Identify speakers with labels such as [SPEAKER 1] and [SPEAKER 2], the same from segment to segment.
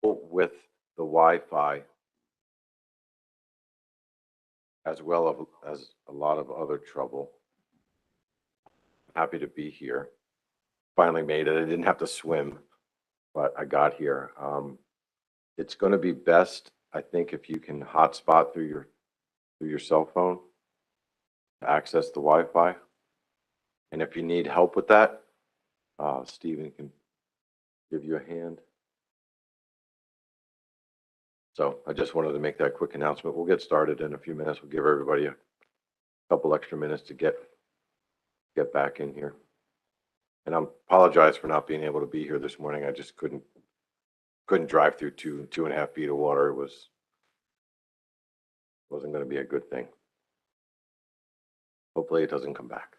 [SPEAKER 1] with the Wi-Fi, as well as a lot of other trouble. Happy to be here. Finally made it. I didn't have to swim, but I got here. It's going to be best, I think, if you can hotspot through your cell phone to access the Wi-Fi. And if you need help with that, Stephen can give you a hand. So I just wanted to make that quick announcement. We'll get started in a few minutes. We'll give everybody a couple extra minutes to get back in here. And I apologize for not being able to be here this morning. I just couldn't drive through 2.5 feet of water. It wasn't going to be a good thing. Hopefully it doesn't come back.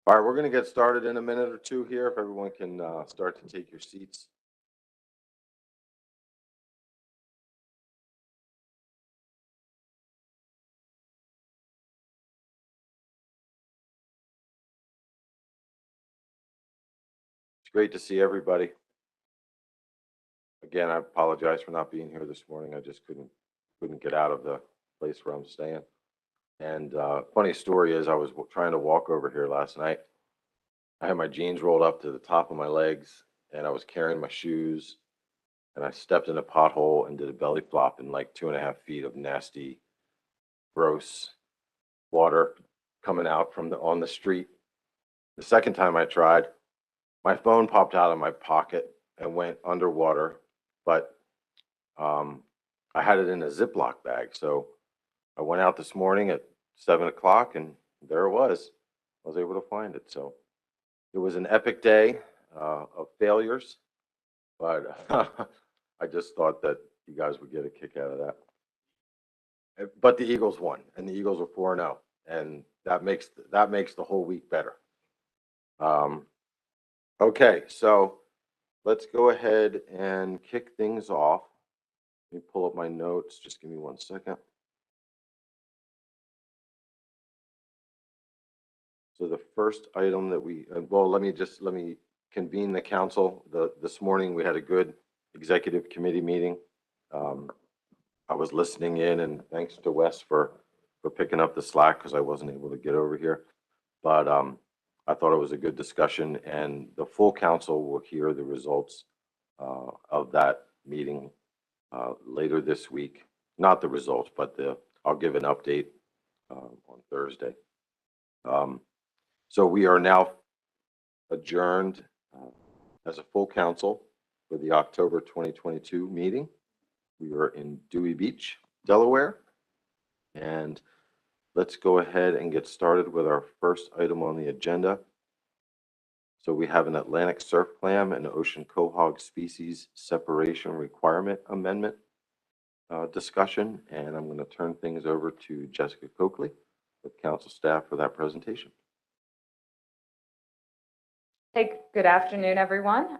[SPEAKER 1] All right, we're going to get started in a minute or two here. If everyone can start to take your seats. It's great to see everybody. Again, I apologize for not being here this morning. I just couldn't get out of the place where I'm staying. And funny story is, I was trying to walk over here last night. I had my jeans rolled up to the top of my legs, and I was carrying my shoes, and I stepped in a pothole and did a belly flop in like 2.5 feet of nasty, gross water coming out from on the street. The second time I tried, my phone popped out of my pocket and went underwater, but I had it in a Ziploc bag, so I went out this morning at 7 o'clock and there it was. I was able to find it. So it was an epic day of failures, but I just thought that you guys would get a kick out of that. But the Eagles won, and the Eagles are 4-0, and that makes the whole week better. Okay, so let's go ahead and kick things off. Let me pull up my notes. Just give me 1 second. So the first item that we, well, let me convene the council. This morning we had a good executive committee meeting. I was listening in, and thanks to Wes for picking up the slack because I wasn't able to get over here. But I thought it was a good discussion, and the full council will hear the results of that meeting later this week. Not the results, but I'll give an update on Thursday. So we are now adjourned as a full council for the October 2022 meeting. We are in Dewey Beach, Delaware, and let's go ahead and get started with our first item on the agenda. So we have an Atlantic Surfclam and Ocean Quahog species separation requirement amendment discussion, and I'm going to turn things over to Jessica Coakley with council staff for that presentation.
[SPEAKER 2] Hey, good afternoon, everyone.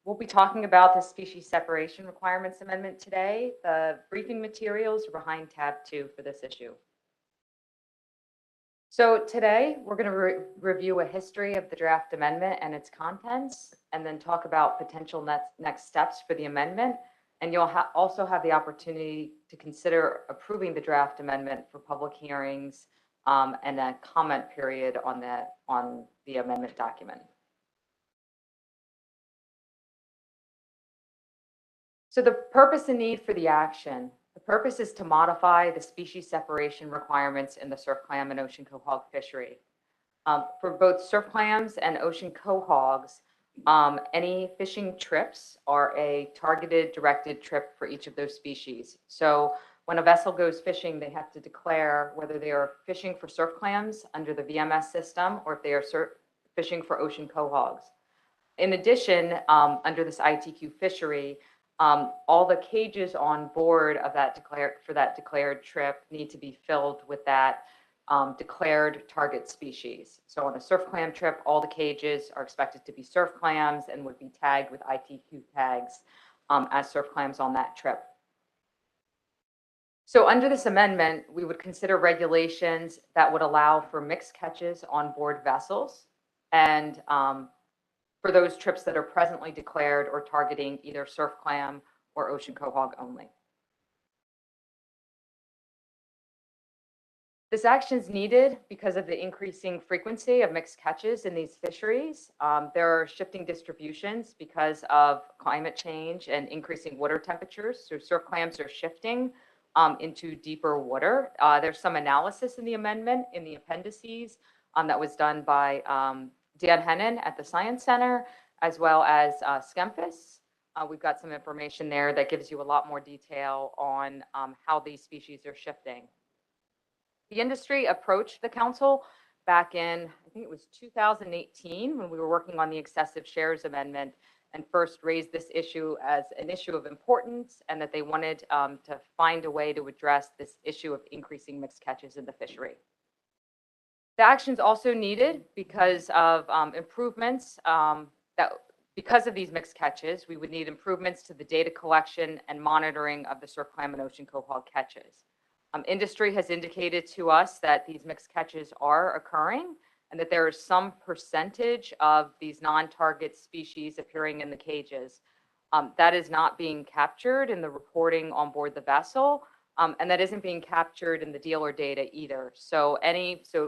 [SPEAKER 2] We'll be talking about the species separation requirements amendment today. The briefing materials are behind tab 2 for this issue. So today we're going to review a history of the draft amendment and its contents, and then talk about potential next steps for the amendment. And you'll also have the opportunity to consider approving the draft amendment for public hearings and a comment period on the amendment document. So the purpose and need for the action. The purpose is to modify the species separation requirements in the Surfclam and Ocean Quahog fishery. For both surfclams and ocean quahogs, any fishing trips are a targeted, directed trip for each of those species. So when a vessel goes fishing, they have to declare whether they are fishing for surfclams under the VMS system or if they are fishing for ocean quahogs. In addition, under this ITQ fishery, all the cages on board of that declared trip need to be filled with that declared target species. So on a surf clam trip, all the cages are expected to be surf clams and would be tagged with ITQ tags as surf clams on that trip. So under this amendment, we would consider regulations that would allow for mixed catches on board vessels and for those trips that are presently declared or targeting either surf clam or ocean quahog only. This action is needed because of the increasing frequency of mixed catches in these fisheries. There are shifting distributions because of climate change and increasing water temperatures. So surf clams are shifting into deeper water. There's some analysis in the amendment in the appendices that was done by Dan Hennon at the Science Center, as well as Skempis. We've got some information there that gives you a lot more detail on how these species are shifting. The industry approached the council back in, I think it was 2018, when we were working on the excessive shares amendment, and first raised this issue as an issue of importance, and that they wanted to find a way to address this issue of increasing mixed catches in the fishery. The action is also needed because of improvements because of these mixed catches, we would need improvements to the data collection and monitoring of the surfclam and ocean quahog catches. Industry has indicated to us that these mixed catches are occurring and that there is some percentage of these non-target species appearing in the cages. That is not being captured in the reporting on board the vessel. And that isn't being captured in the dealer data either. So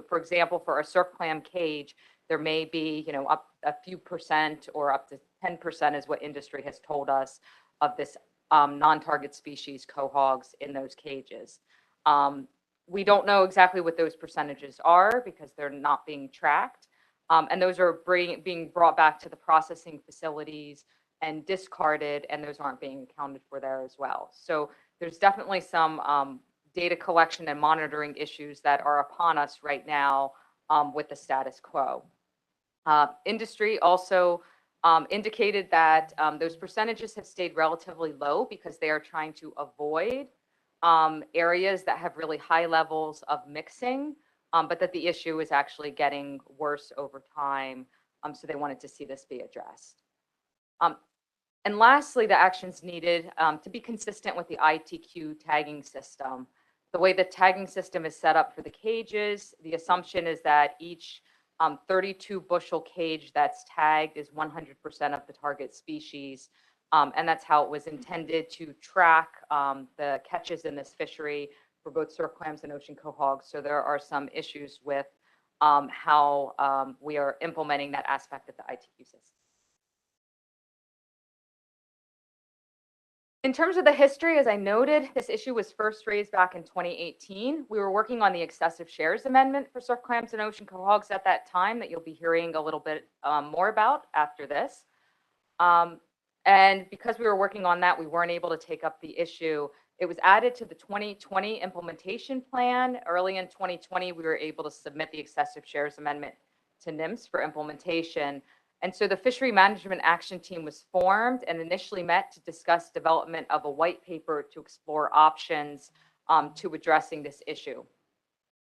[SPEAKER 2] for example, for a surf clam cage, there may be, up a few percent or up to 10% is what industry has told us of this non-target species quahogs in those cages. We don't know exactly what those percentages are because they're not being tracked. And those are being brought back to the processing facilities and discarded, and those aren't being accounted for there as well. So there's definitely some data collection and monitoring issues that are upon us right now with the status quo. Industry also indicated that those percentages have stayed relatively low because they are trying to avoid areas that have really high levels of mixing, but that the issue is actually getting worse over time. So they wanted to see this be addressed. And lastly, the actions needed to be consistent with the ITQ tagging system. The way the tagging system is set up for the cages, the assumption is that each 32 bushel cage that's tagged is 100% of the target species. And that's how it was intended to track the catches in this fishery for both surf clams and ocean quahog. So there are some issues with how we are implementing that aspect of the ITQ system. In terms of the history, as I noted, this issue was first raised back in 2018. We were working on the excessive shares amendment for surf clams and ocean quahogs at that time that you'll be hearing a little bit more about after this. And because we were working on that, we weren't able to take up the issue. It was added to the 2020 implementation plan. Early in 2020, we were able to submit the excessive shares amendment to NIMS for implementation. And so the Fishery Management Action Team was formed and initially met to discuss development of a white paper to explore options to addressing this issue.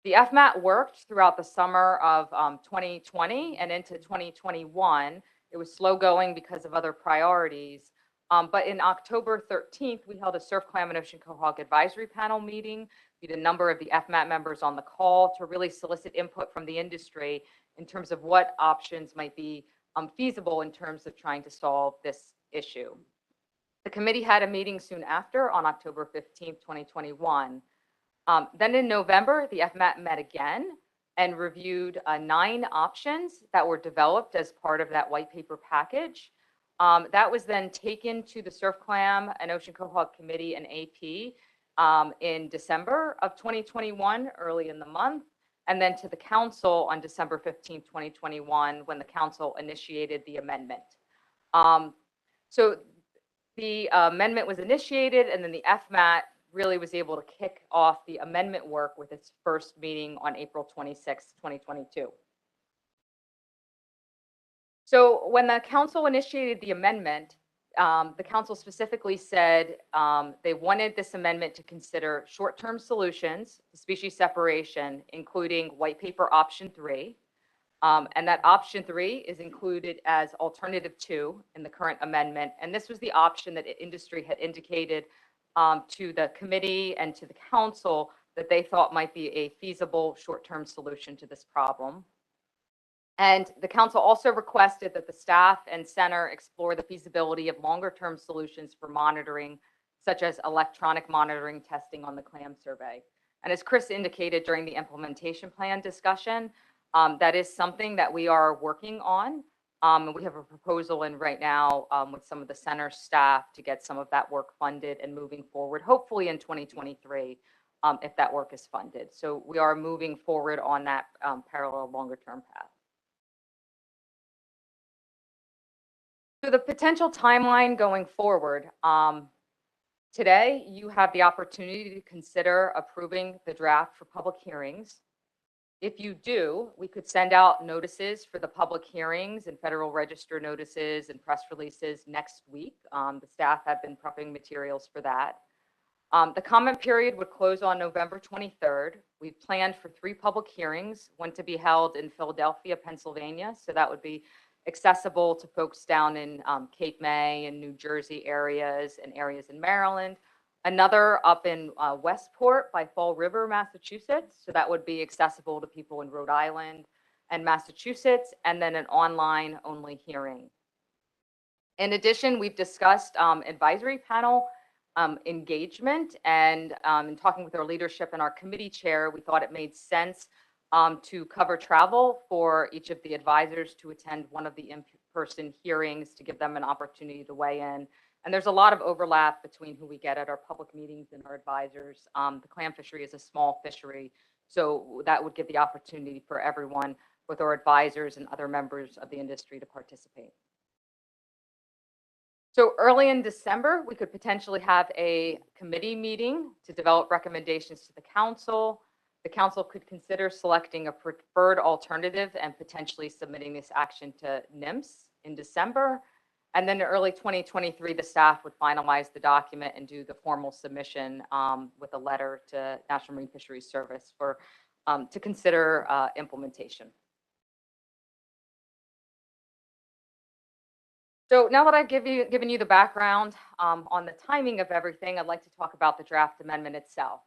[SPEAKER 2] The FMAT worked throughout the summer of 2020 and into 2021. It was slow going because of other priorities. But in October 13th, we held a Surf Clam and Ocean Quahog advisory panel meeting. We had a number of the FMAT members on the call to really solicit input from the industry in terms of what options might be feasible in terms of trying to solve this issue. The committee had a meeting soon after on October 15th, 2021. Then in November, the FMAT met again and reviewed 9 options that were developed as part of that white paper package. That was then taken to the Surf Clam and Ocean Quahog Committee and AP in December of 2021, early in the month, and then to the council on December 15, 2021, when the council initiated the amendment. So the amendment was initiated, and then the FMAT really was able to kick off the amendment work with its first meeting on April 26, 2022. So when the council initiated the amendment, the council specifically said they wanted this amendment to consider short-term solutions to species separation, including white paper option 3. And that option 3 is included as alternative 2 in the current amendment. And this was the option that industry had indicated to the committee and to the council that they thought might be a feasible short-term solution to this problem. And the council also requested that the staff and center explore the feasibility of longer-term solutions for monitoring, such as electronic monitoring testing on the clam survey. And as Chris indicated during the implementation plan discussion, that is something that we are working on. And we have a proposal in right now with some of the center staff to get some of that work funded and moving forward, hopefully in 2023, if that work is funded. So we are moving forward on that parallel longer-term path. So the potential timeline going forward, today you have the opportunity to consider approving the draft for public hearings. If you do, we could send out notices for the public hearings and Federal Register notices and press releases next week. The staff have been prepping materials for that. The comment period would close on November 23rd. We've planned for 3 public hearings, one to be held in Philadelphia, Pennsylvania. So that would be accessible to folks down in Cape May and New Jersey areas and areas in Maryland. Another up in Westport by Fall River, Massachusetts. So that would be accessible to people in Rhode Island and Massachusetts, and then an online only hearing. In addition, we've discussed advisory panel engagement, and in talking with our leadership and our committee chair, we thought it made sense to cover travel for each of the advisors to attend one of the in-person hearings to give them an opportunity to weigh in. And there's a lot of overlap between who we get at our public meetings and our advisors. The clam fishery is a small fishery, so that would give the opportunity for everyone with our advisors and other members of the industry to participate. So early in December, we could potentially have a committee meeting to develop recommendations to the council. The council could consider selecting a preferred alternative and potentially submitting this action to NIMS in December. And then in early 2023, the staff would finalize the document and do the formal submission with a letter to National Marine Fisheries Service for to consider implementation. So now that I've given you the background on the timing of everything, I'd like to talk about the draft amendment itself.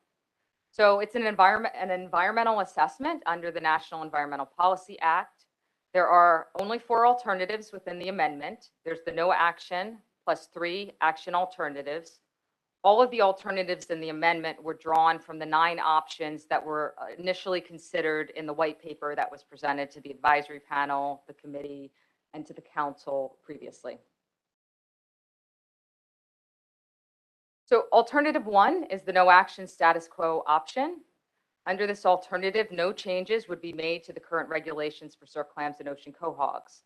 [SPEAKER 2] So it's an environmental assessment under the National Environmental Policy Act. There are only 4 alternatives within the amendment. There's the no action plus 3 action alternatives. All of the alternatives in the amendment were drawn from the 9 options that were initially considered in the white paper that was presented to the advisory panel, the committee, and to the council previously. So alternative 1 is the no action status quo option. Under this alternative, no changes would be made to the current regulations for surf clams and ocean quahogs.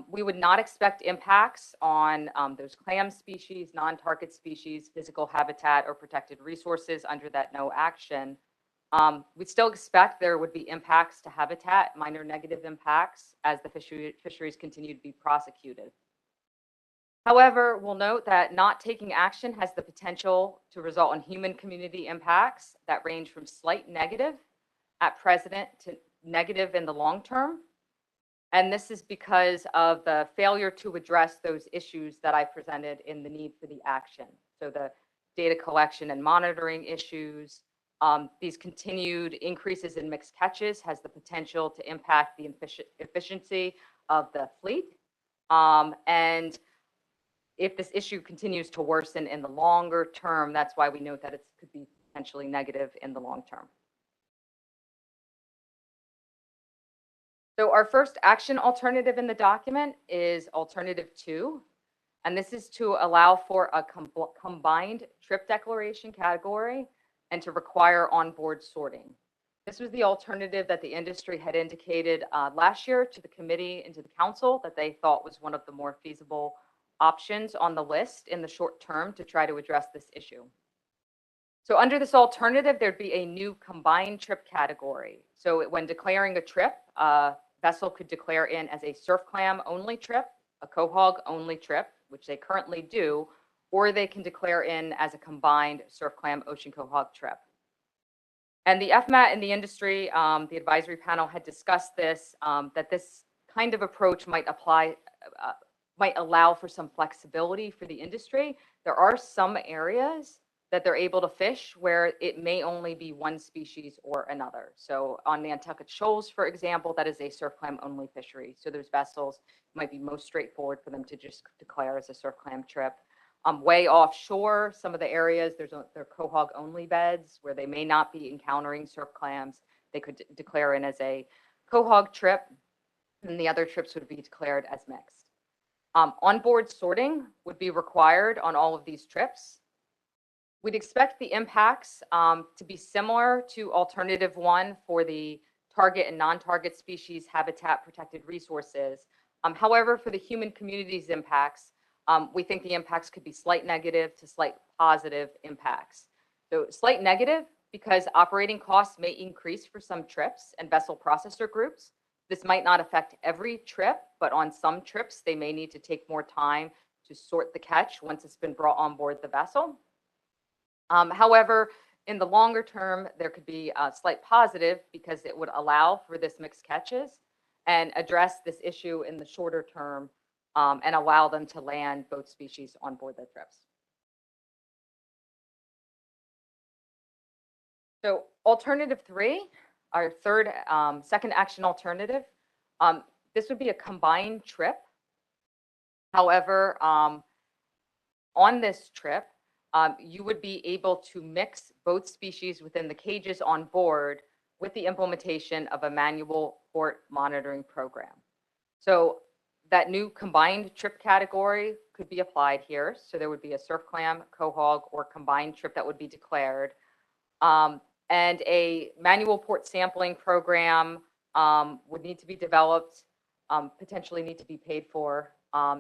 [SPEAKER 2] We would not expect impacts on those clam species, non-target species, physical habitat, or protected resources under that no action. We'd still expect there would be impacts to habitat, minor negative impacts, as the fisheries continue to be prosecuted. However, we'll note that not taking action has the potential to result in human community impacts that range from slight negative at present to negative in the long term. And this is because of the failure to address those issues that I presented in the need for the action. So the data collection and monitoring issues, these continued increases in mixed catches has the potential to impact the efficiency of the fleet. And if this issue continues to worsen in the longer term, that's why we note that it could be potentially negative in the long term. So our first action alternative in the document is alternative 2, and this is to allow for a combined trip declaration category and to require onboard sorting. This was the alternative that the industry had indicated last year to the committee and to the council that they thought was one of the more feasible options on the list in the short term to try to address this issue. So under this alternative, there'd be a new combined trip category. So when declaring a trip, a vessel could declare in as a surf clam only trip, a quahog only trip, which they currently do, or they can declare in as a combined surf clam ocean quahog trip. And the FMAT and the industry, the advisory panel had discussed this, that this kind of approach might allow for some flexibility for the industry. There are some areas that they're able to fish where it may only be one species or another. So on Nantucket Shoals, for example, that is a surf clam only fishery. So those vessels might be most straightforward for them to just declare as a surf clam trip. Way offshore, some of the areas, they're quahog only beds where they may not be encountering surf clams. They could declare in as a quahog trip, and the other trips would be declared as mixed. Onboard sorting would be required on all of these trips. We'd expect the impacts to be similar to alternative 1 for the target and non-target species habitat protected resources. However, for the human communities impacts, we think the impacts could be slight negative to slight positive impacts. So slight negative because operating costs may increase for some trips and vessel processor groups. This might not affect every trip, but on some trips, they may need to take more time to sort the catch once it's been brought on board the vessel. However, in the longer term, there could be a slight positive because it would allow for this mixed catches and address this issue in the shorter term and allow them to land both species on board their trips. So alternative 3, our second action alternative, this would be a combined trip. However, on this trip, you would be able to mix both species within the cages on board with the implementation of a manual port monitoring program. So that new combined trip category could be applied here. So there would be a surf clam, quahog, or combined trip that would be declared. And a manual port sampling program would need to be developed potentially need to be paid for.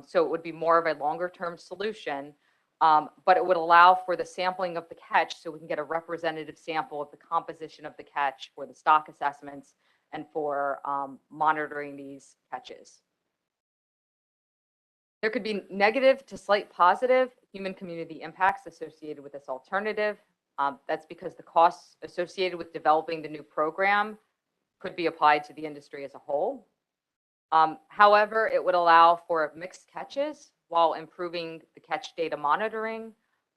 [SPEAKER 2] So it would be more of a longer term solution, but it would allow for the sampling of the catch so we can get a representative sample of the composition of the catch for the stock assessments and for monitoring these catches. There could be negative to slight positive human community impacts associated with this alternative. That's because the costs associated with developing the new program could be applied to the industry as a whole. However, it would allow for mixed catches while improving the catch data monitoring.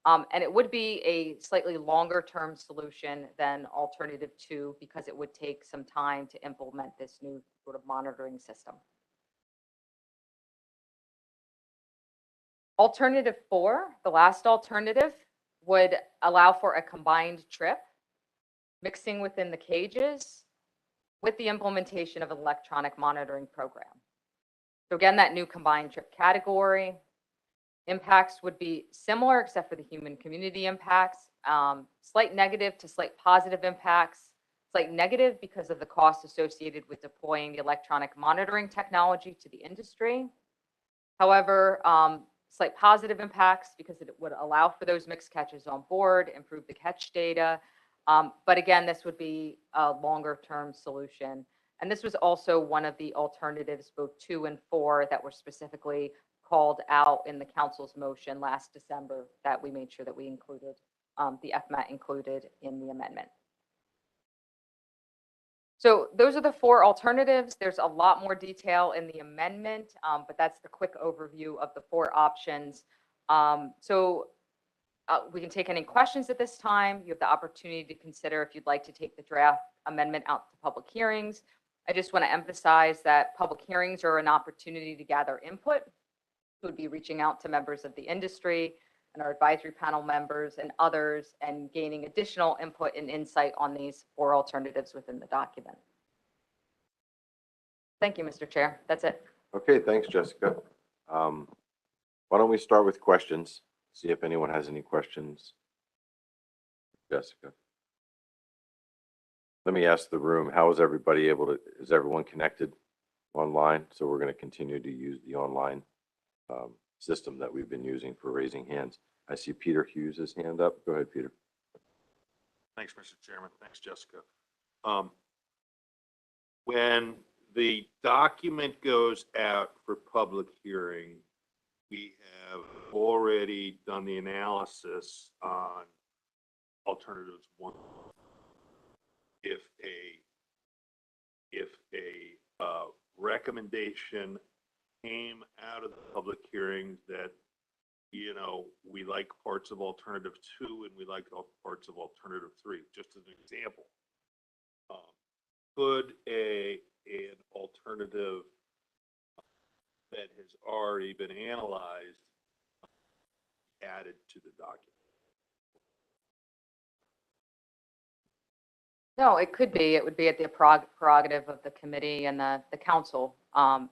[SPEAKER 2] And it would be a slightly longer term solution than alternative 2 because it would take some time to implement this new sort of monitoring system. Alternative 4, the last alternative, would allow for a combined trip, mixing within the cages with the implementation of an electronic monitoring program. So again, that new combined trip category, impacts would be similar except for the human community impacts, slight negative to slight positive impacts, slight negative because of the cost associated with deploying the electronic monitoring technology to the industry. However, slight positive impacts because it would allow for those mixed catches on board, improve the catch data. But again, this would be a longer term solution. And this was also one of the alternatives, both 2 and 4, that were specifically called out in the council's motion last December that we made sure that we included, the FMAT included in the amendment. So those are the 4 alternatives. There's a lot more detail in the amendment, but that's the quick overview of the 4 options. We can take any questions at this time. You have the opportunity to consider if you'd like to take the draft amendment out to public hearings. I just want to emphasize that public hearings are an opportunity to gather input. We would be reaching out to members of the industry and our advisory panel members and others and gaining additional input and insight on these 4 alternatives within the document. Thank you, Mr. Chair. That's it.
[SPEAKER 1] Okay, thanks, Jessica. Why don't we start with questions? See if anyone has any questions. Jessica. Let me ask the room, how is everybody is everyone connected online? So we're going to continue to use the online system that we've been using for raising hands. I see Peter Hughes' hand up. Go ahead, Peter.
[SPEAKER 3] Thanks, Mr. Chairman. Thanks, Jessica. When the document goes out for public hearing, we have already done the analysis on alternatives 1. If a recommendation came out of the public hearing that, you know, we like parts of alternative 2 and we like parts of alternative 3, just as an example, could an alternative that has already been analyzed added to the document?
[SPEAKER 2] No, it could be. It would be at the prerogative of the committee and the council.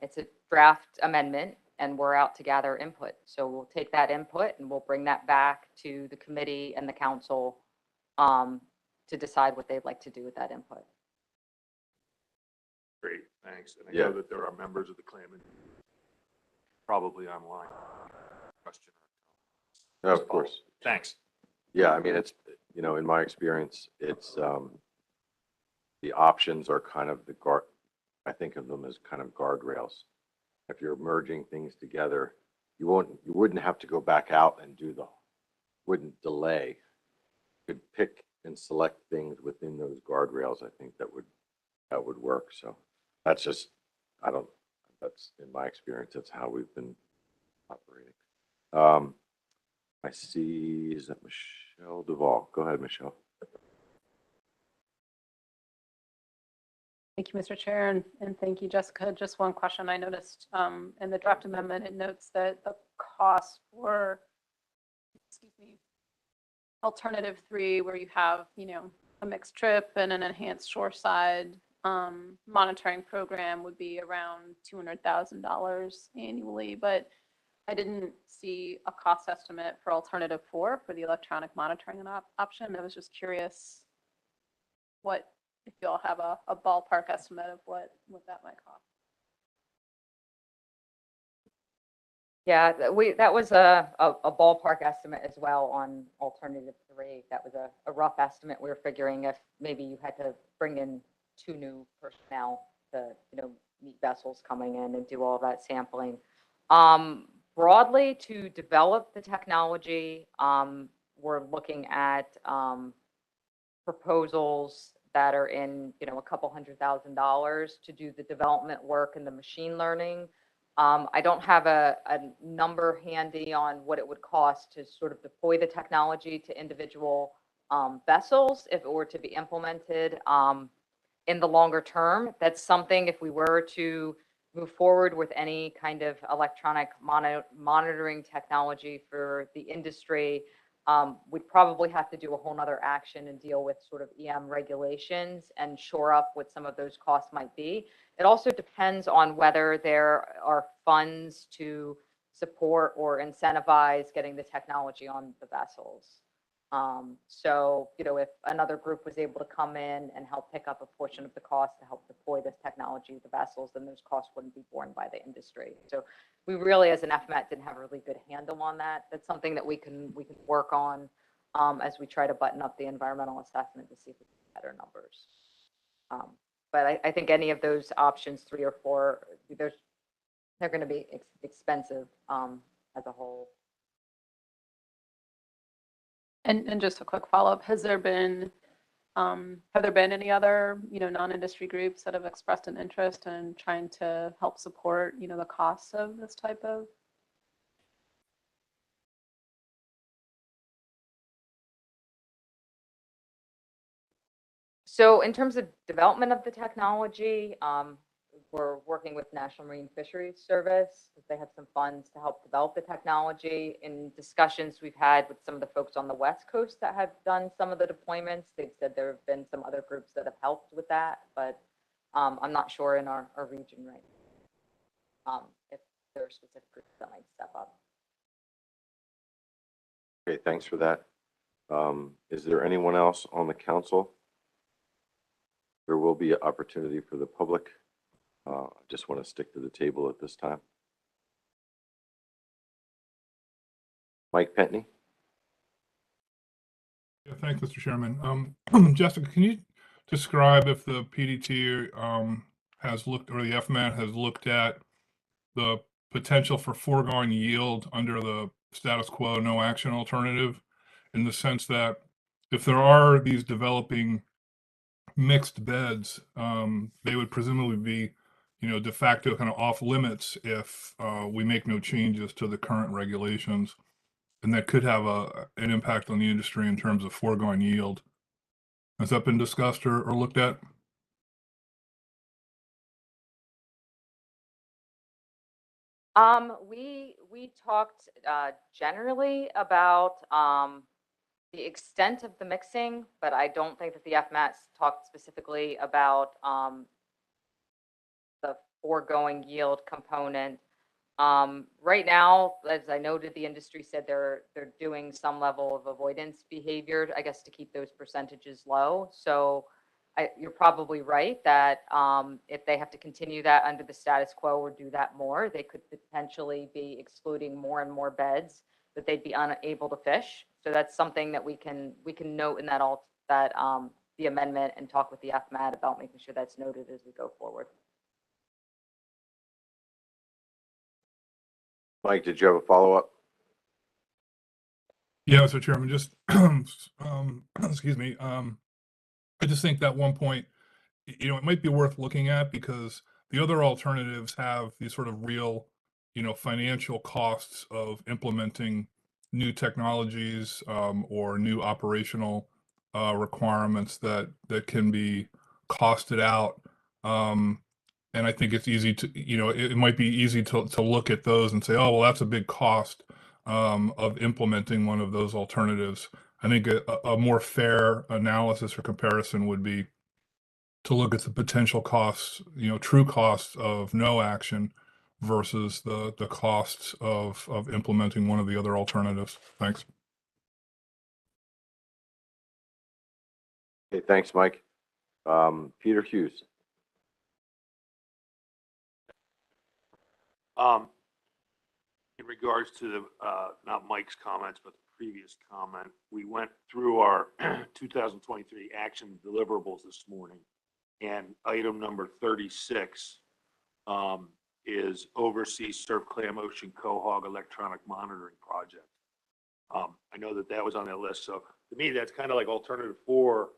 [SPEAKER 2] It's a draft amendment and we're out to gather input. So we'll take that input and we'll bring that back to the committee and the council to decide what they'd like to do with that input.
[SPEAKER 3] Great, thanks. And I
[SPEAKER 1] Yeah.
[SPEAKER 3] know that there are members of the claimant probably online. Question.
[SPEAKER 1] No, of course.
[SPEAKER 3] Thanks.
[SPEAKER 1] Yeah, I mean, it's, you know, in my experience, it's the options are kind of the guard. I think of them as kind of guardrails. If you're merging things together, you wouldn't have to go back out and wouldn't delay. You could pick and select things within those guardrails. I think that would work. So that's just, that's in my experience, that's how we've been operating. I see, is that Michelle Duvall? Go ahead, Michelle.
[SPEAKER 4] Thank you, Mr. Chair, and thank you, Jessica. Just one question. I noticed in the draft amendment, it notes that the cost for, alternative 3, where you have, you know, a mixed trip and an enhanced shoreside monitoring program would be around $200,000 annually, but I didn't see a cost estimate for alternative 4 for the electronic monitoring option. I was just curious if you all have a ballpark estimate of what that might cost.
[SPEAKER 2] Yeah, that was a ballpark estimate as well on alternative 3. That was a rough estimate. We were figuring if maybe you had to bring in 2 new personnel to, meet vessels coming in and do all that sampling. Broadly, to develop the technology, we're looking at proposals that are in, a couple $100,000 to do the development work and the machine learning. I don't have a number handy on what it would cost to sort of deploy the technology to individual vessels if it were to be implemented in the longer term. That's something, if we were to move forward with any kind of electronic monitoring technology for the industry, we'd probably have to do a whole nother action and deal with sort of EM regulations and shore up what some of those costs might be. It also depends on whether there are funds to support or incentivize getting the technology on the vessels. So, if another group was able to come in and help pick up a portion of the cost to help deploy this technology to the vessels, then those costs wouldn't be borne by the industry. So we really, as an FMAT, didn't have a really good handle on that. That's something that we can work on as we try to button up the environmental assessment to see if we get better numbers. But I think any of those options, 3 or 4, they're going to be expensive as a whole.
[SPEAKER 4] And just a quick follow-up, have there been any other, non-industry groups that have expressed an interest in trying to help support, the costs of this type of?
[SPEAKER 2] So in terms of development of the technology, we're working with National Marine Fisheries Service. They have some funds to help develop the technology. In discussions we've had with some of the folks on the West Coast that have done some of the deployments, they've said there have been some other groups that have helped with that, but I'm not sure in our region right now if there are specific groups that might step up.
[SPEAKER 1] Okay, thanks for that. Is there anyone else on the council? There will be an opportunity for the public. I just want to stick to the table at this time. Mike Pentney?
[SPEAKER 5] Yeah, thanks, Mr. Chairman. Jessica, can you describe if the PDT has looked, or the FMAT has looked at the potential for foregone yield under the status quo no action alternative, in the sense that if there are these developing mixed beds, they would presumably be, de facto kind of off limits if we make no changes to the current regulations, and that could have an impact on the industry in terms of foregone yield. Has that been discussed or looked at?
[SPEAKER 2] We talked generally about the extent of the mixing, but I don't think that the FMATs talked specifically about the foregoing yield component. Right now, as I noted, the industry said they're doing some level of avoidance behavior, I guess, to keep those percentages low. So you're probably right that if they have to continue that under the status quo or do that more, they could potentially be excluding more and more beds that they'd be unable to fish. So that's something that we can note in the amendment and talk with the FMAT about making sure that's noted as we go forward.
[SPEAKER 1] Mike, did you have a follow-up?
[SPEAKER 5] Yeah, Mr. Chairman, just excuse me. I just think that one point, it might be worth looking at, because the other alternatives have these sort of real, financial costs of implementing new technologies or new operational requirements that can be costed out. And I think it's easy to, it might be easy to look at those and say, oh, well, that's a big cost of implementing one of those alternatives. I think a more fair analysis or comparison would be to look at the potential costs, true costs of no action versus the costs of implementing one of the other alternatives. Thanks.
[SPEAKER 1] Okay, thanks, Mike. Peter Hughes.
[SPEAKER 3] in regards to the, not Mike's comments, but the previous comment, we went through our 2023 action deliverables this morning. And item number 36 is oversee Surfclam Ocean Quahog electronic monitoring project. I know that that was on that list. So to me, that's kind of like alternative 4.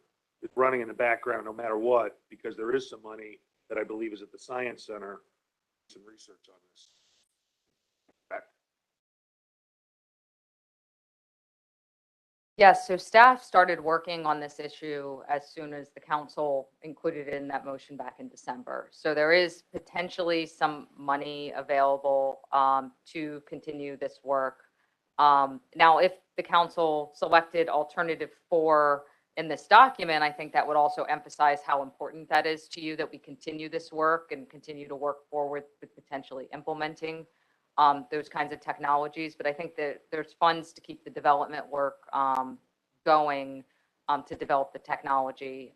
[SPEAKER 3] It's running in the background no matter what, because there is some money that I believe is at the Science Center, some research on this.
[SPEAKER 2] Yes, so staff started working on this issue as soon as the council included it in that motion back in December. So there is potentially some money available to continue this work. Now, if the council selected alternative 4 in this document, I think that would also emphasize how important that is to you, that we continue this work and continue to work forward with potentially implementing those kinds of technologies. But I think that there's funds to keep the development work going, to develop the technology,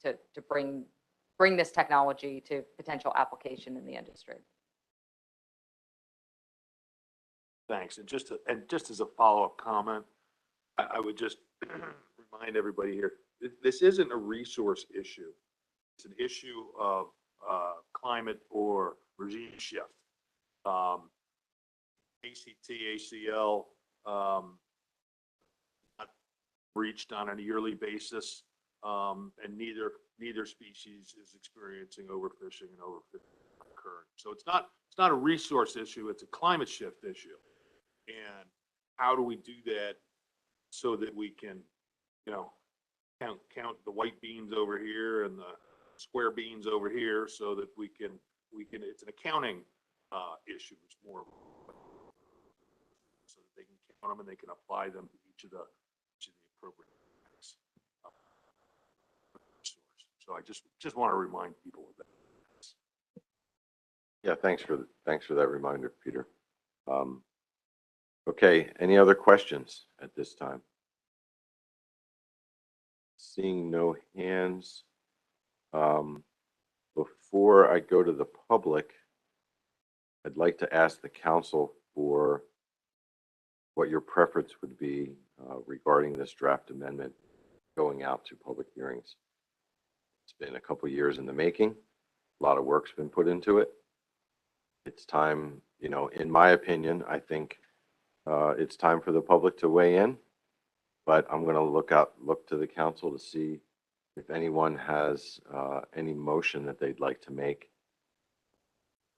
[SPEAKER 2] to bring this technology to potential application in the industry.
[SPEAKER 3] Thanks. And just as a follow-up comment, I would just remind everybody here, this isn't a resource issue. It's an issue of climate or regime shift. ACT, ACL, not breached on a yearly basis, and neither species is experiencing overfishing and overfishing occurring. So it's not a resource issue, it's a climate shift issue. And how do we do that so that we can, count the white beans over here and the square beans over here, so that we can it's an accounting issue. It's more so that they can count them and they can apply them to each of the appropriate source. So I just want to remind people of that.
[SPEAKER 1] Yeah, thanks for that reminder, Peter. Okay, any other questions at this time? Seeing no hands, before I go to the public, I'd like to ask the council for what your preference would be regarding this draft amendment going out to public hearings. It's been a couple years in the making. A lot of work's been put into it. It's time, in my opinion, I think it's time for the public to weigh in, but I'm going to look to the council to see if anyone has any motion that they'd like to make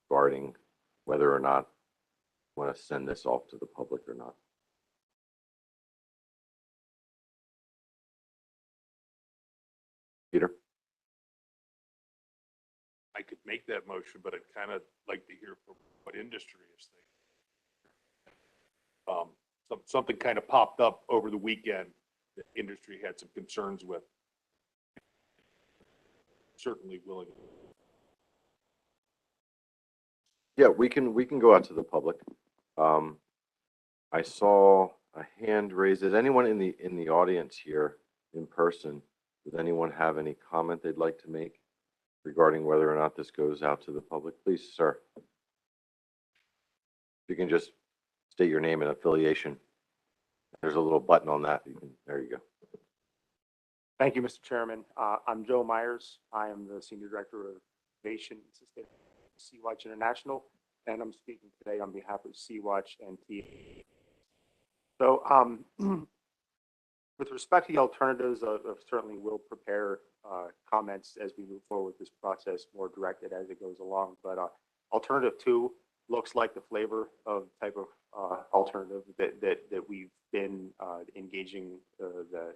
[SPEAKER 1] regarding whether or not you want to send this off to the public or not. Peter?
[SPEAKER 3] I could make that motion, but I'd kind of like to hear from what industry is thinking. Something kind of popped up over the weekend that industry had some concerns with. Certainly willing.
[SPEAKER 1] Yeah, we can go out to the public. I saw a hand raised. Is anyone in the audience here in person? Does anyone have any comment they'd like to make regarding whether or not this goes out to the public? Please, sir. If you can just state your name and affiliation. There's a little button on that. There you go.
[SPEAKER 6] Thank you, Mr. Chairman. I'm Joe Myers. I am the Senior Director of Innovation Assistant at Sea-Watch International, and I'm speaking today on behalf of Sea-Watch and TA. So with respect to the alternatives, I certainly will prepare comments as we move forward with this process, more directed as it goes along. But alternative 2 looks like the flavor of type of alternative that we've been engaging the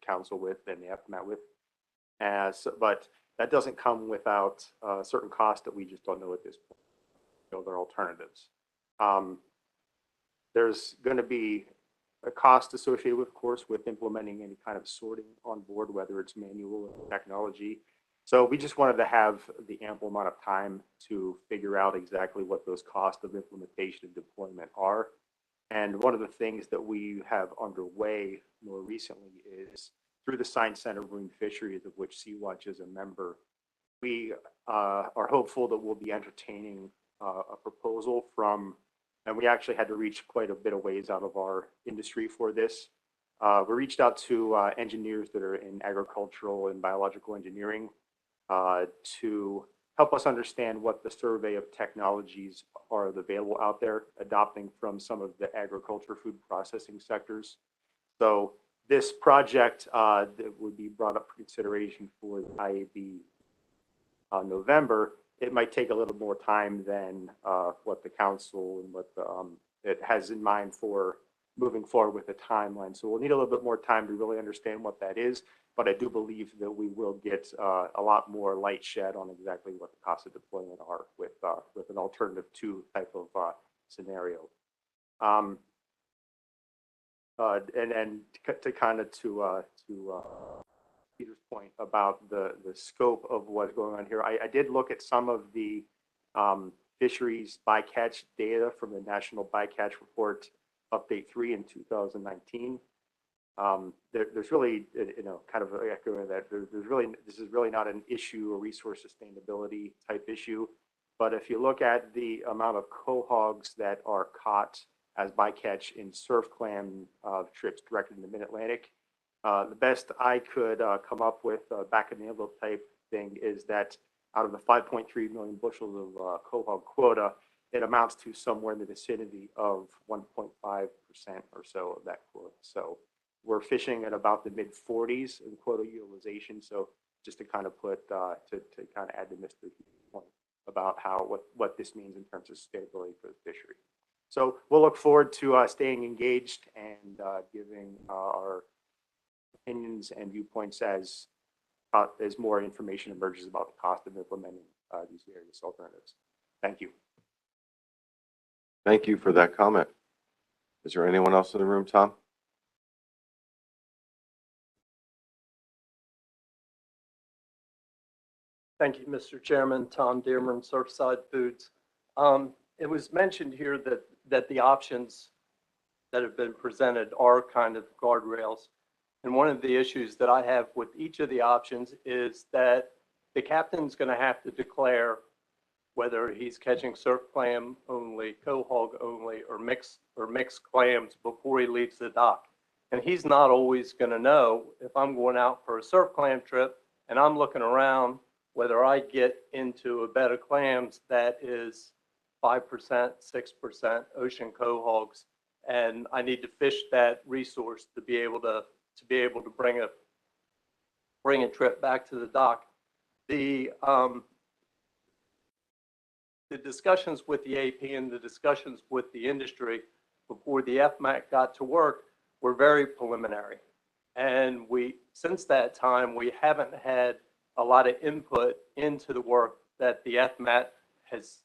[SPEAKER 6] council with and the FMAT with. But that doesn't come without certain costs that we just don't know at this point. There are alternatives. There's going to be a cost associated with, of course, with implementing any kind of sorting on board, whether it's manual or technology. So we just wanted to have the ample amount of time to figure out exactly what those costs of implementation and deployment are. And one of the things that we have underway more recently is through the Science Center of Marine Fisheries, of which Sea-Watch is a member, we are hopeful that we'll be entertaining a proposal from And we actually had to reach quite a bit of ways out of our industry for this. We reached out to engineers that are in agricultural and biological engineering to help us understand what the survey of technologies are available out there, adopting from some of the agriculture food processing sectors. So this project that would be brought up for consideration for the IAB November, it might take a little more time than what the council and what it has in mind for moving forward with the timeline. So we'll need a little bit more time to really understand what that is. But I do believe that we will get a lot more light shed on exactly what the costs of deployment are with an alternative 2 type of scenario. And to kind of to Peter's point about the scope of what's going on here, I did look at some of the fisheries bycatch data from the National Bycatch Report Update 3 in 2019. There's really, kind of echoing that, this is really not an issue, a resource sustainability type issue. But if you look at the amount of quahogs that are caught as bycatch in surf clam trips directed in the mid-Atlantic, the best I could come up with back in the envelope type thing is that out of the 5.3 million bushels of quahog quota, it amounts to somewhere in the vicinity of 1.5% or so of that quota. So we're fishing at about the mid-40s in quota utilization. So just to kind of put, to kind of add to Mr. point about what this means in terms of sustainability for the fishery. So we'll look forward to staying engaged and giving our opinions and viewpoints as more information emerges about the cost of implementing these various alternatives. Thank you.
[SPEAKER 1] Thank you for that comment. Is there anyone else in the room, Tom?
[SPEAKER 7] Thank you, Mr. Chairman. Tom Dearman, Surfside Foods. It was mentioned here that the options that have been presented are kind of guardrails. And one of the issues that I have with each of the options is that the captain's going to have to declare whether he's catching surf clam only, quahog only, or mixed clams before he leaves the dock. And he's not always going to know if I'm going out for a surf clam trip and I'm looking around whether I get into a bed of clams that is 5%, 6% ocean quahogs, and I need to fish that resource to be able to bring a trip back to the dock. The discussions with the AP and the discussions with the industry before the FMAC got to work were very preliminary. And since that time, we haven't had a lot of input into the work that the FMAC has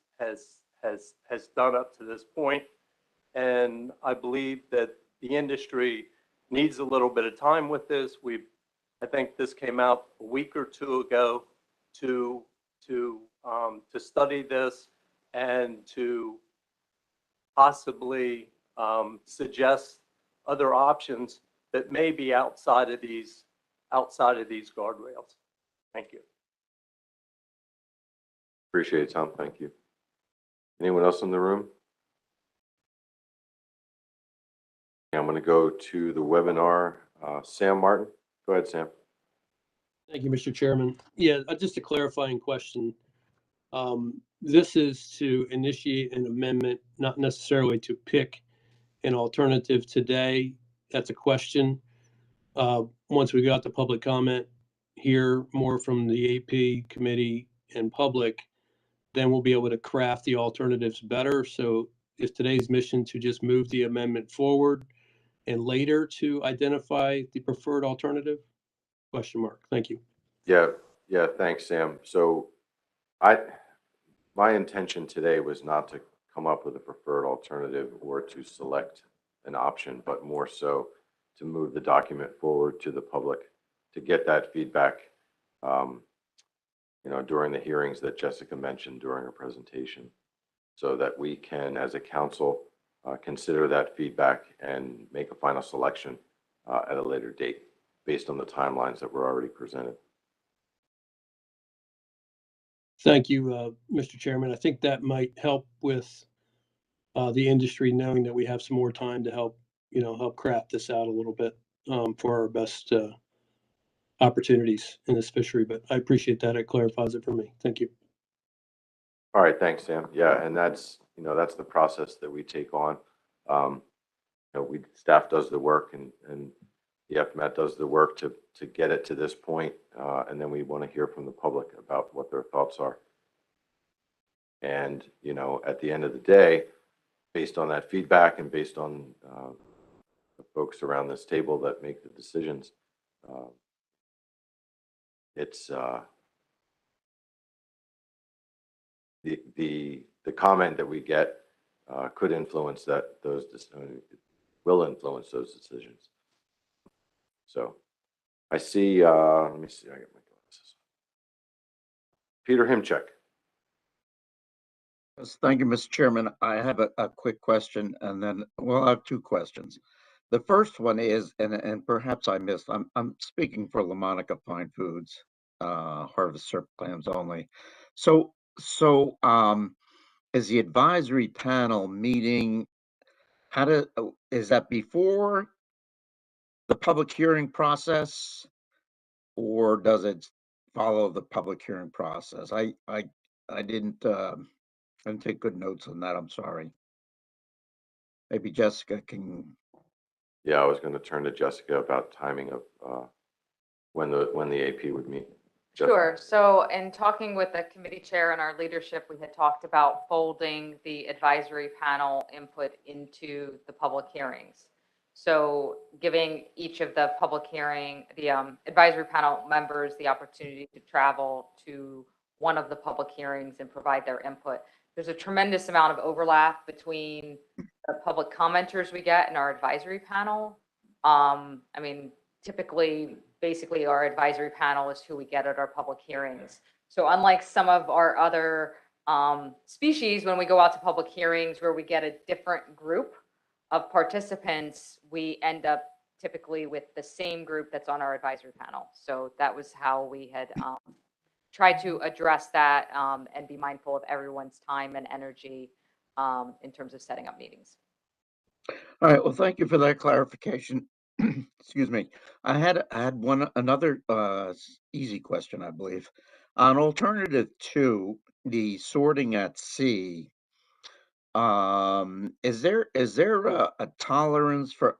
[SPEAKER 7] done up to this point. And I believe that the industry needs a little bit of time with this. I think this came out a week or two ago to study this and to possibly suggest other options that may be outside of these guardrails. Thank you.
[SPEAKER 1] Appreciate it, Tom. Thank you. Anyone else in the room? I'm going to go to the webinar. Sam Martin. Go ahead, Sam.
[SPEAKER 8] Thank you, Mr. Chairman. Yeah, just a clarifying question. This is to initiate an amendment, not necessarily to pick an alternative today. That's a question. Once we got the public comment, hear more from the AP committee and public, then we'll be able to craft the alternatives better. So is today's mission to just move the amendment forward and later to identify the preferred alternative? Question mark. Thank you.
[SPEAKER 1] Yeah, thanks, Sam. So my intention today was not to come up with a preferred alternative or to select an option, but more so to move the document forward to the public to get that feedback, during the hearings that Jessica mentioned during her presentation, so that we can, as a council, consider that feedback and make a final selection at a later date based on the timelines that were already presented.
[SPEAKER 8] Thank you, Mr. Chairman. I think that might help with the industry, knowing that we have some more time to help, help craft this out a little bit for our best opportunities in this fishery. But I appreciate that. It clarifies it for me. Thank you.
[SPEAKER 1] All right, thanks, Sam. Yeah, and that's, that's the process that we take on. Staff does the work and the FMAT does the work to get it to this point. And then we want to hear from the public about what their thoughts are. And, at the end of the day, based on that feedback and based on the folks around this table that make the decisions, it's the comment that we get could influence will influence those decisions. So I see, let me see, I got my glasses. Peter Himchek.
[SPEAKER 9] Yes, thank you, Mr. Chairman. I have a quick question and then, well, I have two questions. The first one is, and perhaps I missed, I'm speaking for La Monica Fine Foods, harvest surf clams only. So is the advisory panel meeting, is that before the public hearing process or does it follow the public hearing process? I didn't take good notes on that. I'm sorry. Maybe Jessica can.
[SPEAKER 1] Yeah, I was going to turn to Jessica about timing of when the AP would meet. Jessica.
[SPEAKER 2] Sure. So in talking with the committee chair and our leadership, we had talked about folding the advisory panel input into the public hearings. So giving each of the advisory panel members the opportunity to travel to one of the public hearings and provide their input. There's a tremendous amount of overlap between the public commenters we get in our advisory panel. Typically, basically our advisory panel is who we get at our public hearings. So unlike some of our other species, when we go out to public hearings where we get a different group of participants, we end up typically with the same group that's on our advisory panel. So that was how we had tried to address that and be mindful of everyone's time and energy in terms of setting up meetings.
[SPEAKER 9] All right. Well, thank you for that clarification. Excuse me. I had another easy question, I believe. On alternative 2, the sorting at sea. Is there a tolerance for?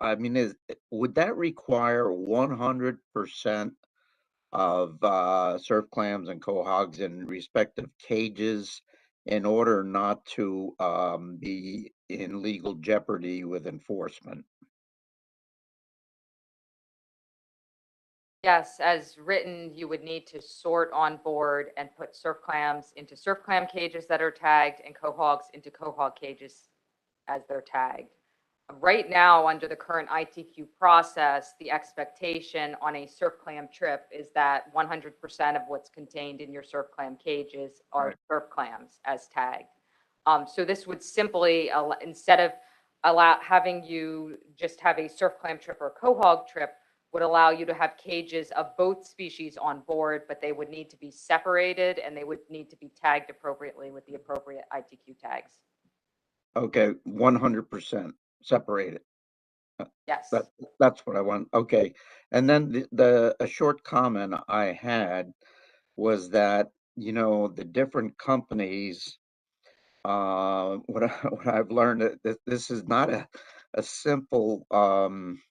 [SPEAKER 9] Would that require 100% of surf clams and quahogs in respective cages in order not to be in legal jeopardy with enforcement?
[SPEAKER 2] Yes, as written, you would need to sort on board and put surf clams into surf clam cages that are tagged and quahogs into quahog cages as they're tagged. Right now, under the current ITQ process, the expectation on a surf clam trip is that 100% of what's contained in your surf clam cages are surf clams as tagged. So this would simply, instead of having you just have a surf clam trip or quahog trip, would allow you to have cages of both species on board, but they would need to be separated and they would need to be tagged appropriately with the appropriate ITQ tags.
[SPEAKER 9] Okay, 100% separated.
[SPEAKER 2] Yes.
[SPEAKER 9] That's what I want. Okay, and then a short comment I had was that the different companies. What I've learned that this is not a simple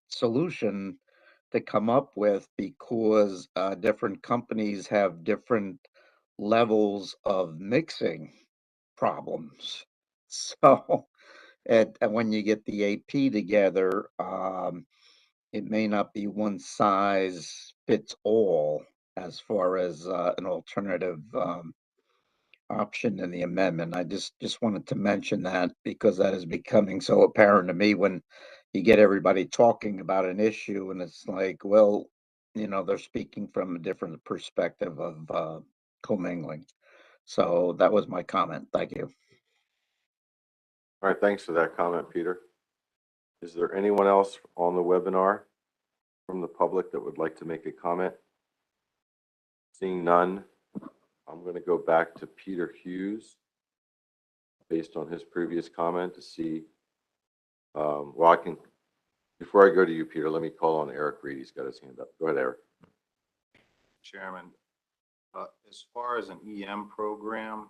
[SPEAKER 9] solution to come up with because different companies have different levels of mixing problems. So, and when you get the AP together, it may not be one size fits all as far as an alternative option in the amendment. I just wanted to mention that because that is becoming so apparent to me when you get everybody talking about an issue and it's like, well, they're speaking from a different perspective of commingling. So that was my comment. Thank you.
[SPEAKER 1] All right, thanks for that comment, Peter. Is there anyone else on the webinar from the public that would like to make a comment? Seeing none, I'm going to go back to Peter Hughes. based on his previous comment to see, well, before I go to you, Peter, let me call on Eric Reed. He's got his hand up. Go ahead, Eric.
[SPEAKER 10] Chairman, as far as an EM program,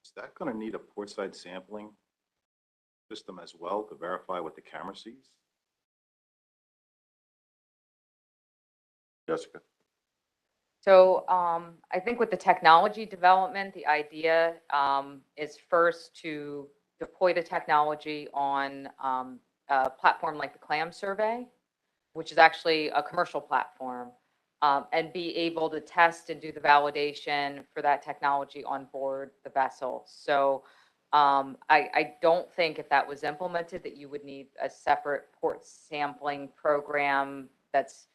[SPEAKER 10] is that going to need a portside sampling system as well to verify what the camera sees?
[SPEAKER 1] Jessica.
[SPEAKER 2] So I think with the technology development, the idea is first to deploy the technology on a platform like the CLAM survey, which is actually a commercial platform, and be able to test and do the validation for that technology on board the vessel. So I don't think if that was implemented that you would need a separate port sampling program that's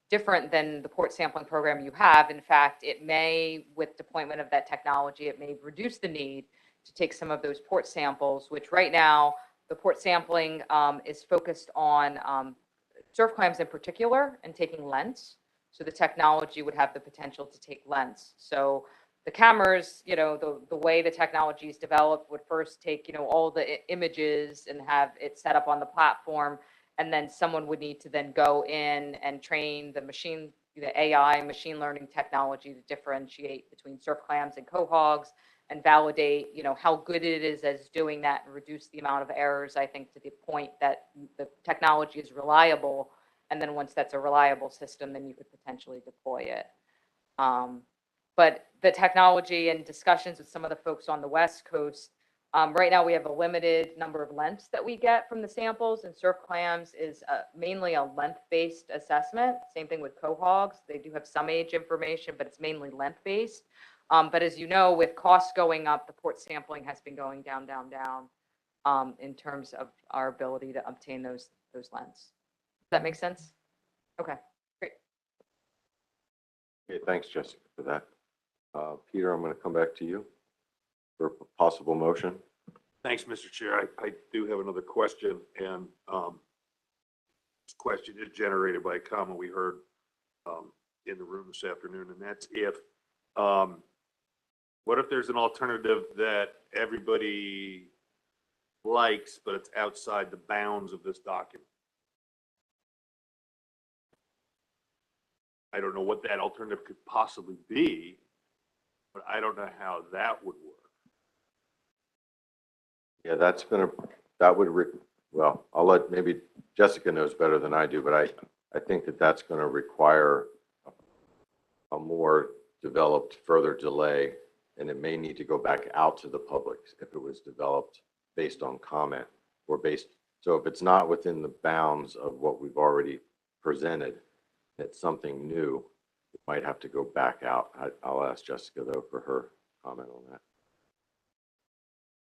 [SPEAKER 2] different than the port sampling program you have. In fact, it may, with deployment of that technology, it may reduce the need to take some of those port samples, which right now the port sampling is focused on surf clams in particular and taking lengths. So the technology would have the potential to take lengths. So the cameras, the way the technology is developed would first take, all the images and have it set up on the platform. And then someone would need to then go in and train the AI machine learning technology to differentiate between surf clams and quahogs and validate, how good it is as doing that and reduce the amount of errors, I think, to the point that the technology is reliable. And then once that's a reliable system, then you could potentially deploy it. But the technology and discussions with some of the folks on the West Coast, right now we have a limited number of lengths that we get from the samples, and surf clams is mainly a length-based assessment. Same thing with quahogs. They do have some age information, but it's mainly length-based. But as you know, with costs going up, the port sampling has been going down in terms of our ability to obtain those lengths. Does that make sense? Okay, great.
[SPEAKER 1] Okay, thanks, Jessica, for that. Peter, I'm going to come back to you for a possible motion.
[SPEAKER 3] Thanks, Mr. Chair. I do have another question, and this question is generated by a comment we heard in the room this afternoon, and that's what if there's an alternative that everybody likes, but it's outside the bounds of this document? I don't know what that alternative could possibly be, but I don't know how that would work.
[SPEAKER 1] Yeah, well, I'll let, maybe Jessica knows better than I do, but I think that's going to require a more developed further delay, and it may need to go back out to the public if it was developed based on comment so if it's not within the bounds of what we've already presented, it's something new, it might have to go back out. I'll ask Jessica though for her comment on that.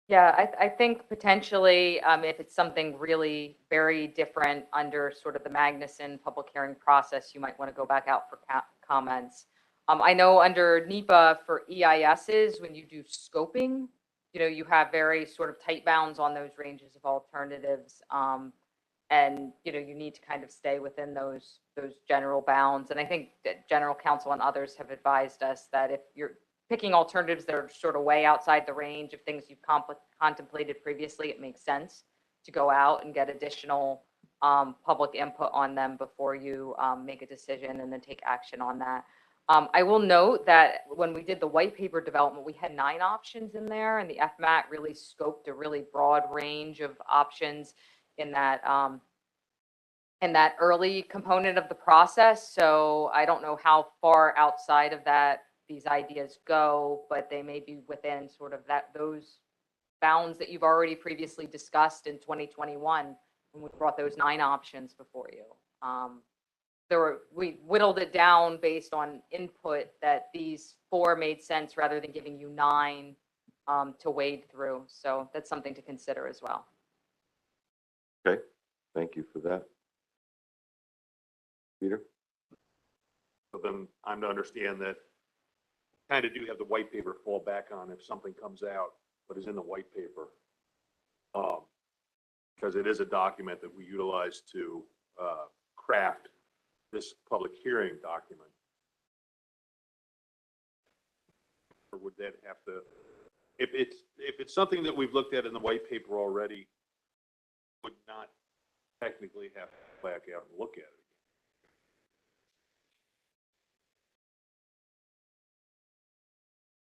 [SPEAKER 2] Yeah, I think potentially if it's something really very different under sort of the Magnuson public hearing process, you might want to go back out for comments. I know under NEPA for EISs, when you do scoping, you have very sort of tight bounds on those ranges of alternatives. And, you need to kind of stay within those general bounds. And I think that general counsel and others have advised us that if you're picking alternatives that are sort of way outside the range of things you've contemplated previously, it makes sense to go out and get additional public input on them before you make a decision and then take action on that. I will note that when we did the white paper development, we had 9 options in there, and the FMAC really scoped a really broad range of options in that early component of the process. So I don't know how far outside of that these ideas go, but they may be within sort of those bounds that you've already previously discussed in 2021 when we brought those 9 options before you. We whittled it down based on input that these 4 made sense rather than giving you 9 to wade through. So that's something to consider as well.
[SPEAKER 1] Okay, thank you for that. Peter?
[SPEAKER 3] So then I'm to understand that kind of do have the white paper fall back on if something comes out, but is in the white paper. Because it is a document that we utilize to craft this public hearing document. Or would that have to if it's something that we've looked at in the white paper already, would not technically have to go back out and look at it.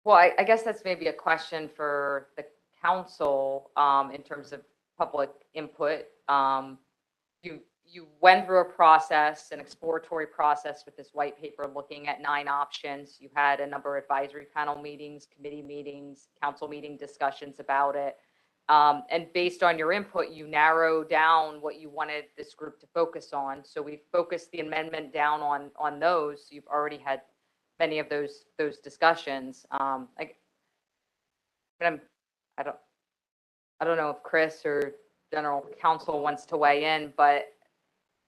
[SPEAKER 2] Well, I guess that's maybe a question for the council, in terms of public input. You went through a process, an exploratory process with this white paper, looking at 9 options. You had a number of advisory panel meetings, committee meetings, council meeting discussions about it. And based on your input, you narrowed down what you wanted this group to focus on. So we focused the amendment down on those. You've already had many of those discussions. I don't know if Chris or general counsel wants to weigh in, but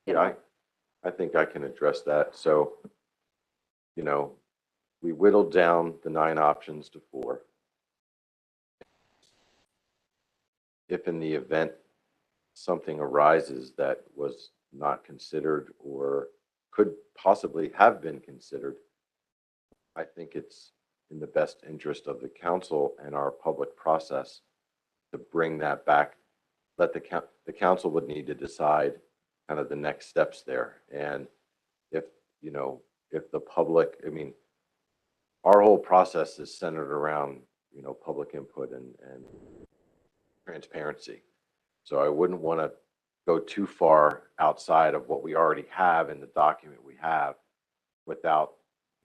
[SPEAKER 2] you know.
[SPEAKER 1] I think I can address that. So, we whittled down the 9 options to 4. If in the event something arises that was not considered or could possibly have been considered, I think it's in the best interest of the council and our public process to bring that back. Let the council would need to decide kind of the next steps there. And if the public, our whole process is centered around, public input and transparency. So I wouldn't want to go too far outside of what we already have in the document we have without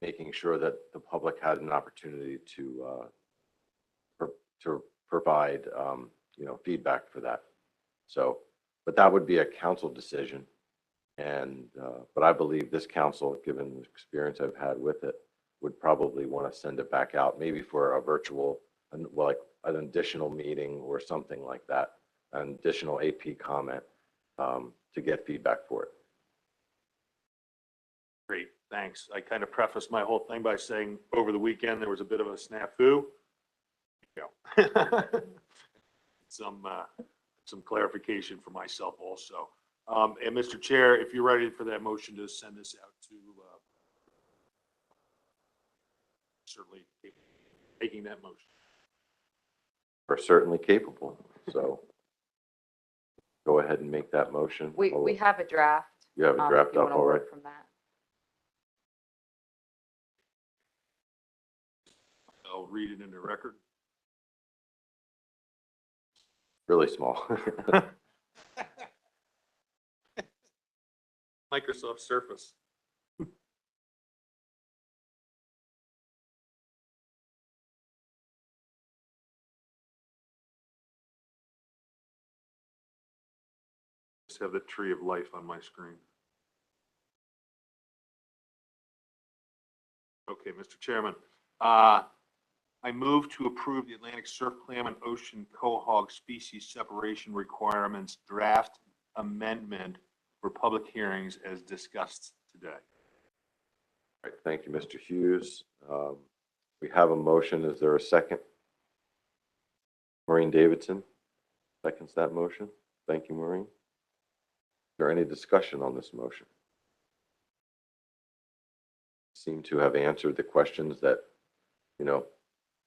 [SPEAKER 1] making sure that the public had an opportunity to provide, feedback for that. So, but that would be a council decision. And, but I believe this council, given the experience I've had with it, would probably want to send it back out, maybe for a virtual, like an additional meeting or something like that, an additional AP comment, to get feedback for it.
[SPEAKER 3] Great, thanks. I kind of prefaced my whole thing by saying over the weekend there was a bit of a snafu. Some clarification for myself also. And Mr. Chair, if you're ready for that motion to send this out to certainly taking that motion.
[SPEAKER 1] We're certainly capable. So go ahead and make that motion.
[SPEAKER 2] We have a draft.
[SPEAKER 1] You have a draft
[SPEAKER 2] if you
[SPEAKER 1] up
[SPEAKER 2] wanna
[SPEAKER 1] already?
[SPEAKER 2] work from that.
[SPEAKER 3] I'll read it into the record.
[SPEAKER 1] Really small.
[SPEAKER 3] Microsoft Surface. Just have the tree of life on my screen. Okay, Mr. Chairman, I move to approve the Atlantic Surfclam and Ocean Quahog species separation requirements draft amendment for public hearings as discussed today.
[SPEAKER 1] All right, thank you, Mr. Hughes. We have a motion. Is there a second? Maureen Davidson seconds that motion. Thank you, Maureen. Is there any discussion on this motion? Seem to have answered the questions that,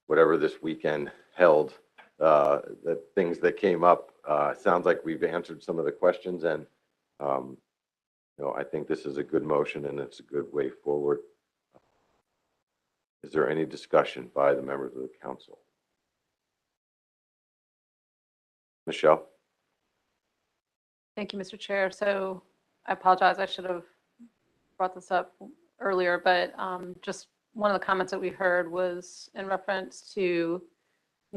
[SPEAKER 1] whatever this weekend held, the things that came up. Sounds like we've answered some of the questions, and I think this is a good motion and it's a good way forward. Is there any discussion by the members of the council? Michelle?
[SPEAKER 4] Thank you, Mr. Chair. So I apologize, I should have brought this up earlier, but just one of the comments that we heard was in reference to,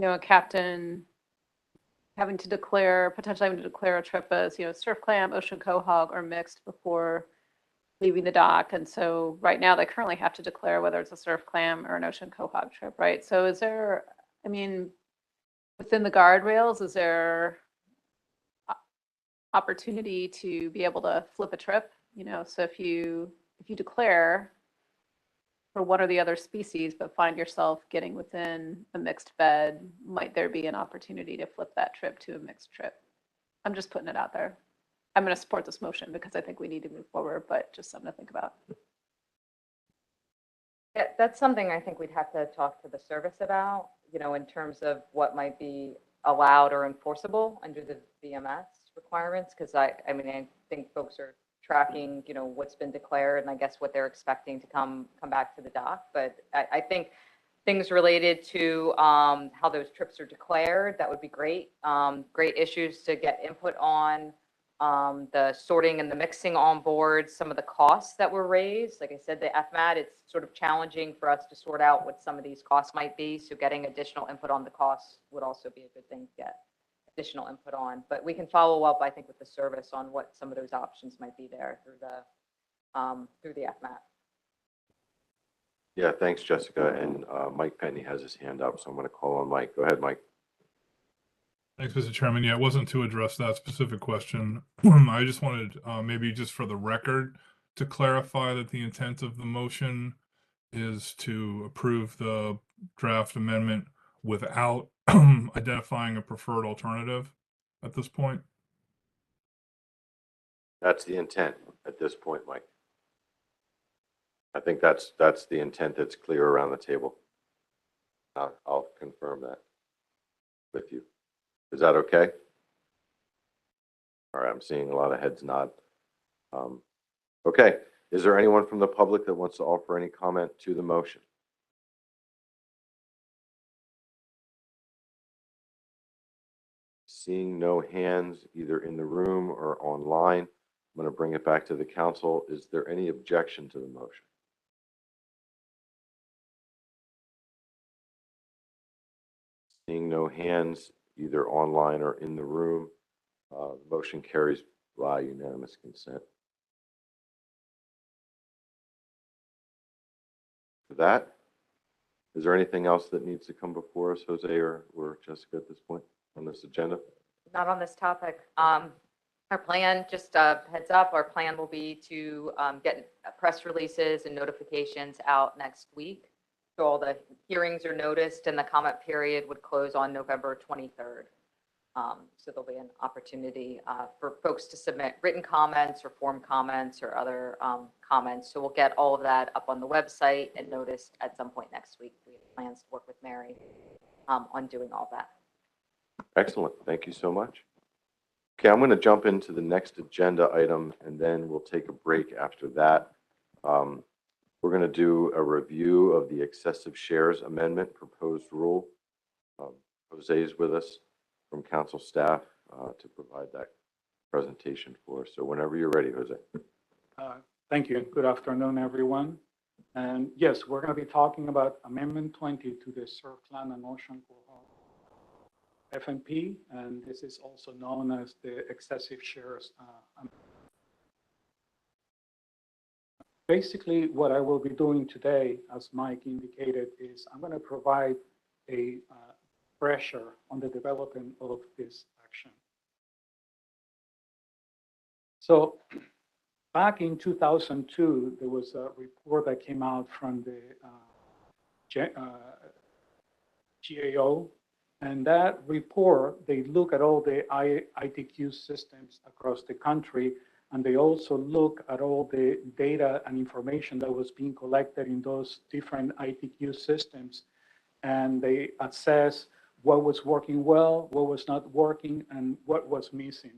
[SPEAKER 4] a captain potentially having to declare a trip as, Surfclam, Ocean Quahog, or mixed before leaving the dock. And so right now they currently have to declare whether it's a Surfclam or an Ocean Quahog trip, right? So is there, within the guardrails, is there opportunity to be able to flip a trip? So if you declare for one or the other species, but find yourself getting within a mixed bed, might there be an opportunity to flip that trip to a mixed trip? I'm just putting it out there. I'm going to support this motion because I think we need to move forward, but just something to think about.
[SPEAKER 2] Yeah, that's something I think we'd have to talk to the service about, in terms of what might be allowed or enforceable under the VMS requirements. Because I think folks are tracking, what's been declared and I guess what they're expecting to come back to the dock. But I think things related to how those trips are declared, that would be great. Great issues to get input on. The sorting and the mixing on board, some of the costs that were raised. Like I said, the FMAT, it's sort of challenging for us to sort out what some of these costs might be. So getting additional input on the costs would also be a good thing to get additional input on. But we can follow up, I think, with the service on what some of those options might be there through the FMAT.
[SPEAKER 1] Yeah, thanks, Jessica. And Mike Penny has his hand up, so I'm going to call on Mike. Go ahead, Mike.
[SPEAKER 5] Thanks, Mr. Chairman. Yeah, it wasn't to address that specific question. I just wanted, maybe just for the record, to clarify that the intent of the motion is to approve the draft amendment without identifying a preferred alternative at this point.
[SPEAKER 1] That's the intent at this point, Mike. I think that's the intent that's clear around the table. I'll confirm that with you. Is that okay? All right, I'm seeing a lot of heads nod. Okay, is there anyone from the public that wants to offer any comment to the motion? Seeing no hands either in the room or online, I'm going to bring it back to the council. Is there any objection to the motion? Seeing no hands either online or in the room, the motion carries by unanimous consent. For that, is there anything else that needs to come before us, Jose or Jessica, at this point on this agenda?
[SPEAKER 2] Not on this topic. Our plan, just heads up, our plan will be to get press releases and notifications out next week. So all the hearings are noticed and the comment period would close on November 23rd. So there'll be an opportunity for folks to submit written comments or form comments or other comments. So we'll get all of that up on the website and noticed at some point next week. We have plans to work with Mary on doing all that.
[SPEAKER 1] Excellent. Thank you so much. Okay, I'm going to jump into the next agenda item and then we'll take a break after that. We're going to do a review of the excessive shares amendment proposed rule. Jose is with us from council staff to provide that presentation for us. So whenever you're ready, Jose.
[SPEAKER 11] Thank you. Good afternoon, everyone. And yes, we're going to be talking about Amendment 20 to the Surfclam and Ocean Quahog FMP, and this is also known as the excessive shares. Basically, what I will be doing today, as Mike indicated, is I'm going to provide a pressure on the development of this action. So back in 2002, there was a report that came out from the GAO, and that report, they look at all the ITQ systems across the country, and they also look at all the data and information that was being collected in those different ITQ systems, and they assess what was working well, what was not working, and what was missing.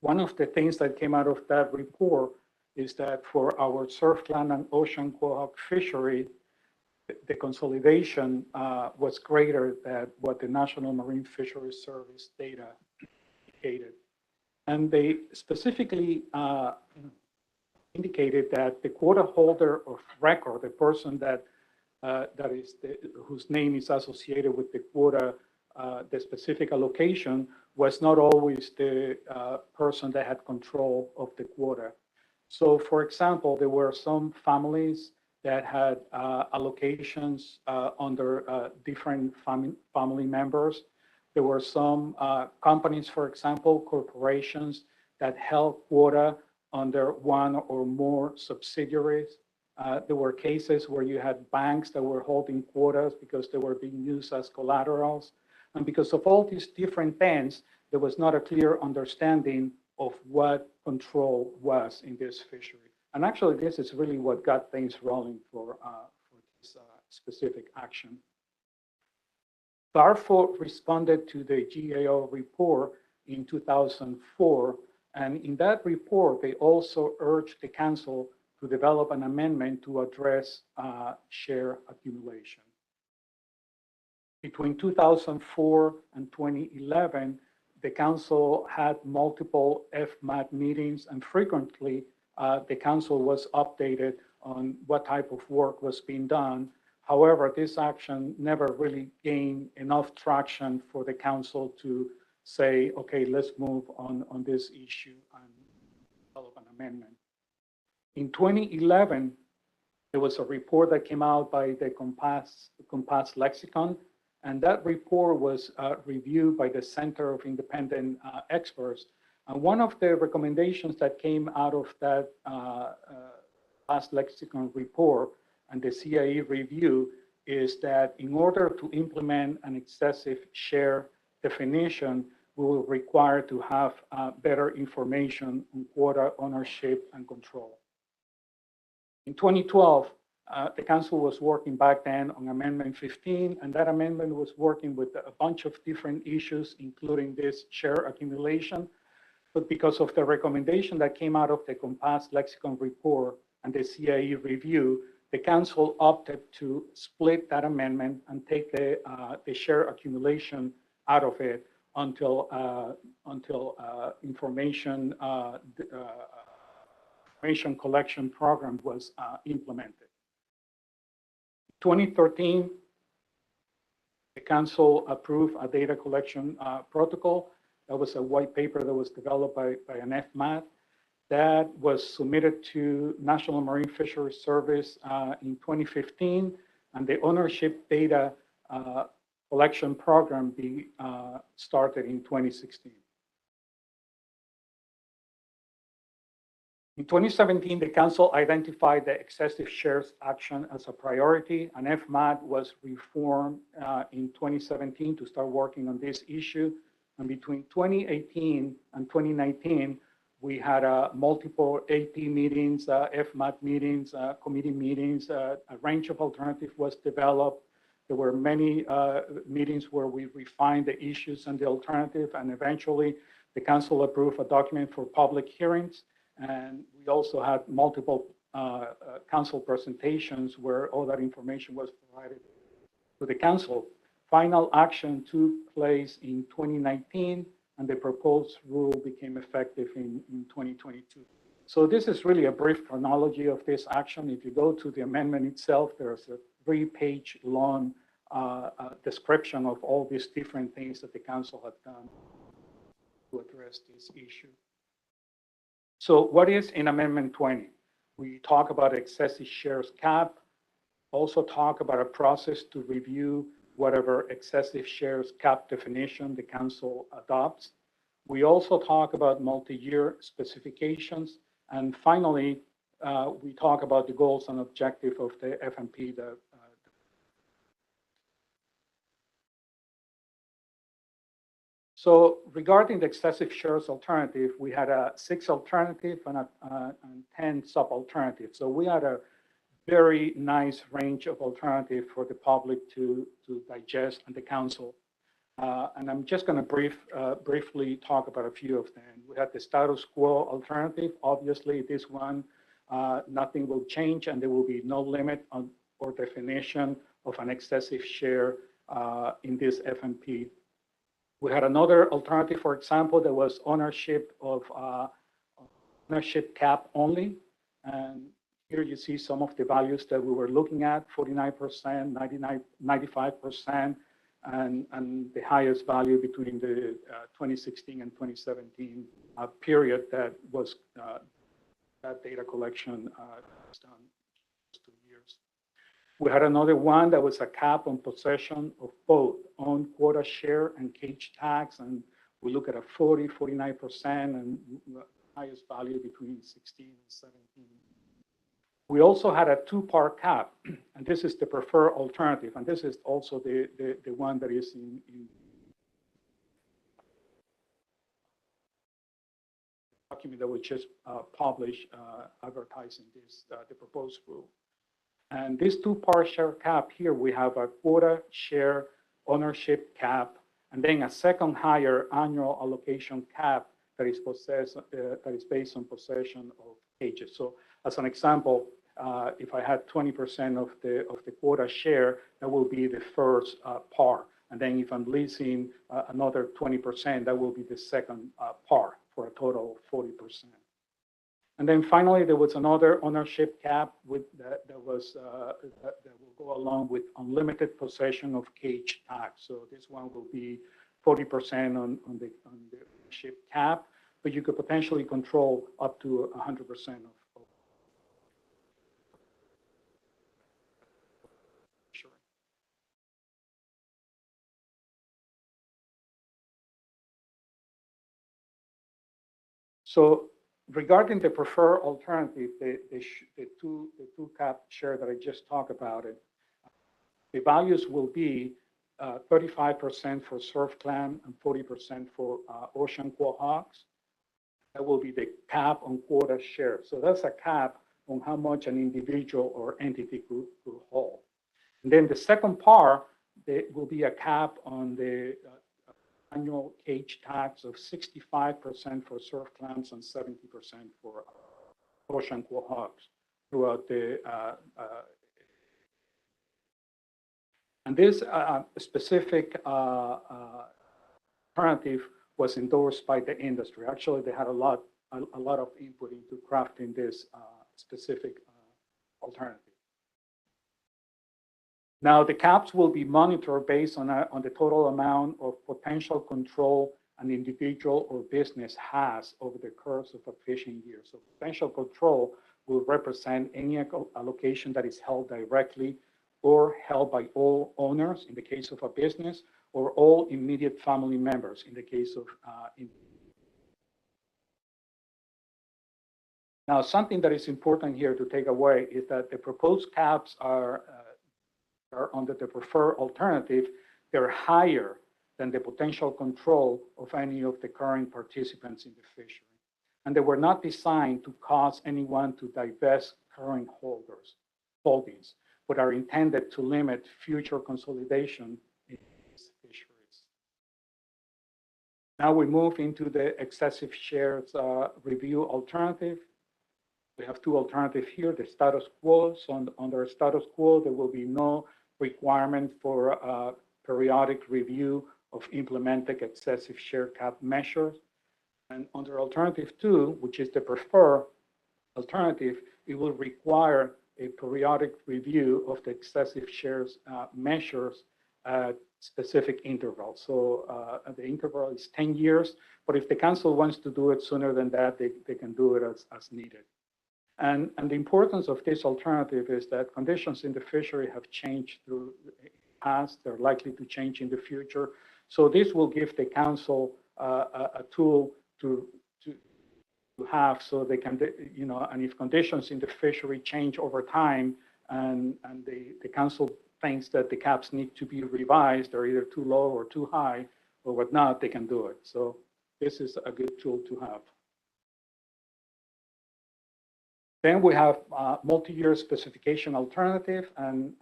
[SPEAKER 11] One of the things that came out of that report is that for our Surfclam and Ocean Quahog fishery, the consolidation was greater than what the National Marine Fisheries Service data indicated. And they specifically indicated that the quota holder of record, the person that whose name is associated with the quota, the specific allocation, was not always the person that had control of the quota. So, for example, there were some families that had allocations under different family members. There were some companies, for example, corporations that held quota under one or more subsidiaries. There were cases where you had banks that were holding quotas because they were being used as collaterals. And because of all these different things, there was not a clear understanding of what control was in this fishery. And actually, this is really what got things rolling for specific action. Darfur responded to the GAO report in 2004, and in that report, they also urged the council to develop an amendment to address share accumulation. Between 2004 and 2011, the council had multiple FMAT meetings, and frequently the council was updated on what type of work was being done. However, this action never really gained enough traction for the council to say, okay, let's move on this issue and develop an amendment. In 2011, there was a report that came out by the Compass Lexicon, and that report was reviewed by the Center of Independent Experts. And one of the recommendations that came out of that Compass Lexicon report and the CIE review is that in order to implement an excessive share definition, we will require to have better information on quota ownership and control. In 2012, the council was working back then on Amendment 15, and that amendment was working with a bunch of different issues, including this share accumulation. But because of the recommendation that came out of the Compass Lexicon report and the CIE review, the council opted to split that amendment and take the share accumulation out of it until information collection program was implemented. 2013, the council approved a data collection protocol. That was a white paper that was developed by an FMAT that was submitted to National Marine Fisheries Service in 2015, and the ownership data collection program started in 2016. In 2017, the council identified the excessive shares action as a priority, and FMAT was reformed in 2017 to start working on this issue. And between 2018 and 2019, we had multiple AP meetings, FMAT meetings, committee meetings, a range of alternatives was developed. There were many meetings where we refined the issues and the alternative, and eventually the council approved a document for public hearings. And we also had multiple council presentations where all that information was provided to the council. Final action took place in 2019, and the proposed rule became effective in 2022. So this is really a brief chronology of this action. If you go to the amendment itself, there's a 3-page long description of all these different things that the council had done to address this issue. So what is in Amendment 20? We talk about excessive shares cap, also talk about a process to review whatever excessive shares cap definition the council adopts. We also talk about multi-year specifications. And finally, we talk about the goals and objective of the FMP. So regarding the excessive shares alternative, we had a 6 alternative and 10 sub-alternatives. So we had a very nice range of alternatives for the public to digest and the council. And I'm just going to briefly talk about a few of them. We had the status quo alternative. Obviously, this one, nothing will change, and there will be no limit on or definition of an excessive share in this FMP. We had another alternative, for example, that was ownership cap only. And here you see some of the values that we were looking at: 49%, 95%, and the highest value between the 2016 and 2017 period that was that data collection was done. 2 years. We had another one that was a cap on possession of both own quota share and cage tags, and we look at a 40, 49%, and highest value between 16 and 17. We also had a 2-part cap, and this is the preferred alternative, and this is also the one that is in document that we just published advertising this the proposed rule. And this two-part share cap here, we have a quota share ownership cap, and then a second higher annual allocation cap that is based on possession of cages. So as an example, if I had 20% of the quota share, that will be the first par. And then if I'm leasing another 20%, that will be the second par for a total of 40%. And then finally, there was another ownership cap that will go along with unlimited possession of cage tags. So this one will be 40% on the ownership cap, but you could potentially control up to 100% of. Sure. So regarding the preferred alternative, the two cap share that I just talked about, the values will be 35% for Surfclam and 40% for Ocean Quahogs. That will be the cap on quota share. So that's a cap on how much an individual or entity could hold. And then the second part, there will be a cap on the annual cage tax of 65% for surf clams and 70% for ocean quahogs throughout the and this specific alternative was endorsed by the industry. Actually, they had a lot of input into crafting this specific alternative. Now, the caps will be monitored based on the total amount of potential control an individual or business has over the course of a fishing year. So potential control will represent any allocation that is held directly or held by all owners in the case of a business, or all immediate family members in the case of Now, something that is important here to take away is that the proposed caps are under the preferred alternative. They're higher than the potential control of any of the current participants in the fishery. And they were not designed to cause anyone to divest current holdings, but are intended to limit future consolidation in these fisheries. Now we move into the excessive shares review alternative. We have two alternatives here, the status quo. So under status quo, there will be no requirement for periodic review of implemented excessive share cap measures. And under alternative 2, which is the preferred alternative, it will require a periodic review of the excessive shares measures at specific intervals. So the interval is 10 years, but if the council wants to do it sooner than that, they can do it as needed. And the importance of this alternative is that conditions in the fishery have changed through the past. They're likely to change in the future. So this will give the council a tool to have, so they can, and if conditions in the fishery change over time, and the council thinks that the caps need to be revised, or either too low or too high or whatnot, they can do it. So this is a good tool to have. Then we have multi-year specification alternative, and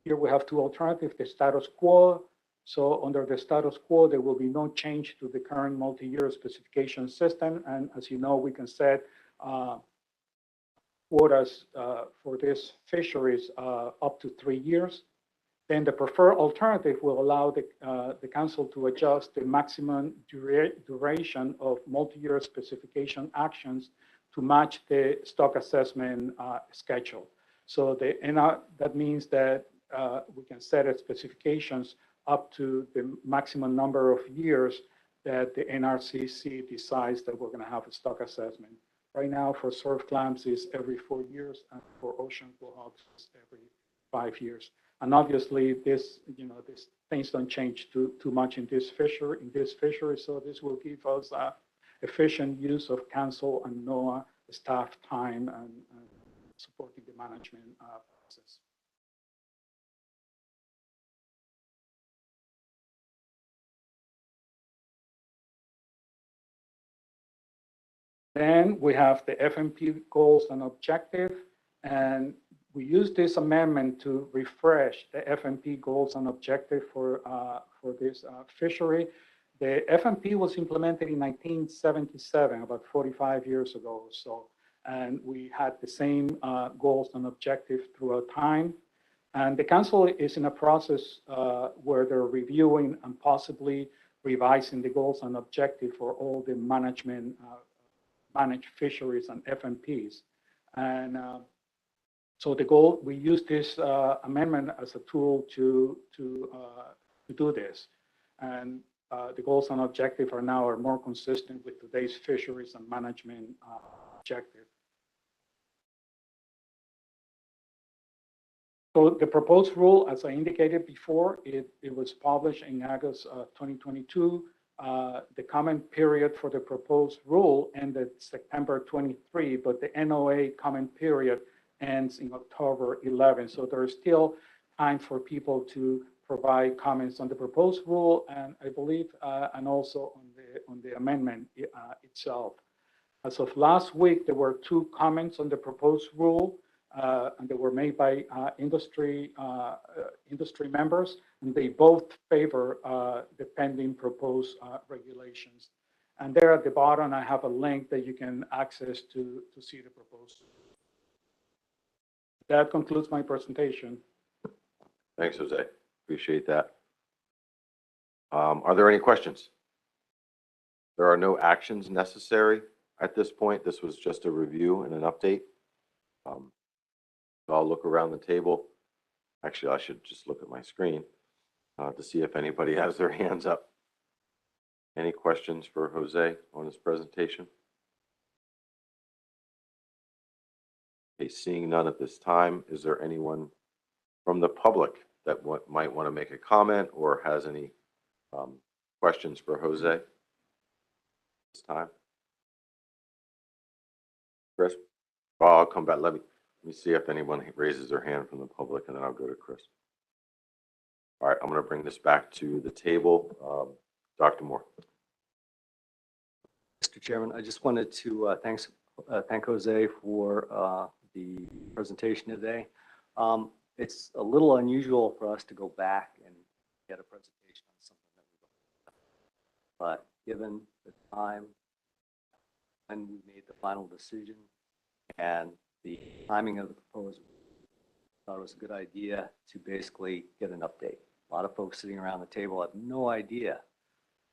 [SPEAKER 11] here we have two alternatives, the status quo. So under the status quo, there will be no change to the current multi-year specification system. And as you know, we can set quotas for this fisheries up to 3 years. Then the preferred alternative will allow the council to adjust the maximum duration of multi-year specification actions to match the stock assessment schedule. So that means that we can set specifications up to the maximum number of years that the NRCC decides that we're going to have a stock assessment. Right now, for surf clams is every 4 years, and for ocean quahogs is every 5 years. And obviously, these things don't change too much in this fishery. So this will give us efficient use of council and NOAA staff time and supporting the management process. Then we have the FMP goals and objective, and we use this amendment to refresh the FMP goals and objective for this fishery. The FMP was implemented in 1977, about 45 years ago. So, and we had the same goals and objectives throughout time. And the council is in a process where they're reviewing and possibly revising the goals and objective for all the management, managed fisheries and FMPs. And so the goal, we use this amendment as a tool to do this. And the goals and objective are more consistent with today's fisheries and management objective. So the proposed rule, as I indicated before, it was published in August 2022. The comment period for the proposed rule ended September 23, but the NOA comment period ends in October 11. So there's still time for people to provide comments on the proposed rule, and I believe, and also on the amendment itself. As of last week, there were 2 comments on the proposed rule, and they were made by industry members, and they both favor the pending proposed regulations. And there at the bottom, I have a link that you can access to see the proposal. That concludes my presentation.
[SPEAKER 1] Thanks, Jose. Appreciate that. Are there any questions? There are no actions necessary at this point. This was just a review and an update. I'll look around the table. Actually, I should just look at my screen to see if anybody has their hands up. Any questions for Jose on his presentation? Okay, seeing none at this time, is there anyone from the public that might want to make a comment or has any questions for Jose this time? Chris? Oh, I'll come back. Let me see if anyone raises their hand from the public, and then I'll go to Chris. All right, I'm going to bring this back to the table. Dr. Moore.
[SPEAKER 12] Mr. Chairman, I just wanted to thank Jose for the presentation today. It's a little unusual for us to go back and get a presentation on something that we don't have. But given the time when we made the final decision and the timing of the proposal, I thought it was a good idea to basically get an update. A lot of folks sitting around the table have no idea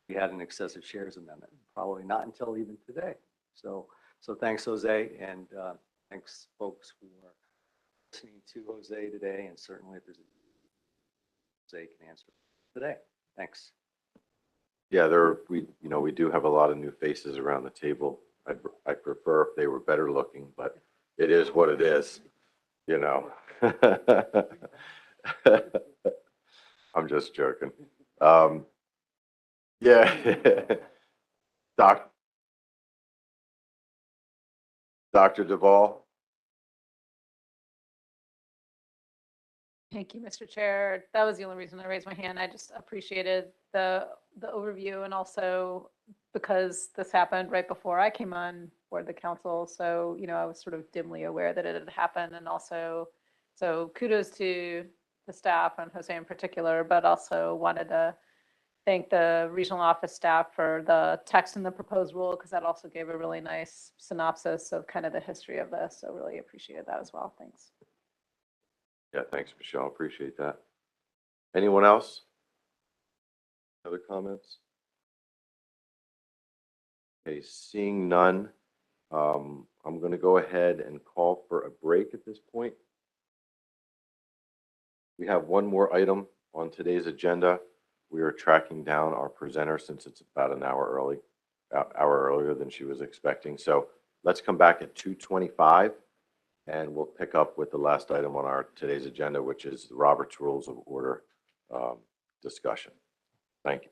[SPEAKER 12] we had an excessive shares amendment, probably not until even today. So thanks, Jose, and thanks, folks, for listening to Jose today, and certainly if there's Jose can answer today. Thanks.
[SPEAKER 1] Yeah, we do have a lot of new faces around the table. I'd prefer if they were better looking, but it is what it is, you know. I'm just joking. Yeah. Dr. Duvall.
[SPEAKER 4] Thank you, Mr. Chair. That was the only reason I raised my hand. I just appreciated the overview, and also because this happened right before I came on board the council. So, I was sort of dimly aware that it had happened, and also, so kudos to the staff and Jose in particular, but also wanted to thank the regional office staff for the text in the proposed rule, because that also gave a really nice synopsis of kind of the history of this. So really appreciated that as well. Thanks.
[SPEAKER 1] Yeah, thanks, Michelle. Appreciate that. Anyone else? Other comments? Okay, seeing none, I'm going to go ahead and call for a break at this point. We have one more item on today's agenda. We are tracking down our presenter since it's about an hour earlier than she was expecting. So let's come back at 2:25. And we'll pick up with the last item on our today's agenda, which is the Robert's Rules of Order discussion. Thank you.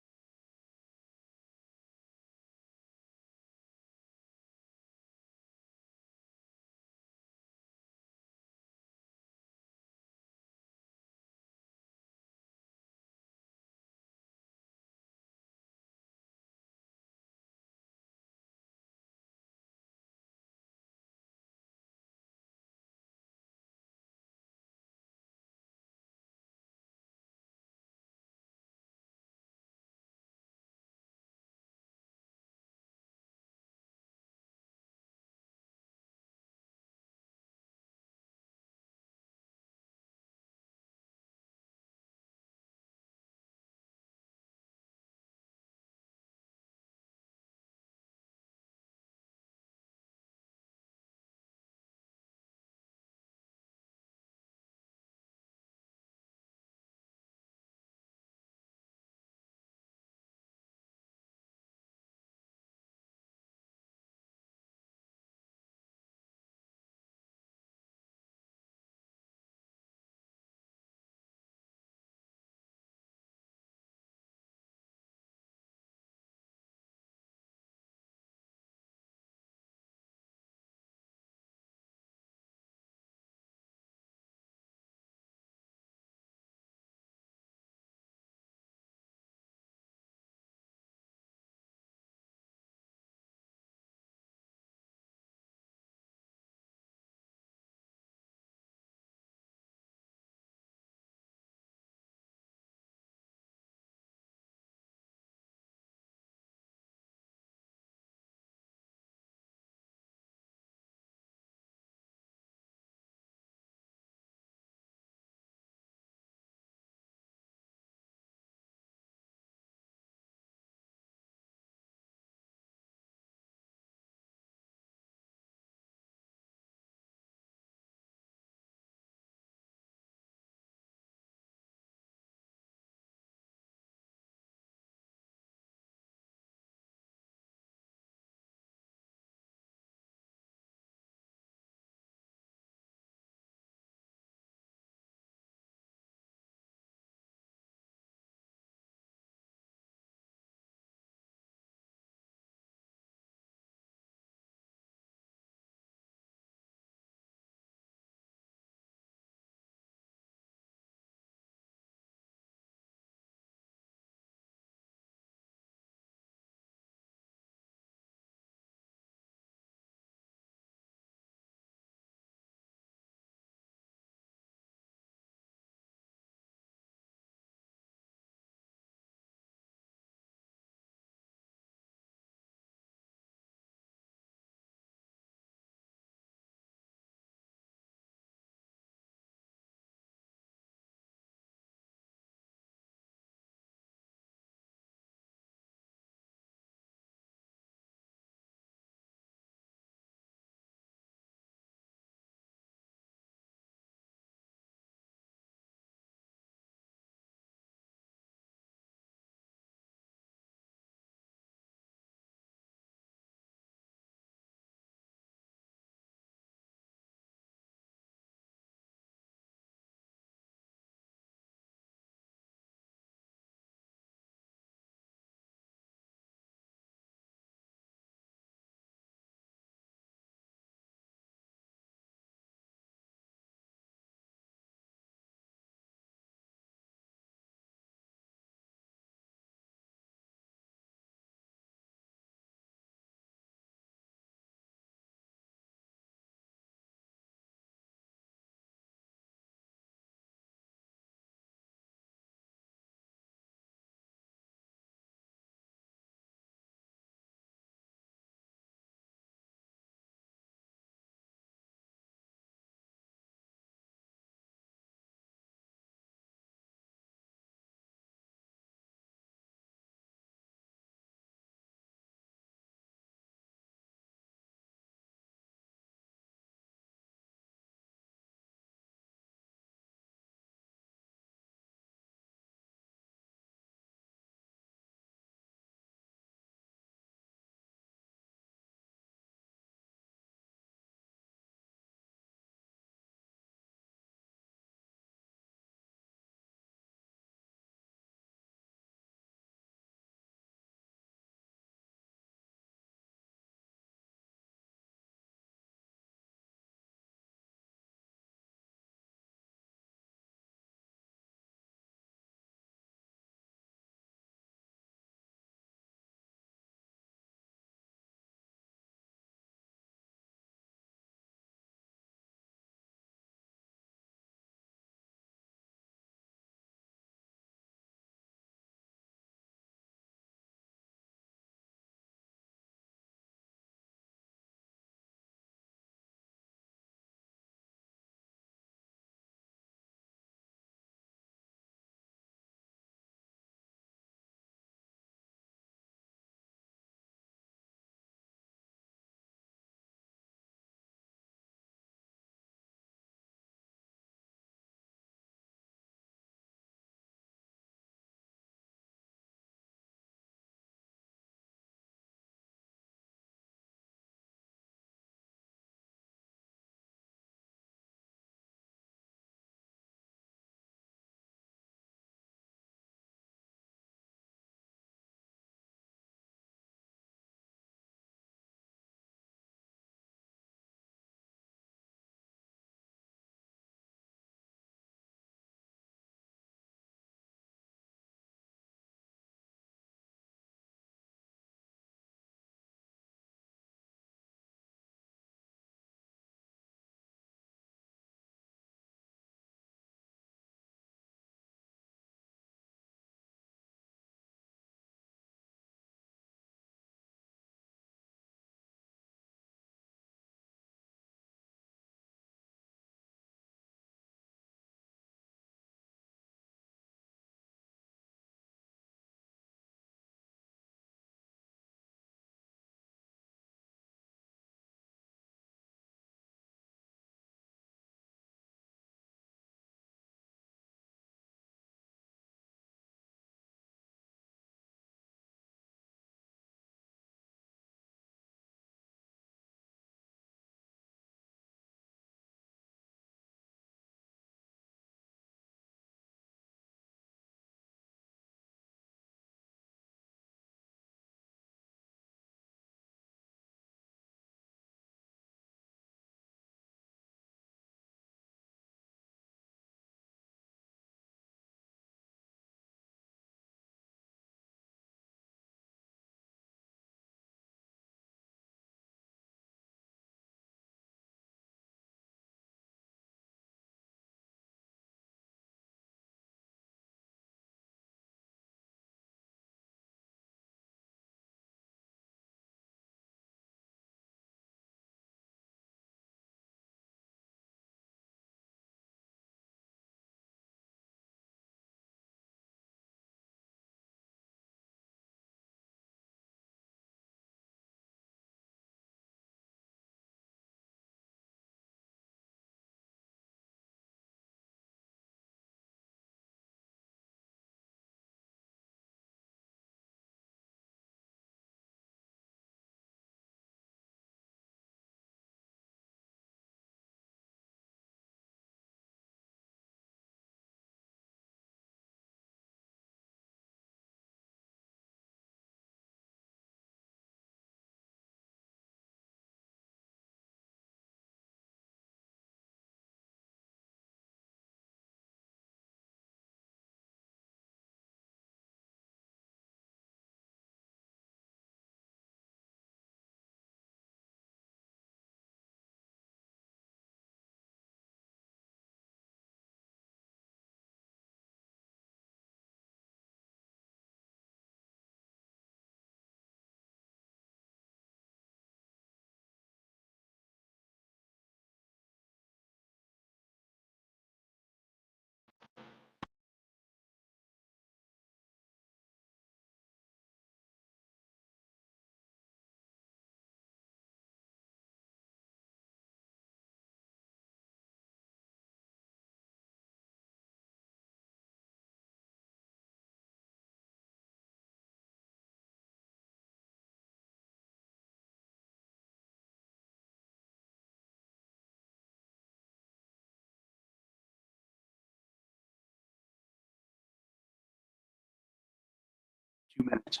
[SPEAKER 13] 2 minutes.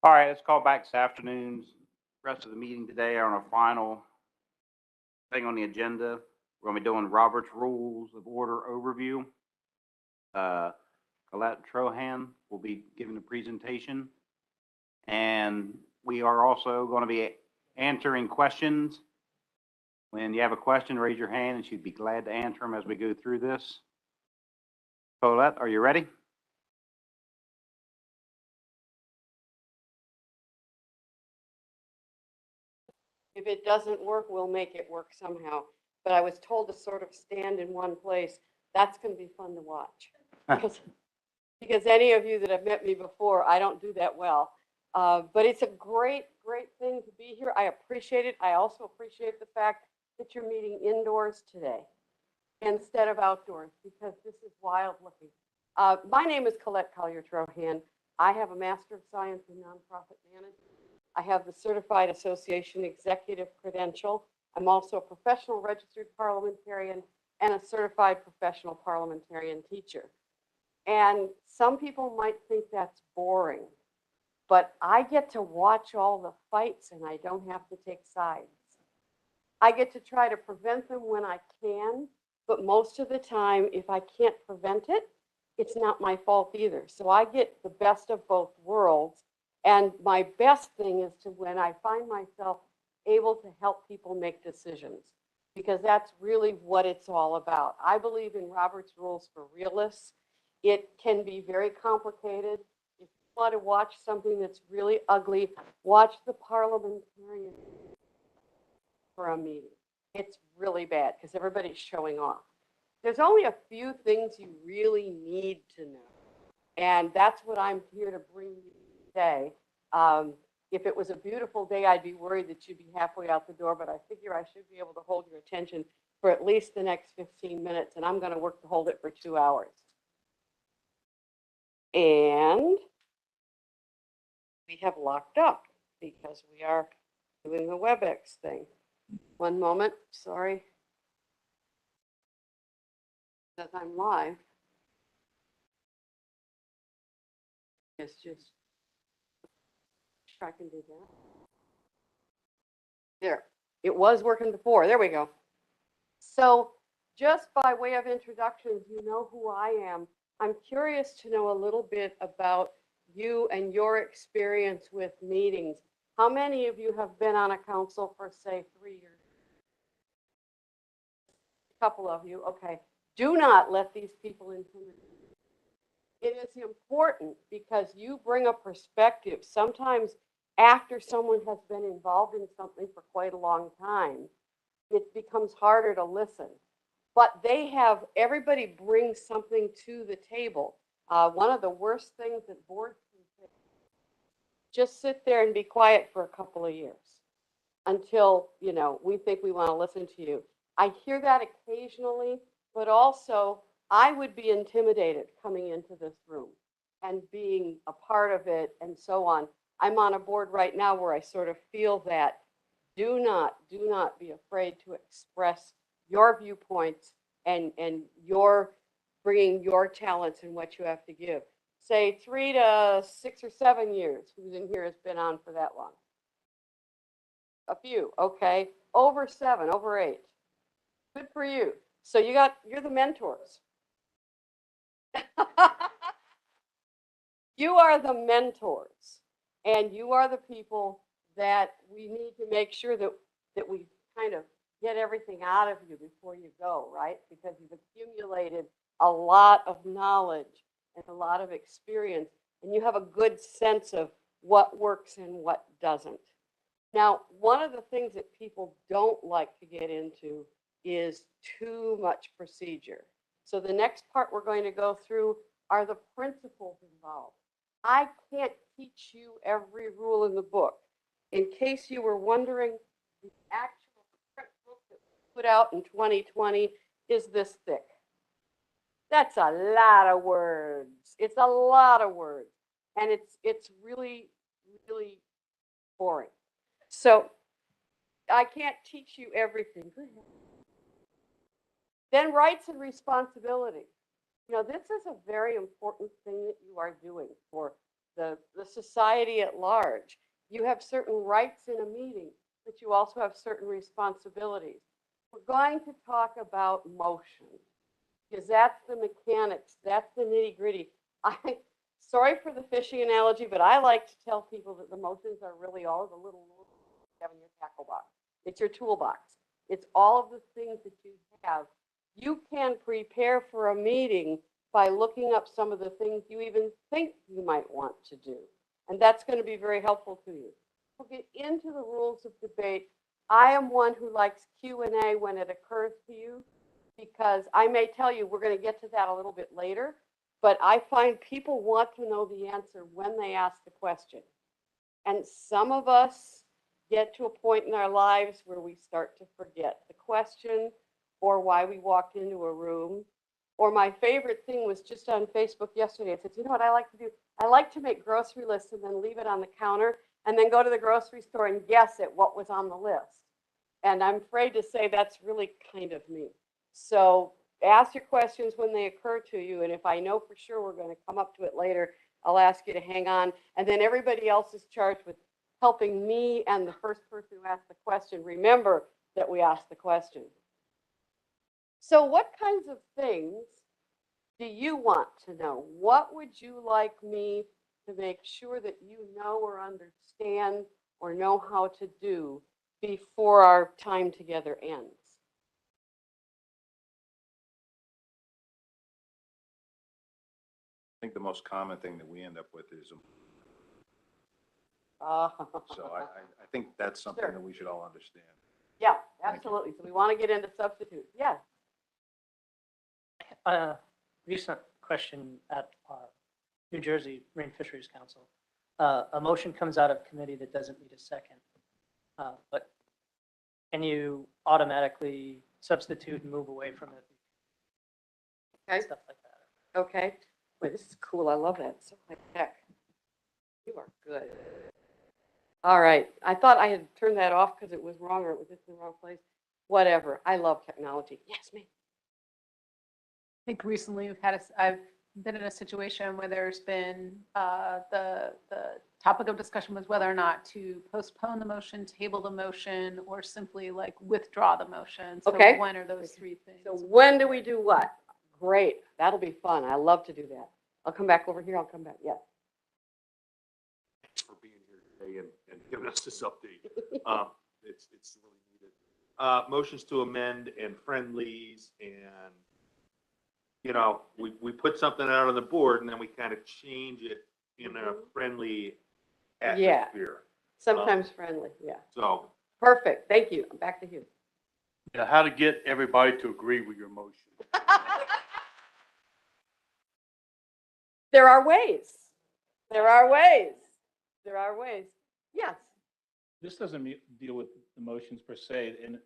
[SPEAKER 13] All right, let's call back this afternoon's rest of the meeting today on our final thing on the agenda. We're gonna be doing Robert's Rules of Order overview. Collette Trohan will be giving the presentation. And we are also gonna be answering questions. When you have a question, raise your hand and she'd be glad to answer them as we go through this. Colette, are you ready?
[SPEAKER 14] If it doesn't work, we'll make it work somehow. But I was told to sort of stand in one place. That's going to be fun to watch. Because any of you that have met me before, I don't do that well. But it's a great, great thing to be here. I appreciate it. I also appreciate the fact that you're meeting indoors today. instead of outdoors because this is wild looking. My name is Collette Collier Trohan. I have a Master of Science in Nonprofit Management. I have the Certified Association Executive Credential. I'm also a professional registered parliamentarian and a certified professional parliamentarian teacher. And some people might think that's boring, but I get to watch all the fights and I don't have to take sides. I get to try to prevent them when I can, but most of the time, if I can't prevent it, it's not my fault either. So I get the best of both worlds. And my best thing is to when I find myself able to help people make decisions, because that's really what it's all about. I believe in Robert's rules for realists. It can be very complicated. If you want to watch something that's really ugly, watch the parliamentarian for a meeting. It's really bad because everybody's showing off. There's only a few things you really need to know. And that's what I'm here to bring you today. If it was a beautiful day, I'd be worried that you'd be halfway out the door, but I figure I should be able to hold your attention for at least the next 15 minutes, and I'm going to work to hold it for 2 hours. And we have locked up because we are doing the WebEx thing. One moment, sorry. Because I'm live. It's just, I can do that. There, it was working before. There we go. So just by way of introductions, you know who I am. I'm curious to know a little bit about you and your experience with meetings. How many of you have been on a council for, say, 3 years? A couple of you, okay. Do not let these people intimidate you. It is important because you bring a perspective. Sometimes after someone has been involved in something for quite a long time, it becomes harder to listen. But everybody brings something to the table. One of the worst things that boards can say, just sit there and be quiet for a couple of years until, we think we want to listen to you. I hear that occasionally, but also I would be intimidated coming into this room and being a part of it and so on. I'm on a board right now where I sort of feel that do not be afraid to express your viewpoints and your bringing your talents and what you have to give. Say 3 to 6 or 7 years. Who's in here has been on for that long? A few, okay. Over 7, over 8. Good for you. So you're the mentors. You are the mentors, and you are the people that we need to make sure that we kind of get everything out of you before you go, right? Because you've accumulated a lot of knowledge and a lot of experience, and you have a good sense of what works and what doesn't. Now, one of the things that people don't like to get into is too much procedure. So the next part we're going to go through are the principles involved. I can't teach you every rule in the book. In case you were wondering, the actual print book that was put out in 2020 is this thick. That's a lot of words. It's a lot of words. And it's really, really boring. So I can't teach you everything. Then rights and responsibilities. This is a very important thing that you are doing for the society at large. You have certain rights in a meeting, but you also have certain responsibilities. We're going to talk about motion because that's the mechanics, that's the nitty gritty. Sorry for the fishing analogy, but I like to tell people that the motions are really all the little rules you have in your tackle box. It's your toolbox. It's all of the things that you have. You can prepare for a meeting by looking up some of the things you even think you might want to do. And that's going to be very helpful to you. We'll get into the rules of debate. I am one who likes Q&A when it occurs to you, because I may tell you we're going to get to that a little bit later, but I find people want to know the answer when they ask the question. And some of us get to a point in our lives where we start to forget the question, or why we walked into a room. Or my favorite thing was just on Facebook yesterday. It said, you know what I like to do? I like to make grocery lists and then leave it on the counter and then go to the grocery store and guess at what was on the list. And I'm afraid to say that's really kind of me. So ask your questions when they occur to you. And if I know for sure we're going to come up to it later, I'll ask you to hang on. And then everybody else is charged with helping me and the first person who asked the question remember that we asked the question. So what kinds of things do you want to know? What would you like me to make sure that you know or understand or know how to do before our time together ends?
[SPEAKER 10] I think the most common thing that we end up with is, so I think that's something
[SPEAKER 14] Sure.
[SPEAKER 10] that we should all understand.
[SPEAKER 14] Yeah,
[SPEAKER 10] Thank you.
[SPEAKER 14] absolutely. So we want to get into substitutes. Yeah.
[SPEAKER 15] Recent question at New Jersey Marine Fisheries Council. A motion comes out of committee that doesn't need a second. But can you automatically substitute and move away from it?
[SPEAKER 14] Okay.
[SPEAKER 15] Stuff like that.
[SPEAKER 14] Okay. Wait, this is cool. I love that. So high tech. You are good. All right. I thought I had turned that off because it was wrong or it was just in the wrong place. Whatever. I love technology. Yes, ma'am.
[SPEAKER 4] I think recently I've been in a situation where there's been the topic of discussion was whether or not to postpone the motion, table the motion, or simply like withdraw the motion. So
[SPEAKER 14] Okay.
[SPEAKER 4] when are those three things?
[SPEAKER 14] So when do we do what? Great. That'll be fun. I love to do that. I'll come back over here. I'll come back. Yeah.
[SPEAKER 3] Thanks for being here today and giving us this update. It's really needed. Motions to amend and friendlies and, you know, we put something out on the board and then we kind of change it in a friendly atmosphere.
[SPEAKER 14] Sometimes friendly. Yeah.
[SPEAKER 3] So,
[SPEAKER 14] Perfect. Thank you. Back to you.
[SPEAKER 16] Yeah, how to get everybody to agree with your motion.
[SPEAKER 14] There are ways. There are ways. There are ways. Yes.
[SPEAKER 17] This doesn't deal with the motions per se, and it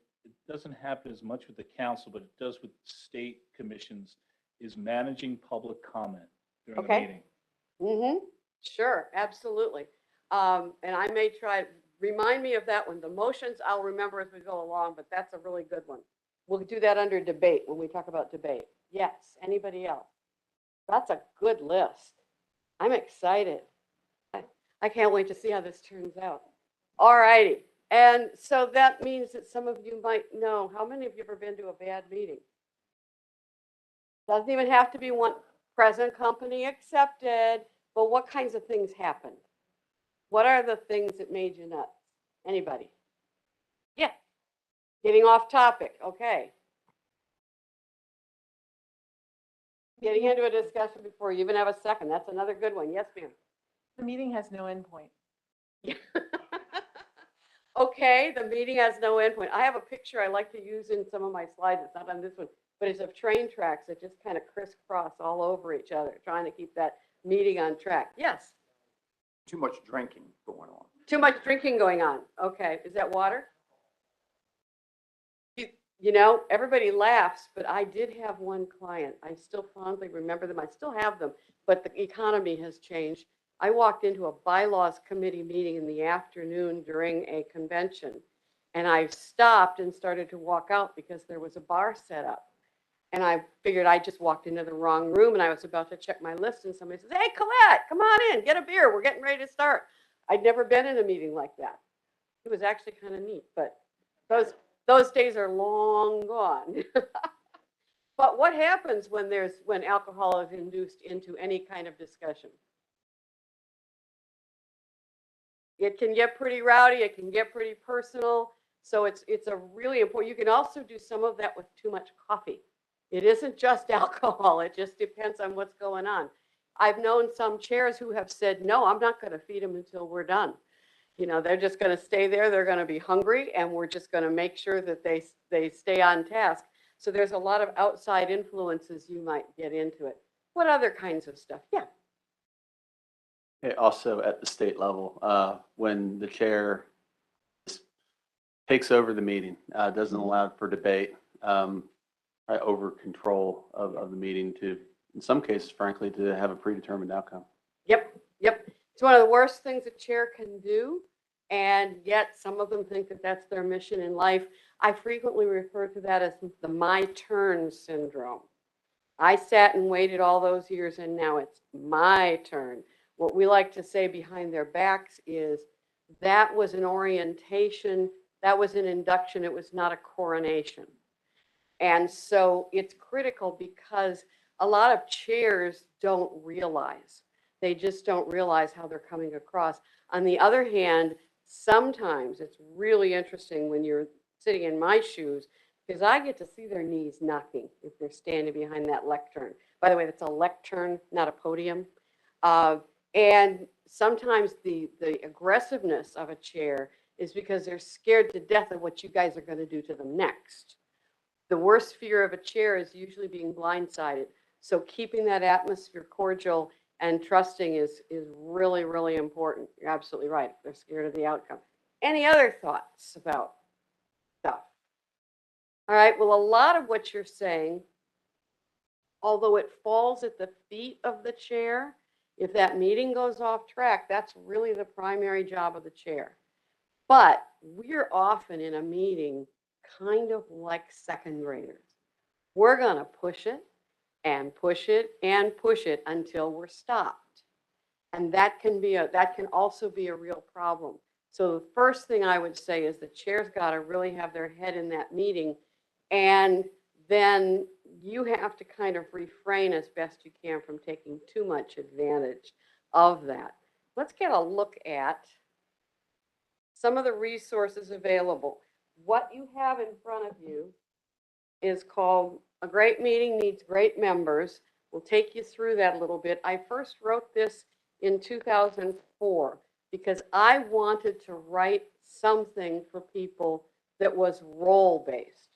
[SPEAKER 17] doesn't happen as much with the council, but it does with state commissions, is managing public comment during the
[SPEAKER 14] Okay.
[SPEAKER 17] meeting.
[SPEAKER 14] Mm-hmm. Sure, absolutely. And I may try, remind me of that one. The motions I'll remember as we go along, but that's a really good one. We'll do that under debate when we talk about debate. Yes. Anybody else? That's a good list. I'm excited. I can't wait to see how this turns out. All righty. And so that means that some of you might know, how many of you have ever been to a bad meeting? Doesn't even have to be one, present company accepted, but what kinds of things happened? What are the things that made you nuts? Anybody? Yeah. Getting off topic. Okay. Getting into a discussion before you even have a second. That's another good one. Yes, ma'am.
[SPEAKER 18] The meeting has no endpoint.
[SPEAKER 14] Okay, the meeting has no endpoint. I have a picture I like to use in some of my slides. It's not on this one, but it's of train tracks that just kind of crisscross all over each other, trying to keep that meeting on track. Yes.
[SPEAKER 10] Too much drinking going on.
[SPEAKER 14] Too much drinking going on. Okay, is that water? You know, everybody laughs, but I did have one client. I still fondly remember them. I still have them, but the economy has changed. I walked into a bylaws committee meeting in the afternoon during a convention, and I stopped and started to walk out because there was a bar set up. And I figured I just walked into the wrong room, and I was about to check my list, and somebody says, "Hey, Collette, come on in, get a beer. We're getting ready to start." I'd never been in a meeting like that. It was actually kind of neat, but those days are long gone. But what happens when alcohol is induced into any kind of discussion? It can get pretty rowdy. It can get pretty personal. So it's a really important. You can also do some of that with too much coffee. It isn't just alcohol. It just depends on what's going on. I've known some chairs who have said, "No, I'm not going to feed them until we're done." You know, they're just going to stay there. They're going to be hungry, and we're just going to make sure that they stay on task. So there's a lot of outside influences you might get into it. What other kinds of stuff? Yeah.
[SPEAKER 12] Also at the state level, when the chair takes over the meeting, doesn't allow for debate,
[SPEAKER 19] over control of the meeting to, in some cases, frankly, to have a predetermined outcome.
[SPEAKER 14] Yep, yep. It's one of the worst things a chair can do, and yet some of them think that that's their mission in life. I frequently refer to that as the my turn syndrome. I sat and waited all those years, and now it's my turn. What we like to say behind their backs is that was an orientation, that was an induction, it was not a coronation. And so it's critical because a lot of chairs don't realize. They just don't realize how they're coming across. On the other hand, sometimes it's really interesting when you're sitting in my shoes because I get to see their knees knocking if they're standing behind that lectern. By the way, that's a lectern, not a podium. And sometimes the aggressiveness of a chair is because they're scared to death of what you guys are going to do to them next. The worst fear of a chair is usually being blindsided. So keeping that atmosphere cordial and trusting is really, really important. You're absolutely right. They're scared of the outcome. Any other thoughts about stuff? All right, well, a lot of what you're saying, although it falls at the feet of the chair, if that meeting goes off track, that's really the primary job of the chair. But we're often in a meeting kind of like second graders. We're going to push it and push it and push it until we're stopped. And that can also be a real problem. So the first thing I would say is the chair's got to really have their head in that meeting, and then you have to kind of refrain as best you can from taking too much advantage of that. Let's get a look at some of the resources available. What you have in front of you is called A Great Meeting Needs Great Members. We'll take you through that a little bit. I first wrote this in 2004 because I wanted to write something for people that was role-based,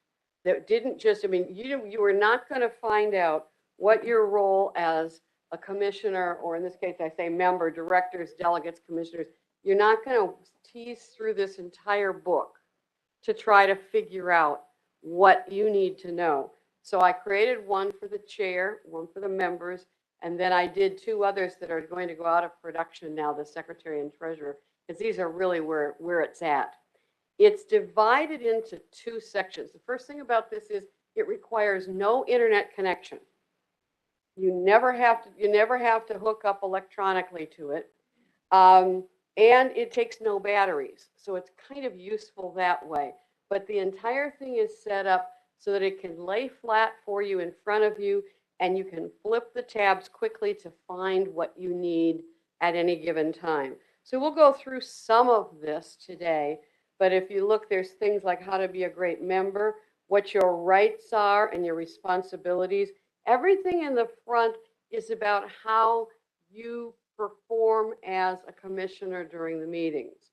[SPEAKER 14] that didn't just, I mean, you were not going to find out what your role as a commissioner, or in this case, I say member, directors, delegates, commissioners, you're not going to tease through this entire book to try to figure out what you need to know. So I created one for the chair, one for the members, and then I did two others that are going to go out of production now, the secretary and treasurer, because these are really where it's at. It's divided into two sections. The first thing about this is it requires no internet connection. You never have to hook up electronically to it. And it takes no batteries. So it's kind of useful that way. But the entire thing is set up so that it can lay flat for you in front of you, and you can flip the tabs quickly to find what you need at any given time. So we'll go through some of this today. But if you look, there's things like how to be a great member, what your rights are and your responsibilities. Everything in the front is about how you perform as a commissioner during the meetings.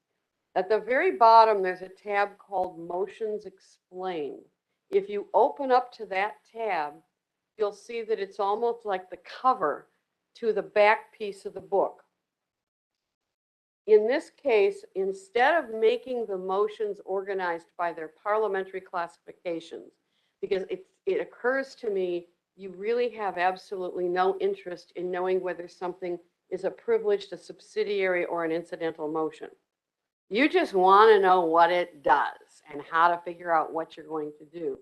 [SPEAKER 14] At the very bottom, there's a tab called Motions Explained. If you open up to that tab, you'll see that it's almost like the cover to the back piece of the book. In this case, instead of making the motions organized by their parliamentary classifications, because it occurs to me, you really have absolutely no interest in knowing whether something is a privileged, a subsidiary, or an incidental motion. You just want to know what it does and how to figure out what you're going to do.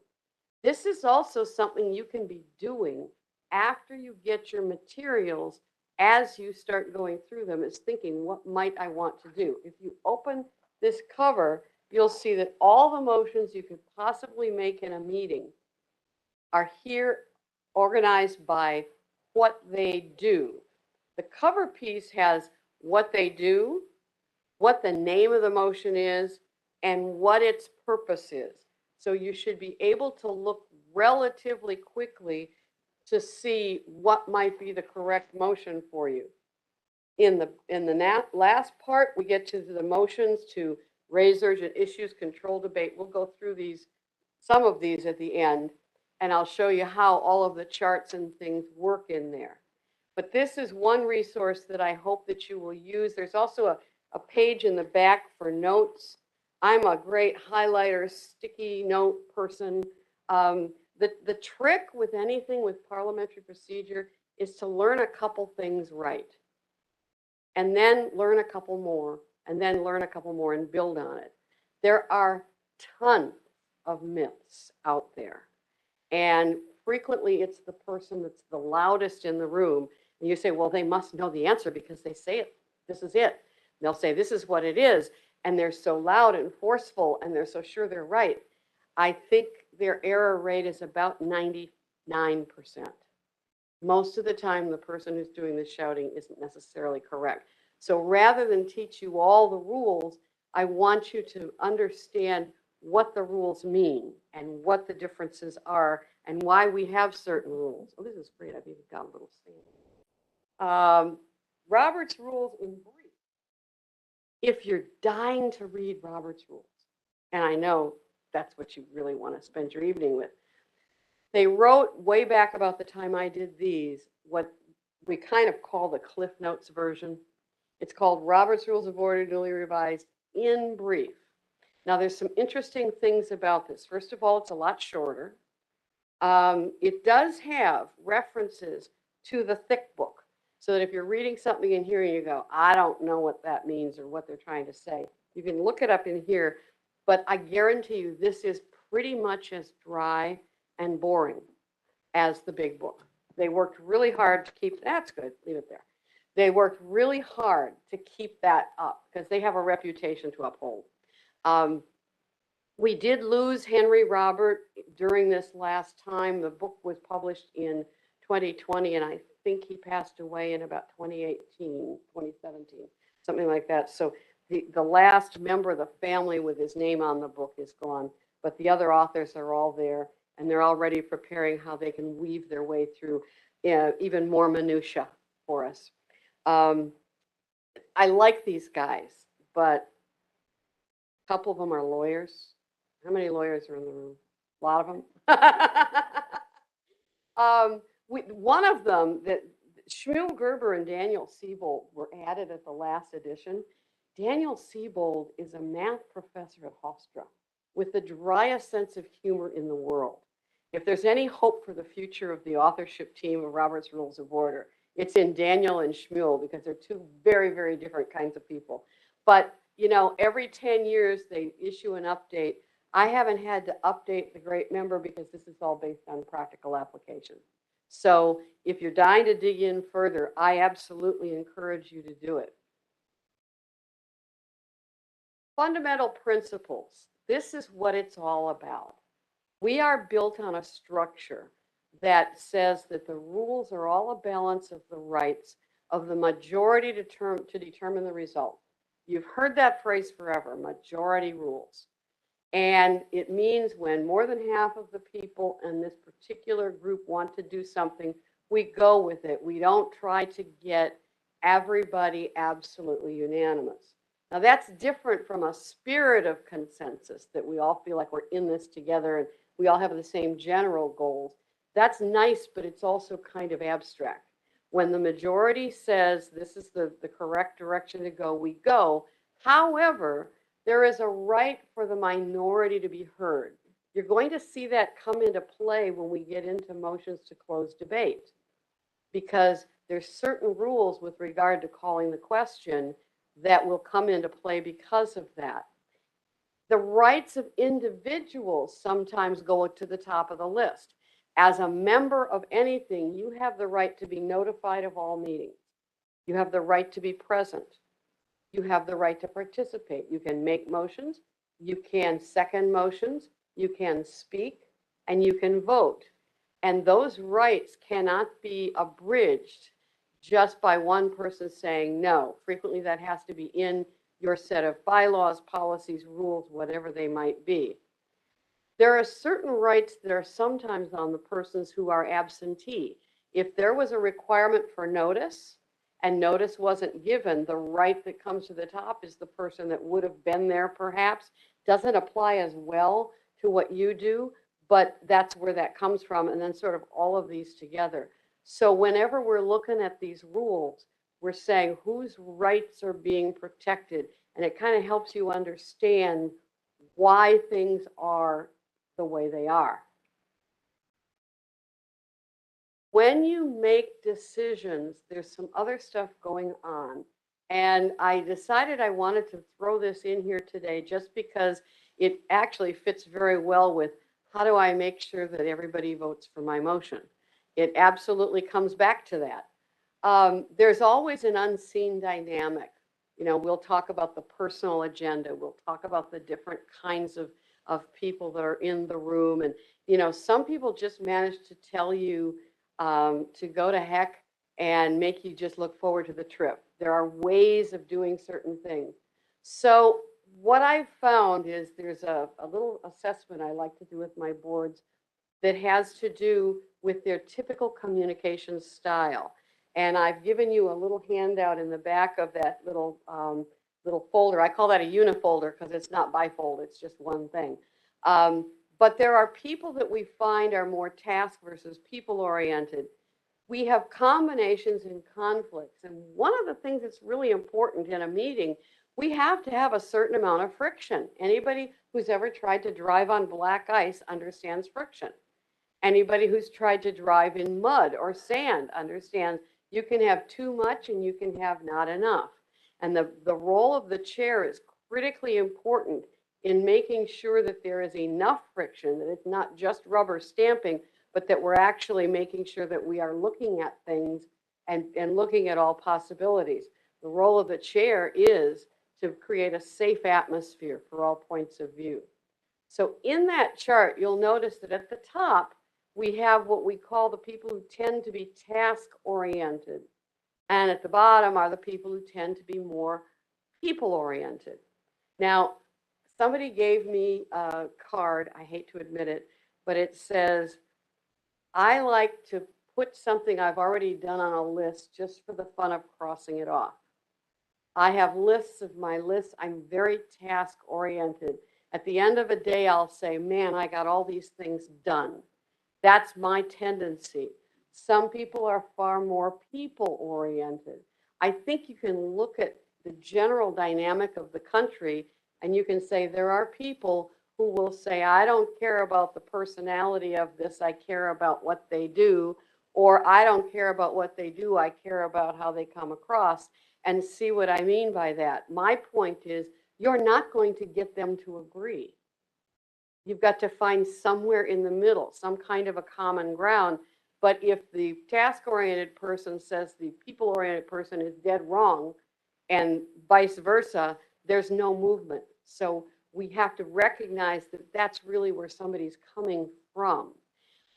[SPEAKER 14] This is also something you can be doing after you get your materials. As you start going through them, is thinking, what might I want to do? If you open this cover, you'll see that all the motions you could possibly make in a meeting are here, organized by what they do. The cover piece has what they do, what the name of the motion is, and what its purpose is. So you should be able to look relatively quickly to see what might be the correct motion for you. In the last part, we get to the motions to raise urgent issues, control debate. We'll go through these, some of these at the end, and I'll show you how all of the charts and things work in there. But this is one resource that I hope that you will use. There's also a page in the back for notes. I'm a great highlighter, sticky note person. The trick with anything with parliamentary procedure is to learn a couple things right. And then learn a couple more, and then learn a couple more and build on it. There are tons of myths out there. And frequently it's the person that's the loudest in the room. And you say, well, they must know the answer because they say it. This is it. And they'll say, this is what it is. And they're so loud and forceful, and they're so sure they're right. I think their error rate is about 99%. Most of the time, the person who's doing the shouting isn't necessarily correct. So rather than teach you all the rules, I want you to understand what the rules mean and what the differences are and why we have certain rules. Oh, this is great. I've even got a little stand. Robert's rules in brief. If you're dying to read Robert's rules, and I know that's what you really want to spend your evening with, they wrote way back about the time I did these, what we kind of call the Cliff Notes version. It's called Robert's Rules of Order, newly revised in brief. Now, there's some interesting things about this. First of all, it's a lot shorter. It does have references to the thick book, so that if you're reading something in here and you go, I don't know what that means or what they're trying to say, you can look it up in here. But I guarantee you, this is pretty much as dry and boring as the big book. They worked really hard to keep, that's good, leave it there. They worked really hard to keep that up because they have a reputation to uphold. We did lose Henry Robert during this last time. The book was published in 2020, and I think he passed away in about 2018, 2017, something like that. So the last member of the family with his name on the book is gone, but the other authors are all there, and they're already preparing how they can weave their way through even more minutia for us. I like these guys, but a couple of them are lawyers. How many lawyers are in the room? A lot of them. One of them, that Shmuel Gerber and Daniel Siebold were added at the last edition. Daniel Siebold is a math professor at Hofstra with the driest sense of humor in the world. If there's any hope for the future of the authorship team of Robert's Rules of Order, it's in Daniel and Shmuel, because they're two very, very different kinds of people. But, you know, every 10 years they issue an update. I haven't had to update the great member because this is all based on practical application. So if you're dying to dig in further, I absolutely encourage you to do it. Fundamental principles. This is what it's all about. We are built on a structure that says that the rules are all a balance of the rights of the majority to determine the result. You've heard that phrase forever, majority rules. And it means when more than half of the people in this particular group want to do something, we go with it. We don't try to get everybody absolutely unanimous. Now that's different from a spirit of consensus, that we all feel like we're in this together and we all have the same general goals. That's nice, but it's also kind of abstract. When the majority says this is the correct direction to go, we go. However, there is a right for the minority to be heard. You're going to see that come into play when we get into motions to close debate, because there's certain rules with regard to calling the question that will come into play because of that. The rights of individuals sometimes go to the top of the list. As a member of anything, you have the right to be notified of all meetings. You have the right to be present. You have the right to participate. You can make motions, you can second motions, you can speak, and you can vote. And those rights cannot be abridged just by one person saying no. Frequently that has to be in your set of bylaws, policies, rules, whatever they might be. There are certain rights that are sometimes on the persons who are absentee. If there was a requirement for notice and notice wasn't given, the right that comes to the top is the person that would have been there perhaps. Doesn't apply as well to what you do, but that's where that comes from, and then sort of all of these together. So whenever we're looking at these rules, we're saying whose rights are being protected, and it kind of helps you understand why things are the way they are. when you make decisions, there's some other stuff going on. And I decided I wanted to throw this in here today just because it actually fits very well with how do I make sure that everybody votes for my motion. It absolutely comes back to that. There's always an unseen dynamic. You know, we'll talk about the personal agenda. We'll talk about the different kinds of people that are in the room. And, you know, some people just manage to tell you to go to heck and make you just look forward to the trip. There are ways of doing certain things. So what I've found is there's a little assessment I like to do with my boards that has to do with their typical communication style. And I've given you a little handout in the back of that little folder. I call that a unifolder because it's not bifold, it's just one thing. But there are people that we find are more task versus people oriented. We have combinations and conflicts. And one of the things that's really important in a meeting, we have to have a certain amount of friction. Anybody who's ever tried to drive on black ice understands friction. Anybody who's tried to drive in mud or sand understands you can have too much and you can have not enough. And the role of the chair is critically important in making sure that there is enough friction, that it's not just rubber stamping, but that we're actually making sure that we are looking at things and looking at all possibilities. The role of the chair is to create a safe atmosphere for all points of view. So in that chart, you'll notice that at the top, we have what we call the people who tend to be task-oriented. And at the bottom are the people who tend to be more people-oriented. Now, somebody gave me a card, I hate to admit it, but it says, I like to put something I've already done on a list just for the fun of crossing it off. I have lists of my lists. I'm very task-oriented. At the end of a day, I'll say, man, I got all these things done. That's my tendency. Some people are far more people-oriented. I think you can look at the general dynamic of the country and you can say there are people who will say, I don't care about the personality of this, I care about what they do, or I don't care about what they do, I care about how they come across, and see what I mean by that. My point is, you're not going to get them to agree. You've got to find somewhere in the middle, some kind of a common ground. But if the task-oriented person says the people-oriented person is dead wrong, and vice versa, there's no movement. So we have to recognize that that's really where somebody's coming from.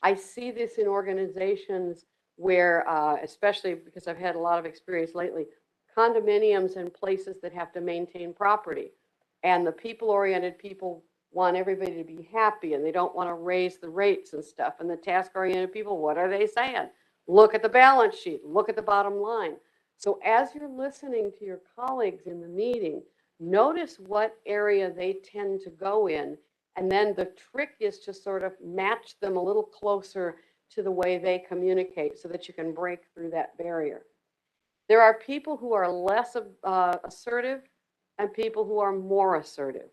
[SPEAKER 14] I see this in organizations where, especially because I've had a lot of experience lately, condominiums and places that have to maintain property. And the people-oriented people want everybody to be happy and they don't want to raise the rates and stuff. And the task-oriented people, what are they saying? Look at the balance sheet, look at the bottom line. So as you're listening to your colleagues in the meeting, notice what area they tend to go in. And then the trick is to sort of match them a little closer to the way they communicate so that you can break through that barrier. There are people who are less assertive and people who are more assertive.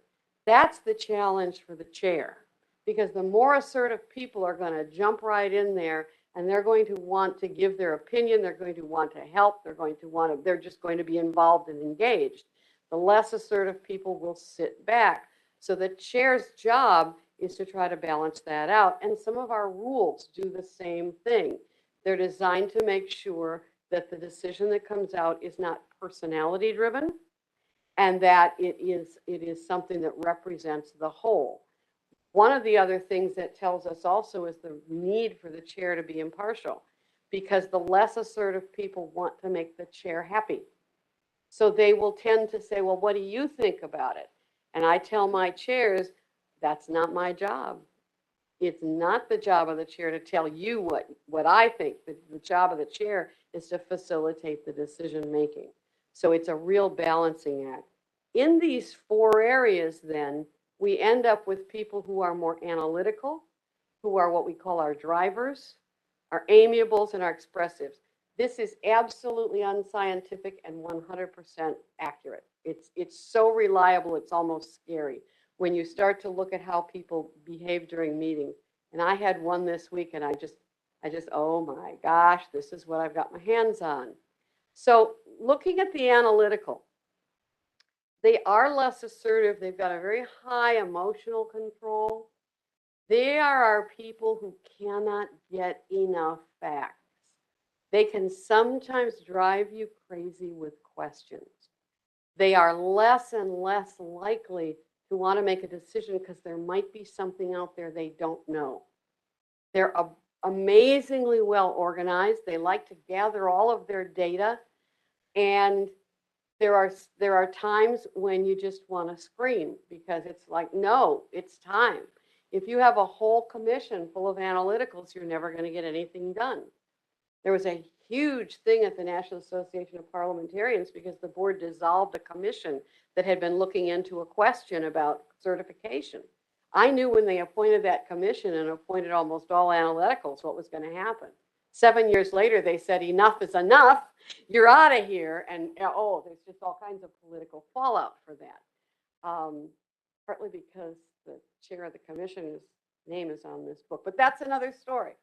[SPEAKER 14] That's the challenge for the chair, because the more assertive people are going to jump right in there and they're going to want to give their opinion, they're going to want to help, they're just going to be involved and engaged. The less assertive people will sit back. So the chair's job is to try to balance that out. And some of our rules do the same thing. They're designed to make sure that the decision that comes out is not personality driven and that it is something that represents the whole. One of the other things that tells us also is the need for the chair to be impartial, because the less assertive people want to make the chair happy. So they will tend to say, well, what do you think about it? And I tell my chairs, that's not my job. It's not the job of the chair to tell you what I think. The job of the chair is to facilitate the decision making. So it's a real balancing act. In these four areas, then, we end up with people who are more analytical, who are what we call our drivers, our amiables, and our expressives. This is absolutely unscientific and 100% accurate. It's so reliable, it's almost scary when you start to look at how people behave during meetings. And I had one this week and I I just, oh my gosh, this is what I've got my hands on. So looking at the analytical, they are less assertive. They've got a very high emotional control. They are our people who cannot get enough facts. They can sometimes drive you crazy with questions. They are less and less likely to want to make a decision because there might be something out there they don't know. They're amazingly well organized. They like to gather all of their data. And there are times when you just want to scream because it's like, no, it's time. If you have a whole commission full of analyticals, you're never going to get anything done. There was a huge thing at the National Association of Parliamentarians because the board dissolved a commission that had been looking into a question about certification. I knew when they appointed that commission and appointed almost all analyticals what was going to happen. 7 years later, they said, enough is enough. You're out of here. And oh, there's just all kinds of political fallout for that. Partly because the chair of the commission's name is on this book, but that's another story.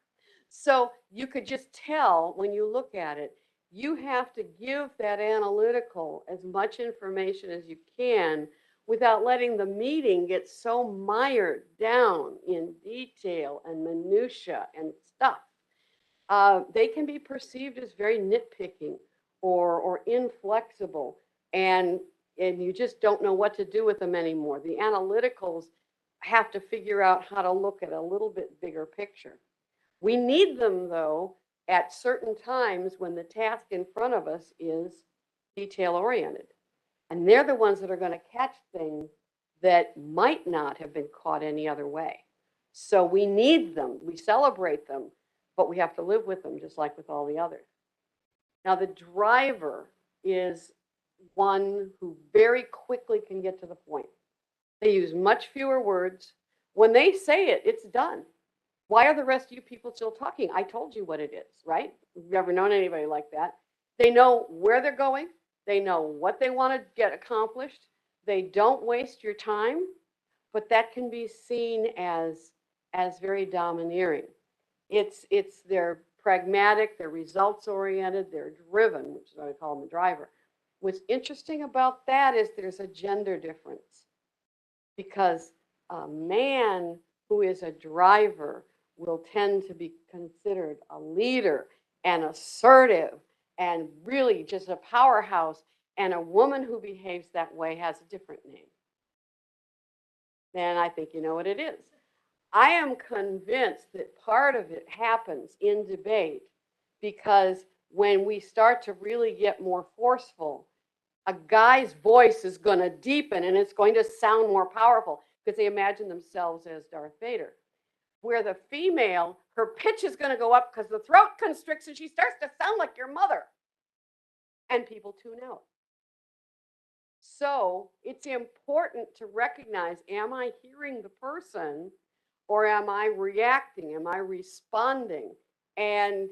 [SPEAKER 14] So you could just tell when you look at it, you have to give that analytical as much information as you can without letting the meeting get so mired down in detail and minutia and stuff. They can be perceived as very nitpicking or inflexible, and you just don't know what to do with them anymore. The analyticals have to figure out how to look at a little bit bigger picture. We need them, though, at certain times when the task in front of us is detail-oriented. And they're the ones that are going to catch things that might not have been caught any other way. So we need them. We celebrate them, but we have to live with them just like with all the others. Now, the driver is one who very quickly can get to the point. They use much fewer words. When they say it, it's done. Why are the rest of you people still talking? I told you what it is, right? You've never known anybody like that. They know where they're going. They know what they want to get accomplished. They don't waste your time, but that can be seen as very domineering. They're pragmatic, they're results oriented, they're driven, which is what I call them a driver. What's interesting about that is there's a gender difference because a man who is a driver will tend to be considered a leader and assertive and really just a powerhouse. And a woman who behaves that way has a different name. And I think you know what it is. I am convinced that part of it happens in debate because when we start to really get more forceful, a guy's voice is going to deepen and it's going to sound more powerful because they imagine themselves as Darth Vader. Where the female, her pitch is going to go up because the throat constricts and she starts to sound like your mother. And people tune out. So it's important to recognize, am I hearing the person or am I reacting? Am I responding? And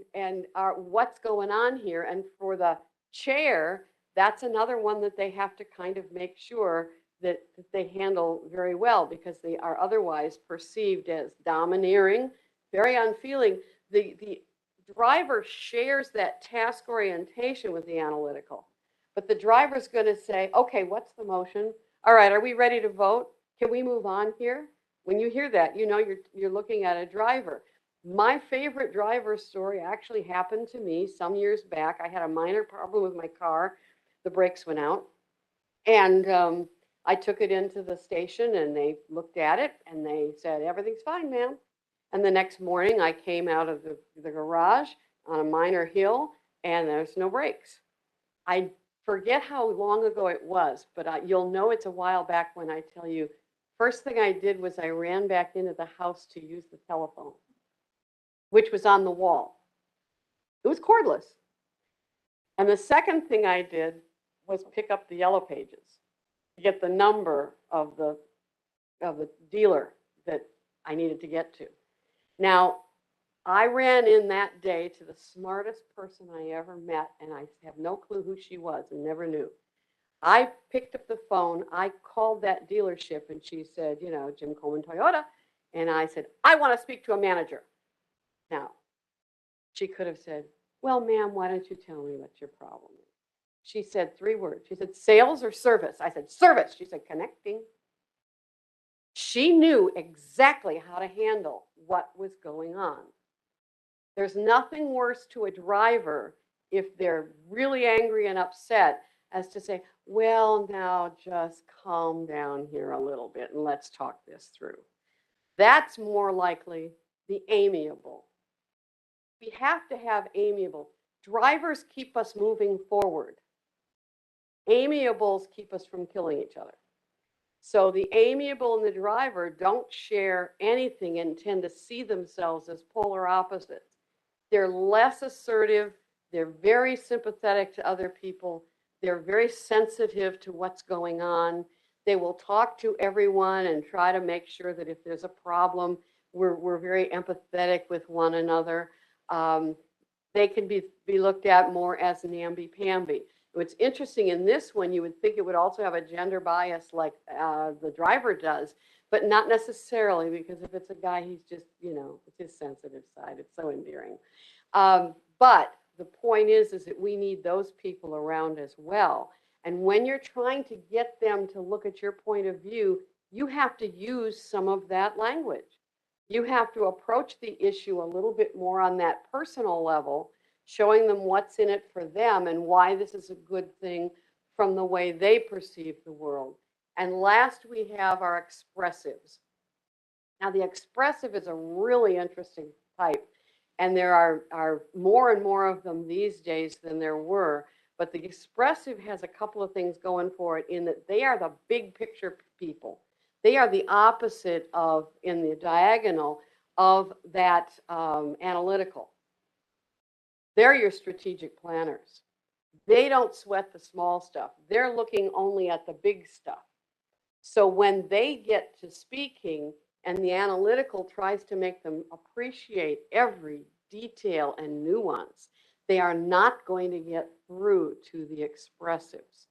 [SPEAKER 14] what's going on here? And for the chair, that's another one that they have to kind of make sure that they handle very well because they are otherwise perceived as domineering, very unfeeling. The driver shares that task orientation with the analytical, but the driver's going to say, okay, what's the motion? All right, are we ready to vote? Can we move on here? When you hear that, you know you're looking at a driver. My favorite driver story actually happened to me some years back. I had a minor problem with my car. The brakes went out. And I took it into the station and they looked at it and they said, everything's fine, ma'am. And the next morning I came out of the garage on a minor hill and there's no brakes. I forget how long ago it was, but you'll know it's a while back when I tell you, first thing I did was I ran back into the house to use the telephone, which was on the wall. It was cordless. And the second thing I did was pick up the yellow pages to get the number of the dealer that I needed to get to. Now, I ran in that day to the smartest person I ever met, and I have no clue who she was and never knew. I picked up the phone, I called that dealership, and she said, you know, Jim Coleman Toyota, and I said, I want to speak to a manager. Now, She could have said, well, ma'am, why don't you tell me what your problem is? She said 3 words. She said, sales or service? I said, service. She said, connecting. She knew exactly how to handle what was going on. There's nothing worse to a driver if they're really angry and upset as to say, well, now just calm down here a little bit and let's talk this through. That's more likely the amiable. We have to have amiable. Drivers keep us moving forward. Amiables keep us from killing each other. So the amiable and the driver don't share anything and tend to see themselves as polar opposites. They're less assertive. They're very sympathetic to other people. They're very sensitive to what's going on. They will talk to everyone and try to make sure that if there's a problem, we're very empathetic with one another. They can be looked at more as namby-pamby. What's interesting in this one, you would think it would also have a gender bias like the driver does, but not necessarily, because if it's a guy, he's just, it's his sensitive side. It's so endearing. But the point is that we need those people around as well. And when you're trying to get them to look at your point of view, you have to use some of that language. You have to approach the issue a little bit more on that personal level, showing them what's in it for them and why this is a good thing from the way they perceive the world. And last, we have our expressives. Now, the expressive is a really interesting type, and there are more and more of them these days than there were. But the expressive has a couple of things going for it in that they are the big picture people. They are the opposite of, in the diagonal, of that analytical. They're your strategic planners. They don't sweat the small stuff. They're looking only at the big stuff. So when they get to speaking and the analytical tries to make them appreciate every detail and nuance, they are not going to get through to the expressives.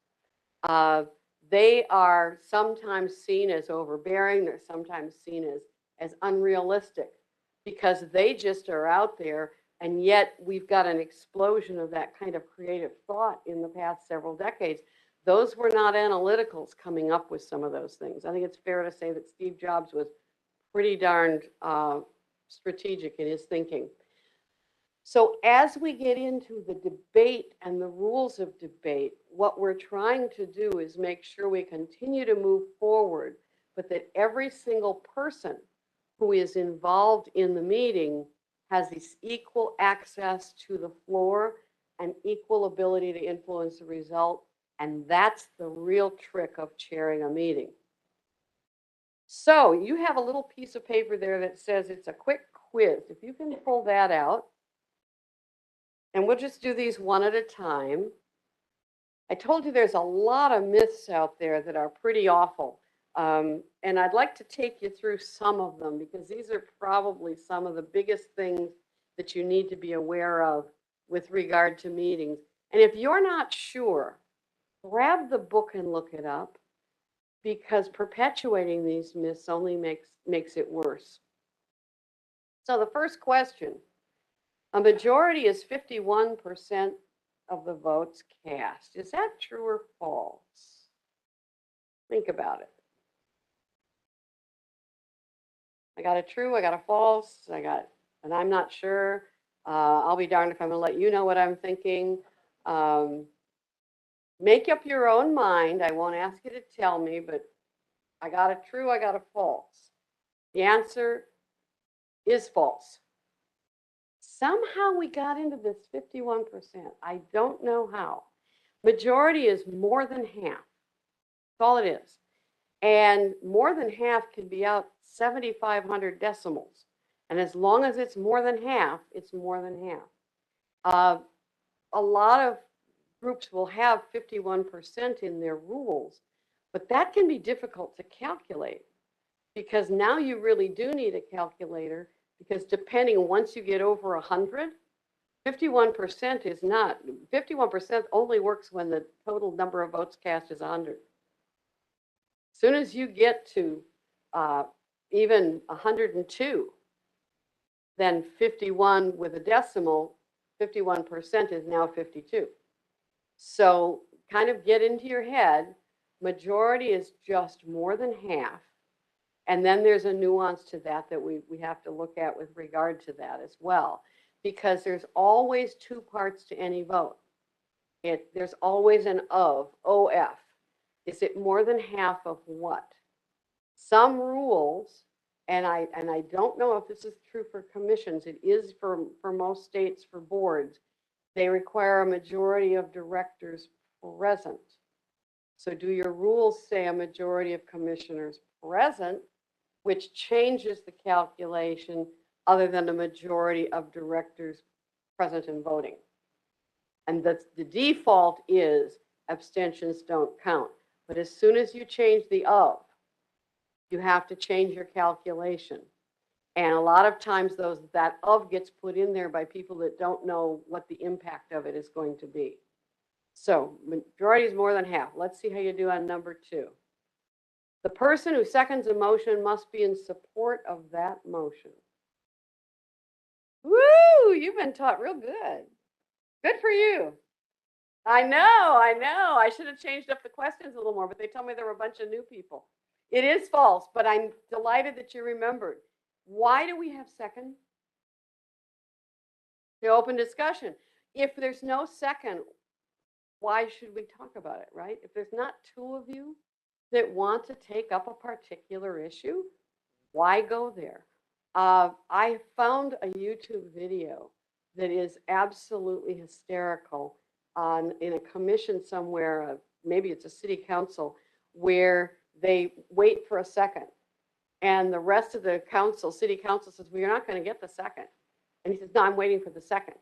[SPEAKER 14] They are sometimes seen as overbearing. They're sometimes seen as unrealistic because they just are out there. And yet we've got an explosion of that kind of creative thought in the past several decades. Those were not analyticals coming up with some of those things. I think it's fair to say that Steve Jobs was pretty darned strategic in his thinking. So as we get into the debate and the rules of debate, what we're trying to do is make sure we continue to move forward, but that every single person who is involved in the meeting has this equal access to the floor and equal ability to influence the result. And that's the real trick of chairing a meeting. So you have a little piece of paper there that says it's a quick quiz. If you can pull that out, and we'll just do these one at a time. I told you there's a lot of myths out there that are pretty awful. And I'd like to take you through some of them because these are probably some of the biggest things that you need to be aware of with regard to meetings. And if you're not sure, grab the book and look it up because perpetuating these myths only makes it worse. So the first question, a majority is 51% of the votes cast. Is that true or false? Think about it. I got a true, I got a false, and I'm not sure. I'll be darned if I'm gonna let you know what I'm thinking. Make up your own mind. I won't ask you to tell me, but I got a true, I got a false. The answer is false. Somehow we got into this 51%. I don't know how. Majority is more than half. That's all it is. And more than half can be out 7,500 decimals. And as long as it's more than half, it's more than half. A lot of groups will have 51% in their rules, but that can be difficult to calculate because now you really do need a calculator because depending, once you get over 100, 51% is not, 51% only works when the total number of votes cast is 100. As soon as you get to even 102, then 51 with a decimal 51% is now 52. So kind of get into your head, majority is just more than half. And then there's a nuance to that that we have to look at with regard to that as well, because there's always two parts to any vote. There's always an OF. Is it more than half of what? Some rules, and I don't know if this is true for commissions, it is for most states for boards, they require a majority of directors present. So do your rules say a majority of commissioners present, which changes the calculation other than a majority of directors present and voting? And the default is abstentions don't count. But as soon as you change the of, you have to change your calculation. And a lot of times that of gets put in there by people that don't know what the impact of it is going to be. So majority is more than half. Let's see how you do on number 2. The person who seconds a motion must be in support of that motion. Woo, you've been taught real good. Good for you. I know. I should have changed up the questions a little more, but they told me there were a bunch of new people. It is false, but I'm delighted that you remembered. Why do we have second? The open discussion. If there's no second, why should we talk about it, right? If there's not two of you that want to take up a particular issue, why go there? I found a YouTube video that is absolutely hysterical in a commission somewhere, maybe it's a city council, where they wait for a second. And the rest of the council, city council says, well, you're not going to get the second. And he says, no, I'm waiting for the second.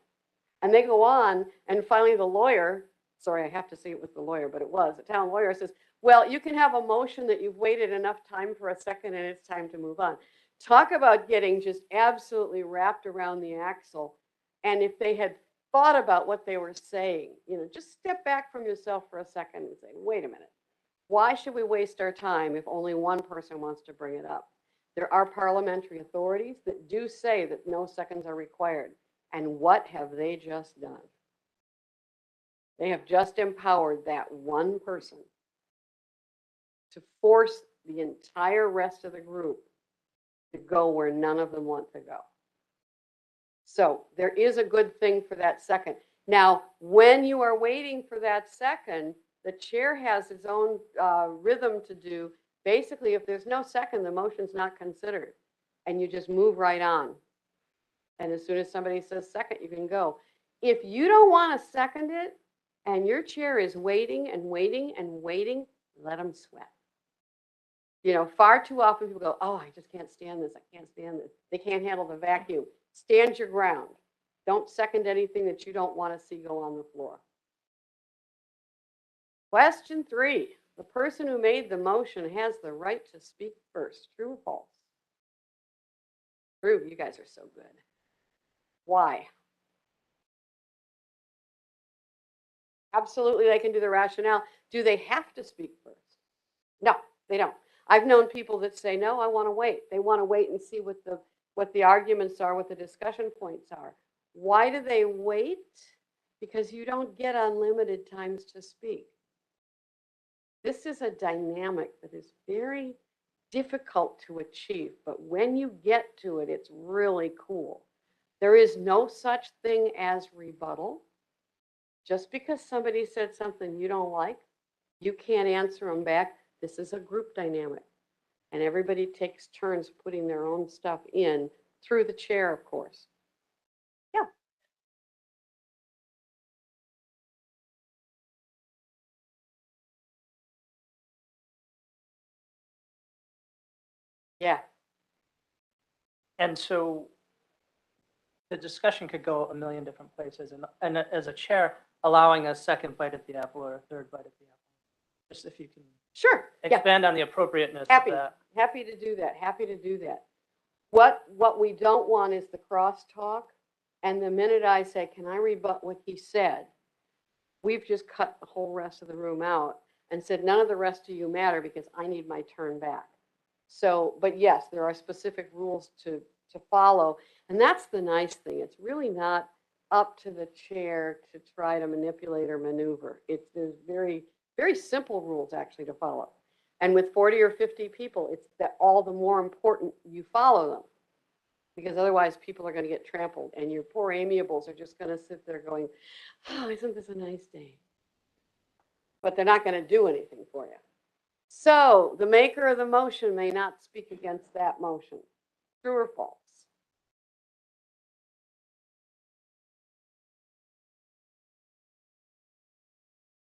[SPEAKER 14] And they go on, and finally the lawyer, sorry, I have to say it was the lawyer, but it was, the town lawyer says, well, you can have a motion that you've waited enough time for a second and it's time to move on. Talk about getting just absolutely wrapped around the axle. And if they had thought about what they were saying, just step back from yourself for a second and say, wait a minute, why should we waste our time if only one person wants to bring it up? There are parliamentary authorities that do say that no seconds are required. And what have they just done? They have just empowered that one person to force the entire rest of the group to go where none of them want to go. So there is a good thing for that second. Now, when you are waiting for that second, the chair has its own rhythm to do. Basically, if there's no second, the motion's not considered. And you just move right on. And as soon as somebody says second, you can go. If you don't want to second it, and your chair is waiting and waiting and waiting, let them sweat. Far too often people go, oh, I just can't stand this. I can't stand this. They can't handle the vacuum. Stand your ground. Don't second anything that you don't want to see go on the floor. Question 3. The person who made the motion has the right to speak first. True or false? True. You guys are so good. Why? Absolutely, they can do the rationale. Do they have to speak first? No, they don't. I've known people that say, no, I want to wait. They want to wait and see what the arguments are, what the discussion points are. Why do they wait? Because you don't get unlimited times to speak. This is a dynamic that is very difficult to achieve, but when you get to it, it's really cool. There is no such thing as rebuttal. Just because somebody said something you don't like, you can't answer them back. This is a group dynamic. And everybody takes turns putting their own stuff in through the chair, of course. Yeah. Yeah.
[SPEAKER 15] And so the discussion could go a million different places. And as a chair, allowing a second bite at the apple or a third bite at the apple. Just if you can
[SPEAKER 14] Sure.
[SPEAKER 15] expand on the appropriateness of that.
[SPEAKER 14] Happy to do that. Happy to do that. What we don't want is the crosstalk. And the minute I say, can I rebut what he said? We've just cut the whole rest of the room out and said, none of the rest of you matter because I need my turn back. So, but yes, there are specific rules to follow. And that's the nice thing. It's really not up to the chair to try to manipulate or maneuver. There's very, very simple rules actually to follow. And with 40 or 50 people, it's that all the more important you follow them, because otherwise people are going to get trampled and your poor amiables are just going to sit there going, oh, isn't this a nice day? But they're not going to do anything for you. So the maker of the motion may not speak against that motion. True or false?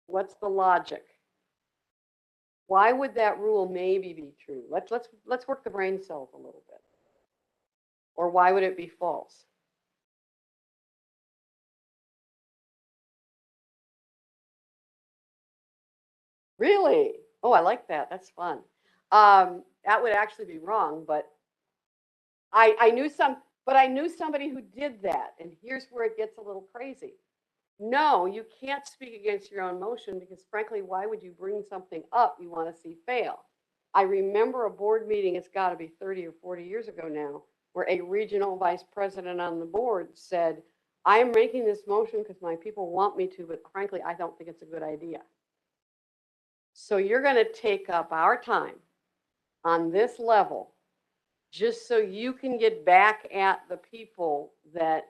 [SPEAKER 14] What's the logic? Why would that rule maybe be true? Let's work the brain cells a little bit. Or why would it be false? Really? Oh, I like that. That's fun. That would actually be wrong, but I knew somebody who did that, and here's where it gets a little crazy. No, you can't speak against your own motion because frankly, why would you bring something up you want to see fail? I remember a board meeting, it's got to be 30 or 40 years ago now, where a regional vice president on the board said, I am making this motion because my people want me to, but frankly, I don't think it's a good idea. So you're going to take up our time on this level just so you can get back at the people that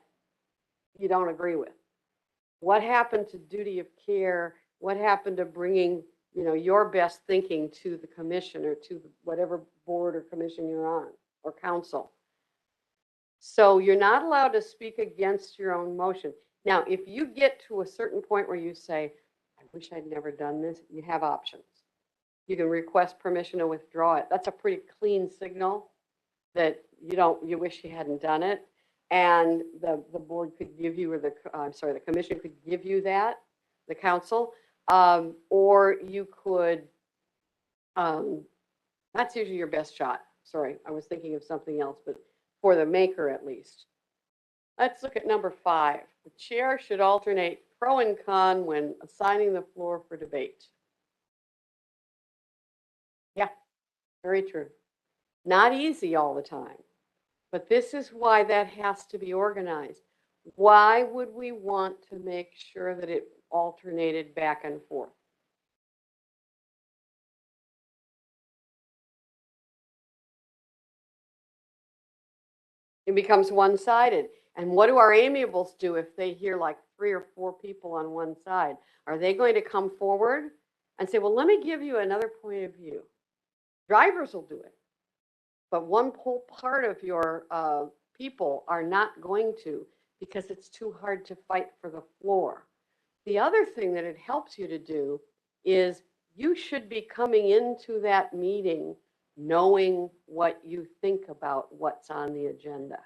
[SPEAKER 14] you don't agree with. What happened to duty of care? What happened to bringing, your best thinking to the commission or to whatever board or commission you're on or council? So you're not allowed to speak against your own motion. Now, if you get to a certain point where you say, I wish I'd never done this, you have options. You can request permission to withdraw it. That's a pretty clean signal that you wish you hadn't done it. And the board could give you, or the commission could give you that, the council, or you could, that's usually your best shot. Sorry, I was thinking of something else, but for the maker at least. Let's look at number 5. The chair should alternate pro and con when assigning the floor for debate. Yeah, very true. Not easy all the time. But this is why that has to be organized. Why would we want to make sure that it alternated back and forth? It becomes one-sided. And what do our amiables do if they hear like 3 or 4 people on one side? Are they going to come forward and say, well, let me give you another point of view? Drivers will do it. But one whole part of your people are not going to, because it's too hard to fight for the floor. The other thing that it helps you to do is you should be coming into that meeting knowing what you think about what's on the agenda.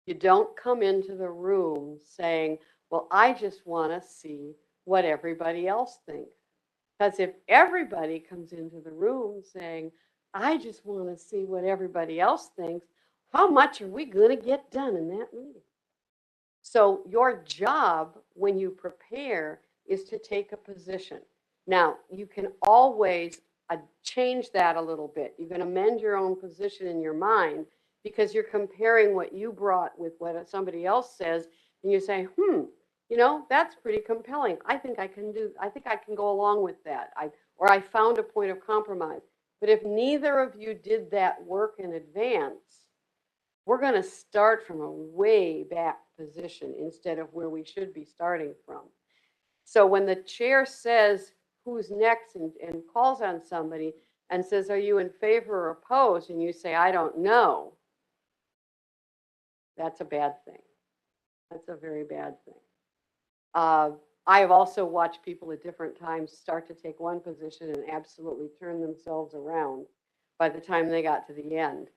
[SPEAKER 14] You don't come into the room saying, well, I just want to see what everybody else thinks. Because if everybody comes into the room saying, I just want to see what everybody else thinks, how much are we going to get done in that meeting? So your job when you prepare is to take a position. Now, you can always change that a little bit. You can amend your own position in your mind because you're comparing what you brought with what somebody else says, and you say, that's pretty compelling. I think I can go along with that. Or I found a point of compromise. But if neither of you did that work in advance, we're going to start from a way back position instead of where we should be starting from. So when the chair says who's next and calls on somebody and says, are you in favor or opposed? And you say, I don't know. That's a bad thing. That's a very bad thing. I have also watched people at different times start to take one position and absolutely turn themselves around by the time they got to the end.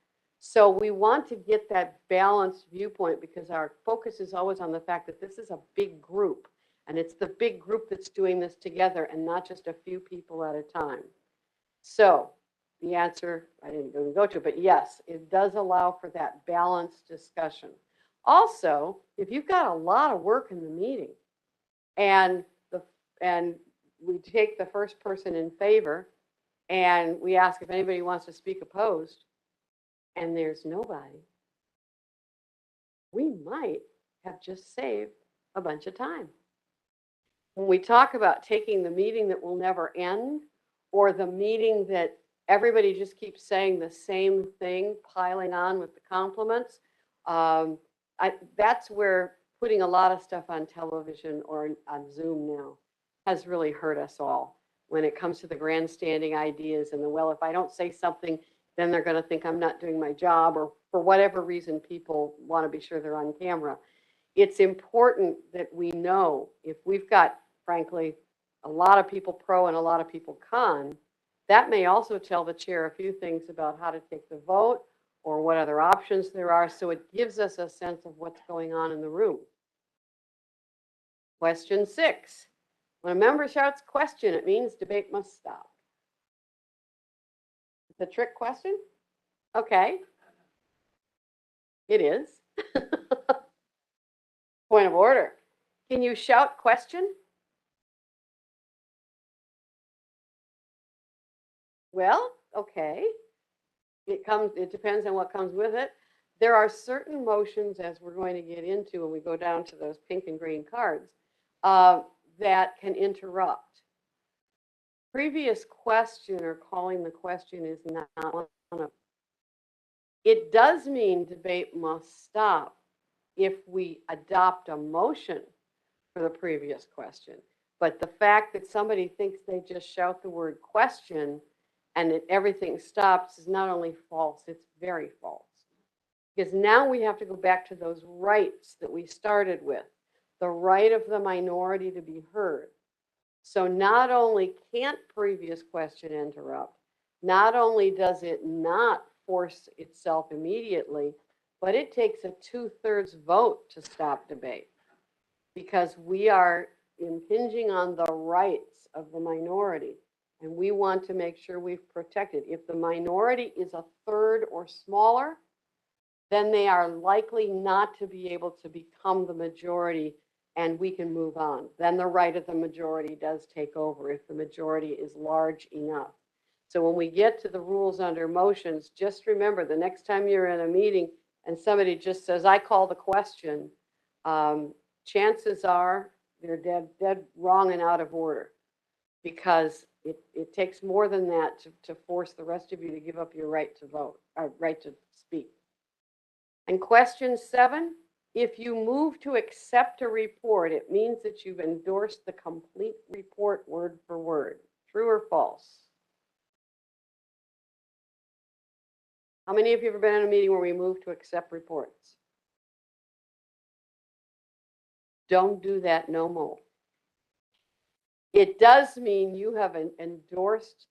[SPEAKER 14] So we want to get that balanced viewpoint because our focus is always on the fact that this is a big group and it's the big group that's doing this together and not just a few people at a time. So the answer, I didn't really go to, but yes, it does allow for that balanced discussion. Also, if you've got a lot of work in the meeting, and we take the first person in favor and we ask if anybody wants to speak opposed, and there's nobody, we might have just saved a bunch of time. When we talk about taking the meeting that will never end, or the meeting that everybody just keeps saying the same thing, piling on with the compliments, that's where putting a lot of stuff on television or on Zoom now has really hurt us all when it comes to the grandstanding ideas and the, well, if I don't say something, then they're going to think I'm not doing my job, or for whatever reason people want to be sure they're on camera. It's important that we know if we've got, frankly, a lot of people pro and a lot of people con, that may also tell the chair a few things about how to take the vote or what other options there are. So it gives us a sense of what's going on in the room. Question 6. When a member shouts question, it means debate must stop. It's a trick question? Okay. It is. Point of order. Can you shout question? Well, okay. It depends on what comes with it. There are certain motions, as we're going to get into when we go down to those pink and green cards, that can interrupt. Previous question or calling the question is not one of them. It does mean debate must stop if we adopt a motion for the previous question. But the fact that somebody thinks they just shout the word question and that everything stops is not only false, it's very false. Because now we have to go back to those rights that we started with, the right of the minority to be heard. So not only can't previous question interrupt, not only does it not force itself immediately, but it takes a 2/3 vote to stop debate, because we are impinging on the rights of the minority, and we want to make sure we've protected. If the minority is 1/3 or smaller, then they are likely not to be able to become the majority, and we can move on. Then the right of the majority does take over if the majority is large enough. So when we get to the rules under motions, just remember the next time you're in a meeting and somebody just says, I call the question, chances are they're dead wrong and out of order, because it takes more than that to force the rest of you to give up your right to vote, or right to speak. And question 7, if you move to accept a report, it means that you've endorsed the complete report word for word. True or false? How many of you have ever been in a meeting where we move to accept reports? Don't do that no more. It does mean you have endorsed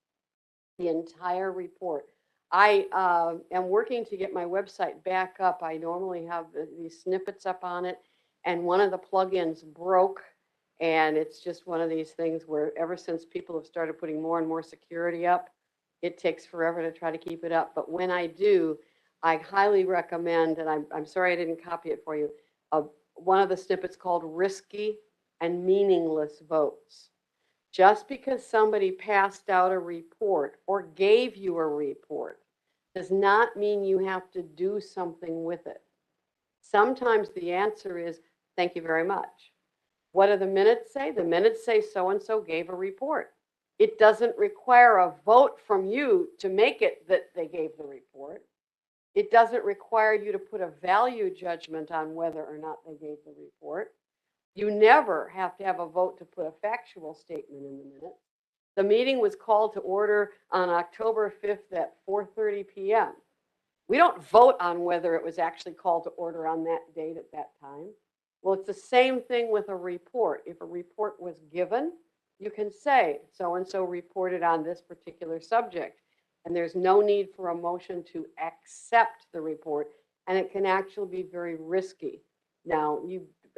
[SPEAKER 14] the entire report. I am working to get my website back up. I normally have these snippets up on it, and one of the plugins broke, and it's just one of these things where ever since people have started putting more and more security up, it takes forever to try to keep it up. But when I do, I highly recommend, and I'm sorry I didn't copy it for you, one of the snippets called Risky and Meaningless Votes. Just because somebody passed out a report or gave you a report does not mean you have to do something with it. Sometimes the answer is, thank you very much. What do the minutes say? The minutes say so-and-so gave a report. It doesn't require a vote from you to make it that they gave the report. It doesn't require you to put a value judgment on whether or not they gave the report. You never have to have a vote to put a factual statement in the minutes. The meeting was called to order on October 5th at 4:30 p.m. We don't vote on whether it was actually called to order on that date at that time. Well, it's the same thing with a report. If a report was given, you can say so-and-so reported on this particular subject, and there's no need for a motion to accept the report, and it can actually be very risky. Now,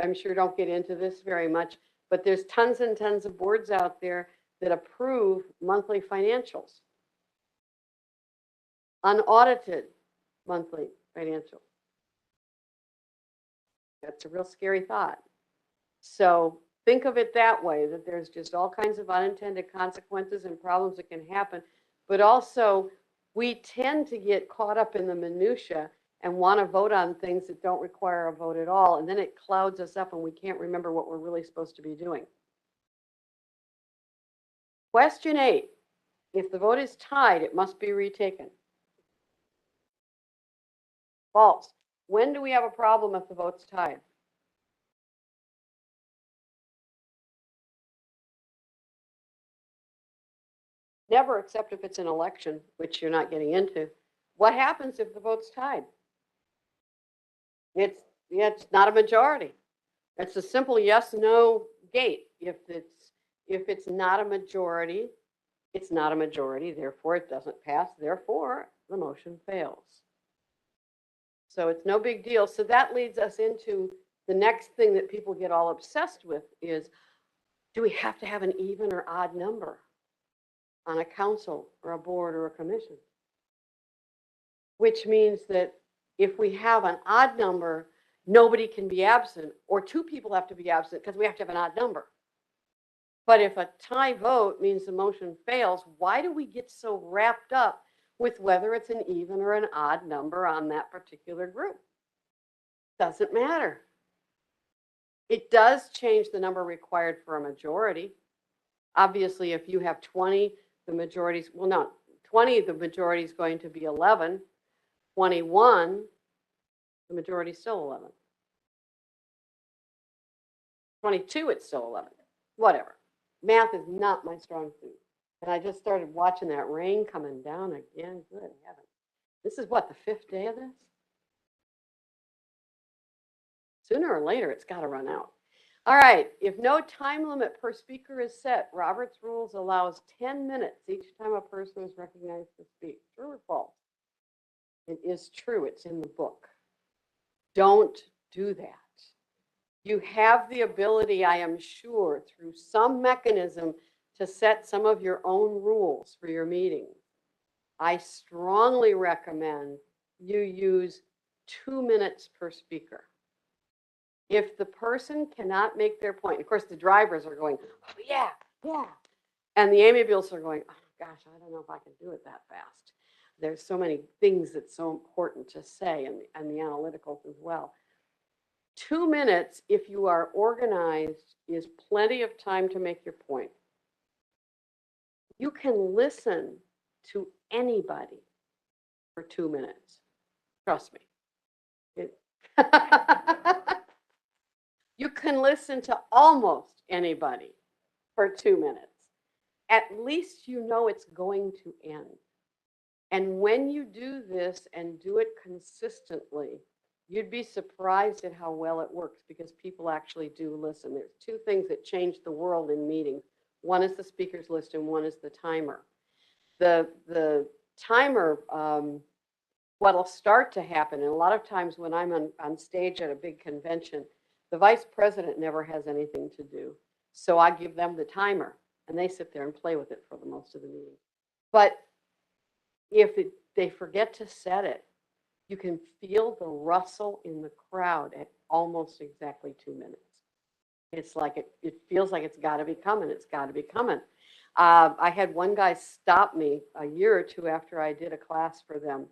[SPEAKER 14] I'm sure don't get into this very much, but there's tons and tons of boards out there that approve monthly financials, unaudited monthly financials. That's a real scary thought. So think of it that way, that there's just all kinds of unintended consequences and problems that can happen, but also we tend to get caught up in the minutia and want to vote on things that don't require a vote at all. And then it clouds us up and we can't remember what we're really supposed to be doing. Question 8, if the vote is tied, it must be retaken. False. When do we have a problem if the vote's tied? Never, except if it's an election, which you're not getting into. What happens if the vote's tied? It's not a majority. It's a simple yes, no gate. If it's not a majority, it's not a majority, therefore it doesn't pass, therefore the motion fails. So it's no big deal. So that leads us into the next thing that people get all obsessed with is, do we have to have an even or odd number on a council or a board or a commission? Which means that if we have an odd number, nobody can be absent, or 2 people have to be absent because we have to have an odd number. But if a tie vote means the motion fails, why do we get so wrapped up with whether it's an even or an odd number on that particular group? Doesn't matter. It does change the number required for a majority. Obviously, if you have 20, the majorities, well, no, 20, the majority is going to be 11. 21, the majority is still 11. 22, it's still 11. Whatever. Math is not my strong suit. And I just started watching that rain coming down again. Good heavens. This is what, the 5th day of this? Sooner or later, it's got to run out. All right. If no time limit per speaker is set, Robert's Rules allows 10 minutes each time a person is recognized to speak. True or false? It is true. It's in the book. Don't do that. You have the ability, I am sure, through some mechanism to set some of your own rules for your meetings. I strongly recommend you use 2 minutes per speaker. If the person cannot make their point, of course, the drivers are going, oh, yeah, yeah. And the amiables are going, oh, gosh, I don't know if I can do it that fast. There's so many things that's so important to say, and the analyticals as well. 2 minutes, if you are organized, is plenty of time to make your point. You can listen to anybody for 2 minutes. Trust me. You can listen to almost anybody for 2 minutes. At least you know it's going to end. And when you do this and do it consistently, you'd be surprised at how well it works because people actually do listen. There's 2 things that change the world in meetings. One is the speakers list and one is the timer. The timer, what'll start to happen, and a lot of times when I'm on stage at a big convention, the vice president never has anything to do. So I give them the timer and they sit there and play with it for the most of the meeting. But if they forget to set it, you can feel the rustle in the crowd at almost exactly 2 minutes. It's like it feels like it's got to be coming. It's got to be coming. I had one guy stop me a year or 2 after I did a class for them.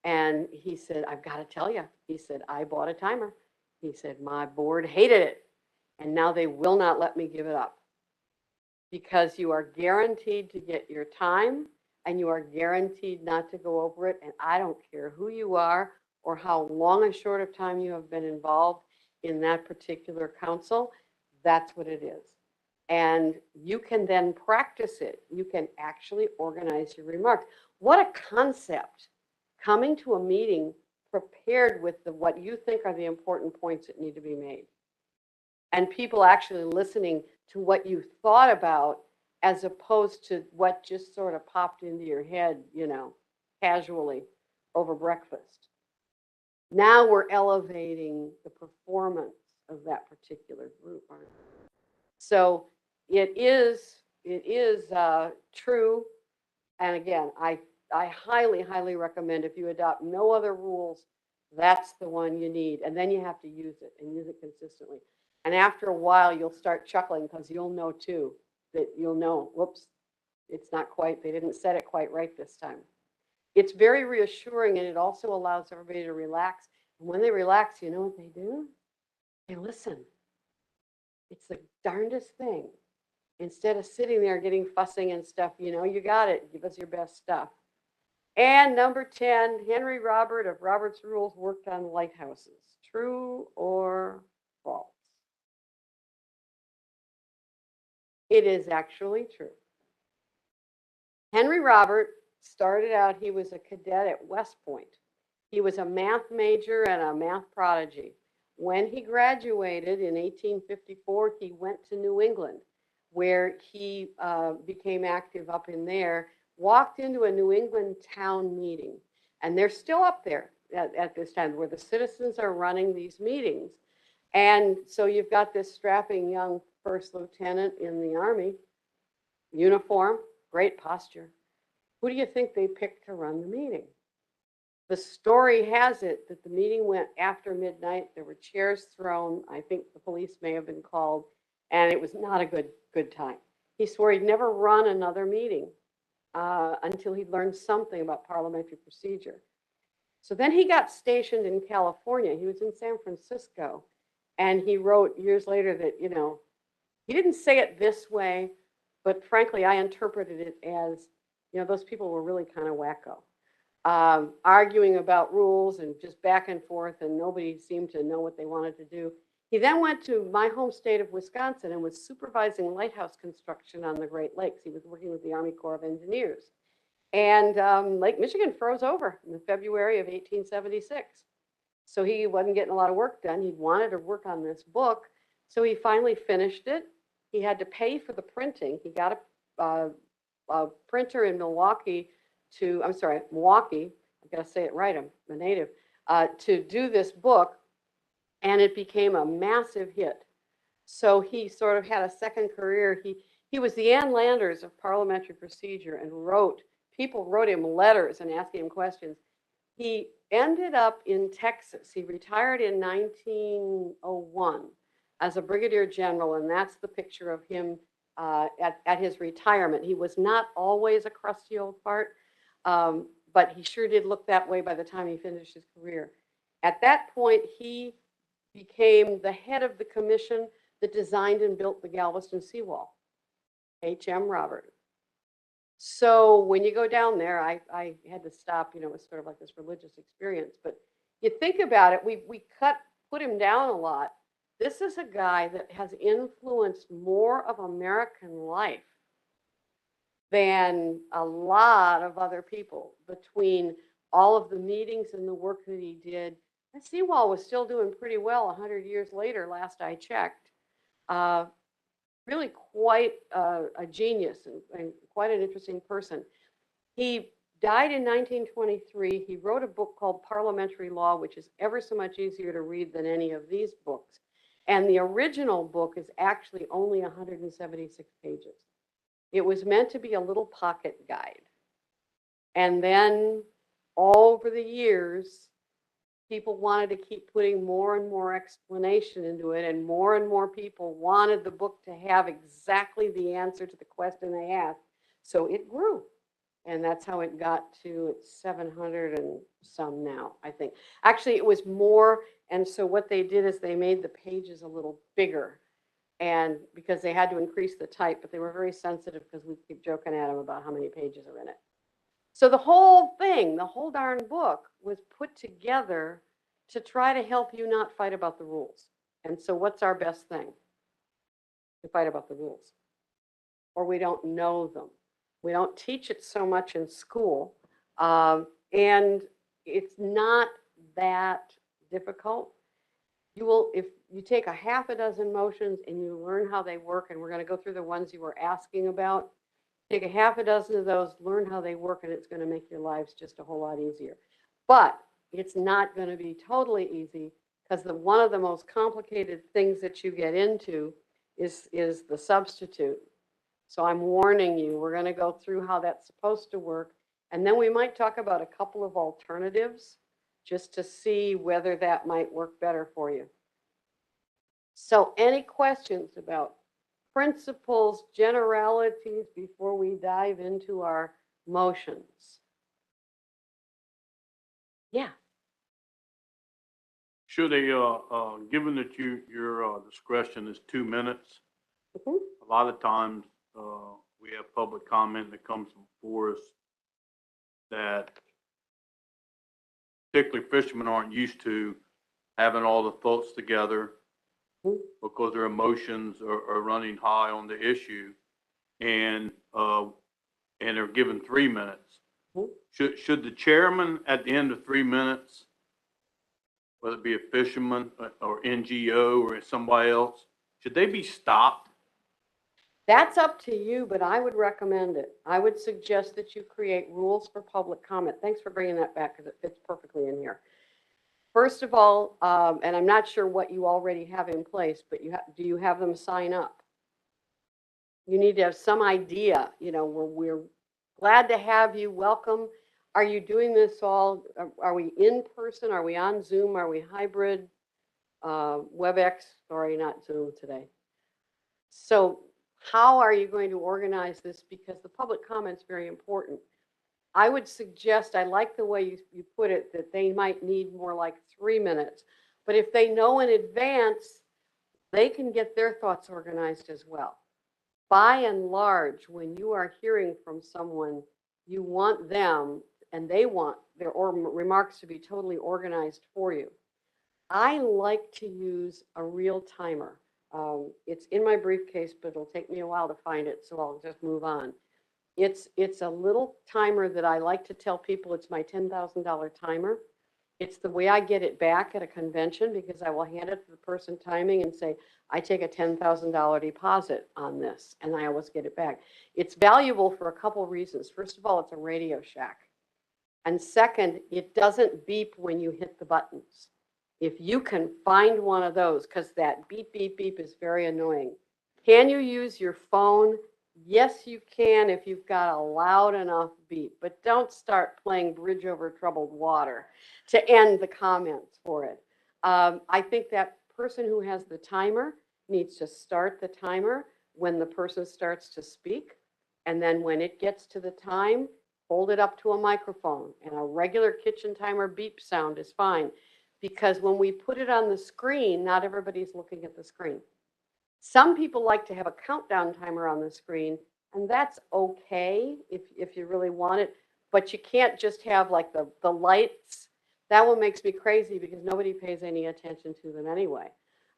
[SPEAKER 14] And he said, I've got to tell you, he said, I bought a timer. He said, my board hated it. And now they will not let me give it up. Because you are guaranteed to get your time and you are guaranteed not to go over it. And I don't care who you are or how long or short of time you have been involved in that particular council. That's what it is. And you can then practice it. You can actually organize your remarks. What a concept. Coming to a meeting prepared with what you think are the important points that need to be made. And people actually listening to what you thought about as opposed to what just sort of popped into your head, you know, casually over breakfast. Now we're elevating the performance of that particular group. So it is true. And again, I highly, highly recommend if you adopt no other rules, that's the one you need. And then you have to use it and use it consistently. And after a while, you'll start chuckling because you'll know too, that you'll know, whoops, it's not quite, they didn't set it quite right this time. it's very reassuring, and it also allows everybody to relax. And when they relax, you know what they do? They listen. It's the darndest thing. Instead of sitting there getting fussing and stuff, you know, you got it. Give us your best stuff. And number 10, Henry Robert of Robert's Rules worked on lighthouses. True or false? It is actually true. Henry Robert started out, he was a cadet at West Point. He was a math major and a math prodigy. When he graduated in 1854, he went to New England, where he became active up in there, walked into a New England town meeting, and they're still up there at this time, where the citizens are running these meetings. And so you've got this strapping young first lieutenant in the Army, uniform, great posture. Who do you think they picked to run the meeting? The story has it that the meeting went after midnight. There were chairs thrown. I think the police may have been called, and it was not a good time. He swore he'd never run another meeting until he'd learned something about parliamentary procedure. So then he got stationed in California. He was in San Francisco, and he wrote years later that, you know, he didn't say it this way, but frankly, I interpreted it as, you know, those people were really kind of wacko. Arguing about rules and just back and forth, and nobody seemed to know what they wanted to do. He then went to my home state of Wisconsin and was supervising lighthouse construction on the Great Lakes. He was working with the Army Corps of Engineers. And Lake Michigan froze over in February of 1876. So he wasn't getting a lot of work done. He wanted to work on this book. So he finally finished it. He had to pay for the printing. He got a printer in Milwaukee, I've got to say it right, I'm a native, to do this book, and it became a massive hit. So he sort of had a second career. He was the Ann Landers of parliamentary procedure and people wrote him letters and asking him questions. He ended up in Texas. He retired in 1901 as a brigadier general, and that's the picture of him at his retirement. He was not always a crusty old fart, but he sure did look that way by the time he finished his career. At that point, he became the head of the commission that designed and built the Galveston seawall, H.M. Robert. So when you go down there, I had to stop, you know, it was sort of like this religious experience, but you think about it, we put him down a lot. This is a guy that has influenced more of American life than a lot of other people. Between all of the meetings and the work that he did, the seawall was still doing pretty well 100 years later, last I checked. Really quite a genius and quite an interesting person. He died in 1923. He wrote a book called Parliamentary Law, which is ever so much easier to read than any of these books. And the original book is actually only 176 pages. It was meant to be a little pocket guide. And then all over the years, people wanted to keep putting more and more explanation into it, and more people wanted the book to have exactly the answer to the question they asked. So it grew. And that's how it got to 700 and some now, I think. Actually, it was more. And so what they did is they made the pages a little bigger, and because they had to increase the type, but they were very sensitive because we keep joking at them about how many pages are in it. So the whole thing, the whole darn book was put together to try to help you not fight about the rules. And so what's our best thing? To fight about the rules. Or we don't know them. We don't teach it so much in school. And it's not that difficult. You will, if you take a half a dozen motions and you learn how they work, and we're going to go through the ones you were asking about, take a half a dozen of those, learn how they work, and it's going to make your lives just a whole lot easier. But it's not going to be totally easy, because one of the most complicated things that you get into is the substitute. So I'm warning you, we're going to go through how that's supposed to work. And then we might talk about a couple of alternatives just to see whether that might work better for you. So any questions about principles, generalities before we dive into our motions?
[SPEAKER 2] Yeah.
[SPEAKER 16] Should given that your discretion is 2 minutes,
[SPEAKER 14] Mhm.
[SPEAKER 16] a lot of times, we have public comment that comes before us that particularly fishermen aren't used to having all the thoughts together because their emotions are running high on the issue, and they're given 3 minutes. Should the chairman at the end of 3 minutes, whether it be a fisherman or NGO or somebody else, should they be stopped?
[SPEAKER 14] That's up to you, but I would recommend it. I would suggest that you create rules for public comment. Thanks for bringing that back because it fits perfectly in here. First of all, and I'm not sure what you already have in place, but do you have them sign up? You need to have some idea, we're glad to have you, welcome. Are you doing this all, are we in person? Are we on Zoom? Are we hybrid? WebEx, sorry, not Zoom today. So how are you going to organize this? Because the public comment's very important. I would suggest, I like the way you put it, that they might need more like 3 minutes. But if they know in advance, they can get their thoughts organized as well. By and large, when you are hearing from someone, you want them and they want their remarks to be totally organized for you. I like to use a real timer. It's in my briefcase, but it'll take me a while to find it, so I'll just move on. It's a little timer that I like to tell people it's my $10,000 timer. It's the way I get it back at a convention because I will hand it to the person timing and say, I take a $10,000 deposit on this, and I always get it back. It's valuable for a couple of reasons. First of all, it's a Radio Shack. And second, it doesn't beep when you hit the buttons. If you can find one of those, because that beep, beep, beep is very annoying. Can you use your phone? Yes, you can if you've got a loud enough beep, but don't start playing Bridge Over Troubled Water to end the comments for it. I think that person who has the timer needs to start the timer when the person starts to speak. And then when it gets to the time, hold it up to a microphone. And a regular kitchen timer beep sound is fine. Because when we put it on the screen, not everybody's looking at the screen. Some people like to have a countdown timer on the screen, and that's okay if you really want it, but you can't just have like the lights. That one makes me crazy because nobody pays any attention to them anyway.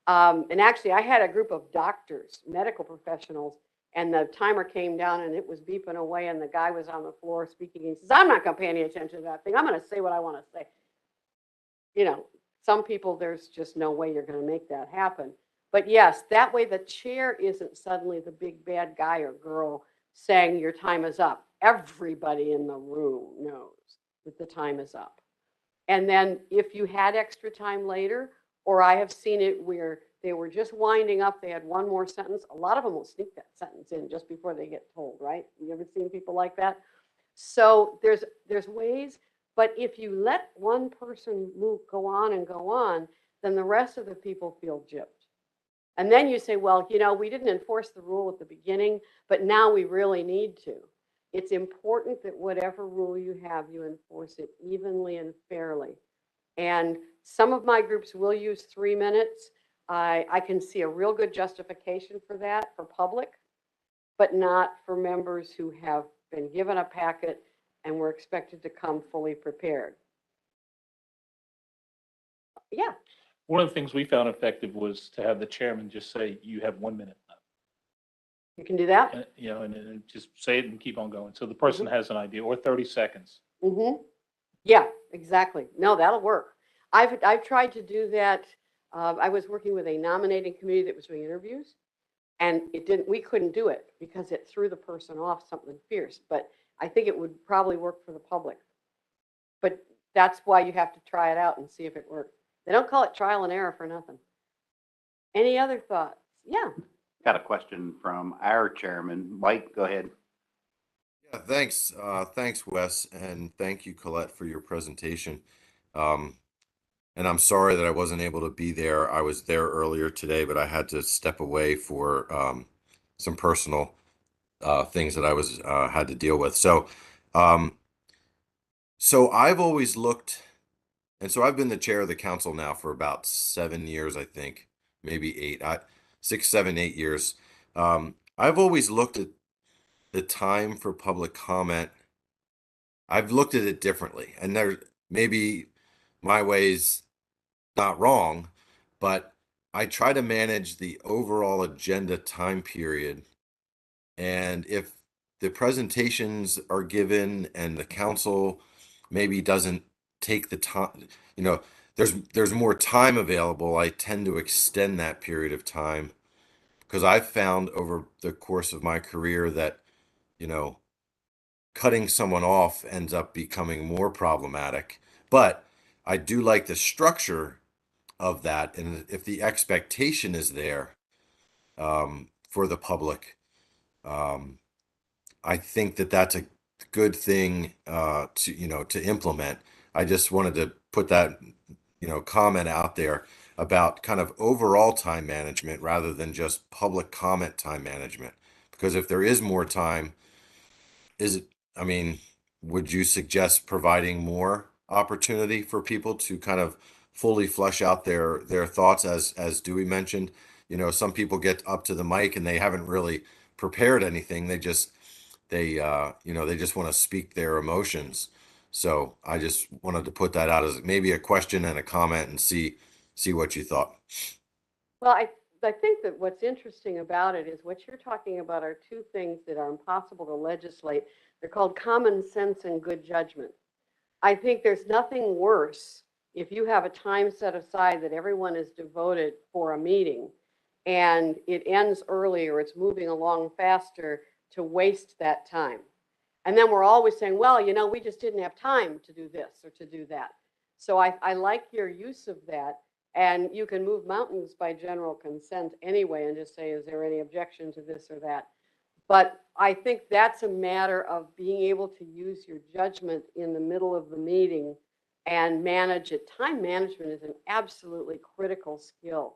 [SPEAKER 14] And actually, I had a group of doctors, medical professionals, and the timer came down and it was beeping away, and the guy was on the floor speaking. He says, I'm not going to pay any attention to that thing. I'm going to say what I want to say. Some people, there's just no way you're going to make that happen. But yes, that way the chair isn't suddenly the big bad guy or girl saying your time is up. Everybody in the room knows that the time is up. And then if you had extra time later, or I have seen it where they were just winding up, they had one more sentence. A lot of them will sneak that sentence in just before they get told, right? You ever seen people like that? So there's ways. But if you let one person go on, then the rest of the people feel gypped. And then you say, well, we didn't enforce the rule at the beginning, but now we really need to. It's important that whatever rule you have, you enforce it evenly and fairly. And some of my groups will use 3 minutes. I can see a real good justification for that for public, but not for members who have been given a packet and we're expected to come fully prepared. Yeah.
[SPEAKER 17] One of the things we found effective was to have the chairman just say, you have 1 minute left.
[SPEAKER 14] You can do that?
[SPEAKER 17] And just say it and keep on going. So the person has an idea, or 30 seconds.
[SPEAKER 14] Yeah, exactly. No, that'll work. I've tried to do that. I was working with a nominating committee that was doing interviews, and we couldn't do it because it threw the person off something fierce. But I think it would probably work for the public. But that's why you have to try it out and see if it works. They don't call it trial and error for nothing. Any other thoughts? Yeah.
[SPEAKER 13] Got a question from our chairman. Mike, go ahead.
[SPEAKER 1] Yeah, thanks. Thanks, Wes, and thank you, Colette, for your presentation. And I'm sorry that I wasn't able to be there. I was there earlier today, but I had to step away for some personal things that I was had to deal with. So I've always looked and so I've been the chair of the council now for about 7 years, I think, maybe 8, 6, 7, 8 years. I've always looked at the time for public comment. I've looked at it differently, and there maybe my way's not wrong, but I try to manage the overall agenda time period. And if the presentations are given and the council maybe doesn't take the time, there's more time available, I tend to extend that period of time because I've found over the course of my career that, you know, cutting someone off ends up becoming more problematic. But I do like the structure of that. And if the expectation is there for the public, I think that that's a good thing to implement. I just wanted to put that, comment out there about kind of overall time management rather than just public comment time management. Because if there is more time, is it, I mean, would you suggest providing more opportunity for people to kind of fully flesh out their thoughts as Dewey mentioned? Some people get up to the mic and they haven't really prepared anything. They just want to speak their emotions. So I just wanted to put that out as maybe a question and a comment and see what you thought.
[SPEAKER 14] Well, I think that what's interesting about it is what you're talking about are two things that are impossible to legislate. They're called common sense and good judgment. I think there's nothing worse if you have a time set aside that everyone is devoted for a meeting and it ends early or it's moving along faster to waste that time. And then we're always saying, well, we just didn't have time to do this or to do that. So I like your use of that. And you can move mountains by general consent anyway and just say, is there any objection to this or that? But I think that's a matter of being able to use your judgment in the middle of the meeting and manage it. Time management is an absolutely critical skill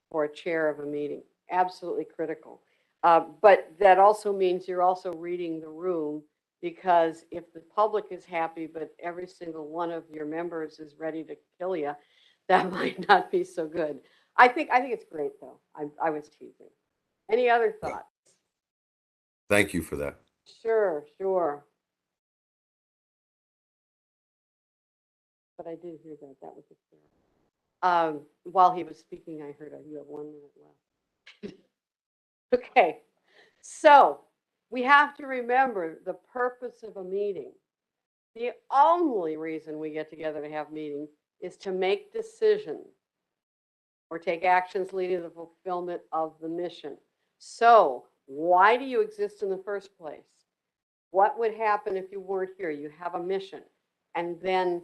[SPEAKER 14] for a chair of a meeting, absolutely critical. But that also means you're also reading the room, because if the public is happy, but every single one of your members is ready to kill you, that might not be so good. I think it's great though. I was teasing. Any other thoughts?
[SPEAKER 1] Thank you for that.
[SPEAKER 14] Sure. But I did hear that. That was a while he was speaking, I heard you have 1 minute left. Okay. So we have to remember the purpose of a meeting. The only reason we get together to have meetings is to make decisions or take actions leading to the fulfillment of the mission. So why do you exist in the first place? What would happen if you weren't here? You have a mission. And then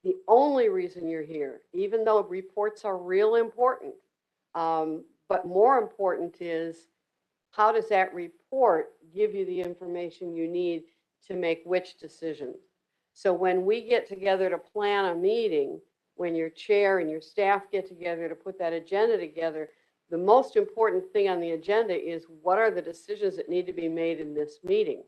[SPEAKER 14] the only reason you're here, even though reports are real important, but more important is, how does that report give you the information you need to make which decisions? So when we get together to plan a meeting, when your chair and your staff get together to put that agenda together, the most important thing on the agenda is, what are the decisions that need to be made in this meeting?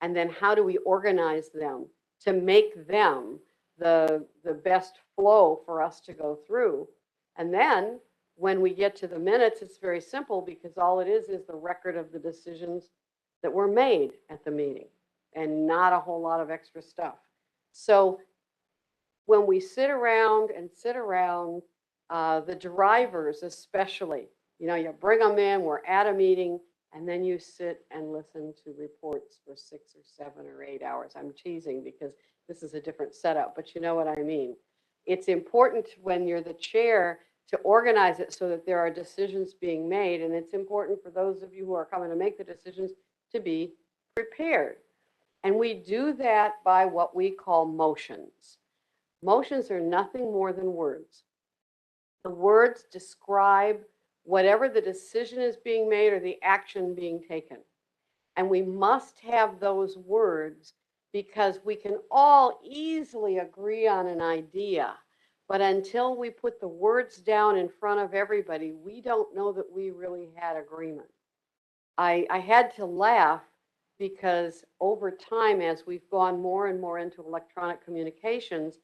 [SPEAKER 14] And then how do we organize them to make them the best flow for us to go through? And then when we get to the minutes, it's very simple, because all it is the record of the decisions that were made at the meeting and not a whole lot of extra stuff. So when we sit around, the drivers especially, you bring them in, we're at a meeting, and then you sit and listen to reports for 6 or 7 or 8 hours. I'm teasing because this is a different setup, but you know what I mean. It's important when you're the chair to organize it so that there are decisions being made. And it's important for those of you who are coming to make the decisions to be prepared. And we do that by what we call motions. Motions are nothing more than words. The words describe whatever the decision is being made or the action being taken. And we must have those words because we can all easily agree on an idea. But until we put the words down in front of everybody, we don't know that we really had agreement. I had to laugh because over time, as we've gone more and more into electronic communications,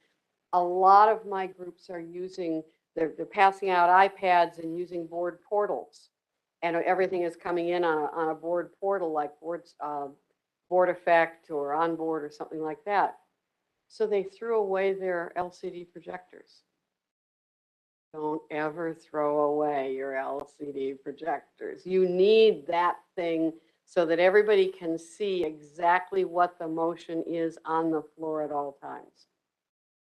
[SPEAKER 14] A lot of my groups are they're passing out iPads and using board portals. And everything is coming in on a board portal like Board Effect or Onboard or something like that. So they threw away their LCD projectors. Don't ever throw away your LCD projectors. You need that thing so that everybody can see exactly what the motion is on the floor at all times.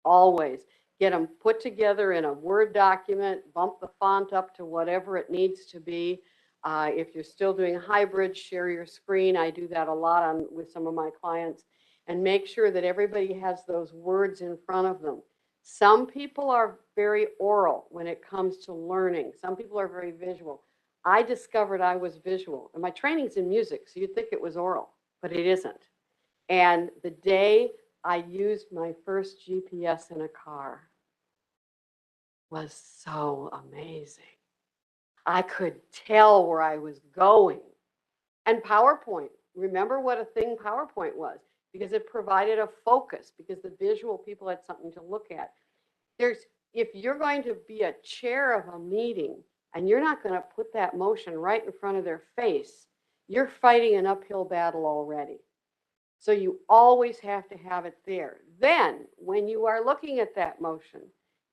[SPEAKER 14] Always. Get them put together in a Word document, bump the font up to whatever it needs to be. If you're still doing hybrid, share your screen. I do that a lot with some of my clients, and make sure that everybody has those words in front of them. Some people are very oral when it comes to learning. Some people are very visual. I discovered I was visual, and my training's in music, so you'd think it was oral, but it isn't. And the day I used my first GPS in a car was so amazing. I could tell where I was going. And PowerPoint, remember what a thing PowerPoint was, because it provided a focus, because the visual people had something to look at. If you're going to be a chair of a meeting and you're not going to put that motion right in front of their face, you're fighting an uphill battle already. So you always have to have it there. Then, when you are looking at that motion,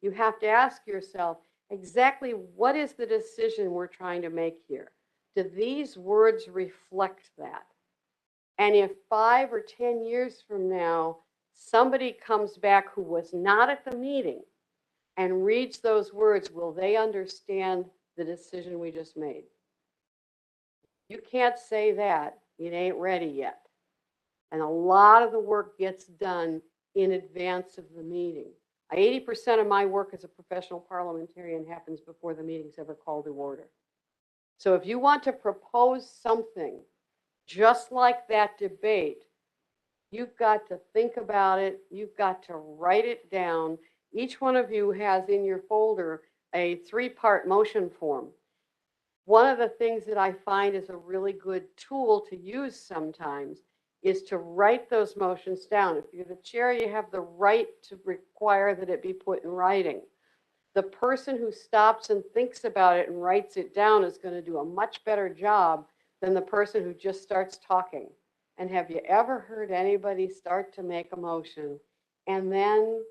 [SPEAKER 14] you have to ask yourself, exactly what is the decision we're trying to make here? Do these words reflect that? And if 5 or 10 years from now, somebody comes back who was not at the meeting and reads those words, will they understand the decision we just made? You can't say that. It ain't ready yet. And a lot of the work gets done in advance of the meeting. 80% of my work as a professional parliamentarian happens before the meeting's ever called to order. So if you want to propose something just like that debate, you've got to think about it. You've got to write it down. Each one of you has in your folder a 3-part motion form. One of the things that I find is a really good tool to use sometimes is to write those motions down. If you're the chair, you have the right to require that it be put in writing. The person who stops and thinks about it and writes it down is going to do a much better job than the person who just starts talking. And have you ever heard anybody start to make a motion and then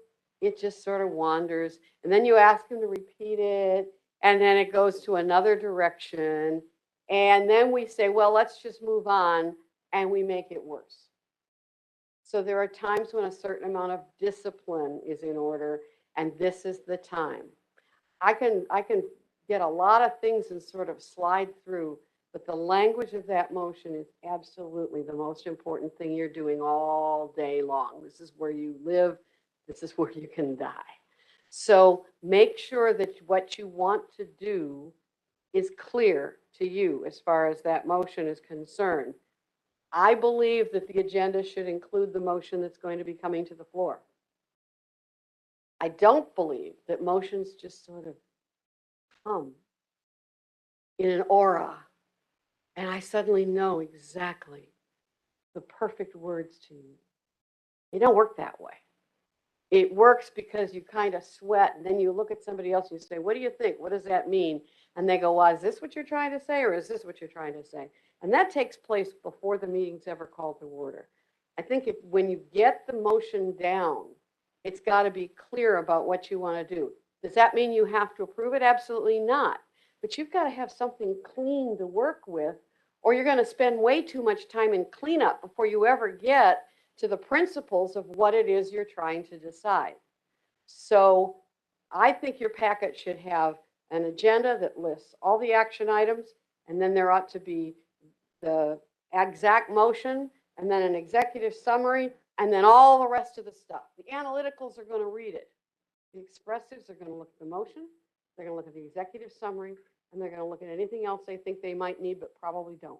[SPEAKER 14] it just sort of wanders, and then you ask them to repeat it, and then it goes to another direction, and then we say, well, let's just move on, and we make it worse. So there are times when a certain amount of discipline is in order, and this is the time. I can get a lot of things and sort of slide through, but the language of that motion is absolutely the most important thing you're doing all day long. This is where you live. This is where you can die. So make sure that what you want to do is clear to you as far as that motion is concerned. I believe that the agenda should include the motion that's going to be coming to the floor. I don't believe that motions just sort of come in an aura and I suddenly know exactly the perfect words to use. It don't work that way. It works because you kind of sweat and then you look at somebody else and you say, what do you think? What does that mean? And they go, well, is this what you're trying to say or is this what you're trying to say? And that takes place before the meeting's ever called to order. I think when you get the motion down, it's got to be clear about what you want to do. Does that mean you have to approve it? Absolutely not. But you've got to have something clean to work with, or you're going to spend way too much time in cleanup before you ever get to the principles of what it is you're trying to decide. So I think your packet should have an agenda that lists all the action items, and then there ought to be the exact motion, and then an executive summary, and then all the rest of the stuff. The analyticals are going to read it. The expressives are going to look at the motion, they're going to look at the executive summary, and they're going to look at anything else they think they might need, but probably don't.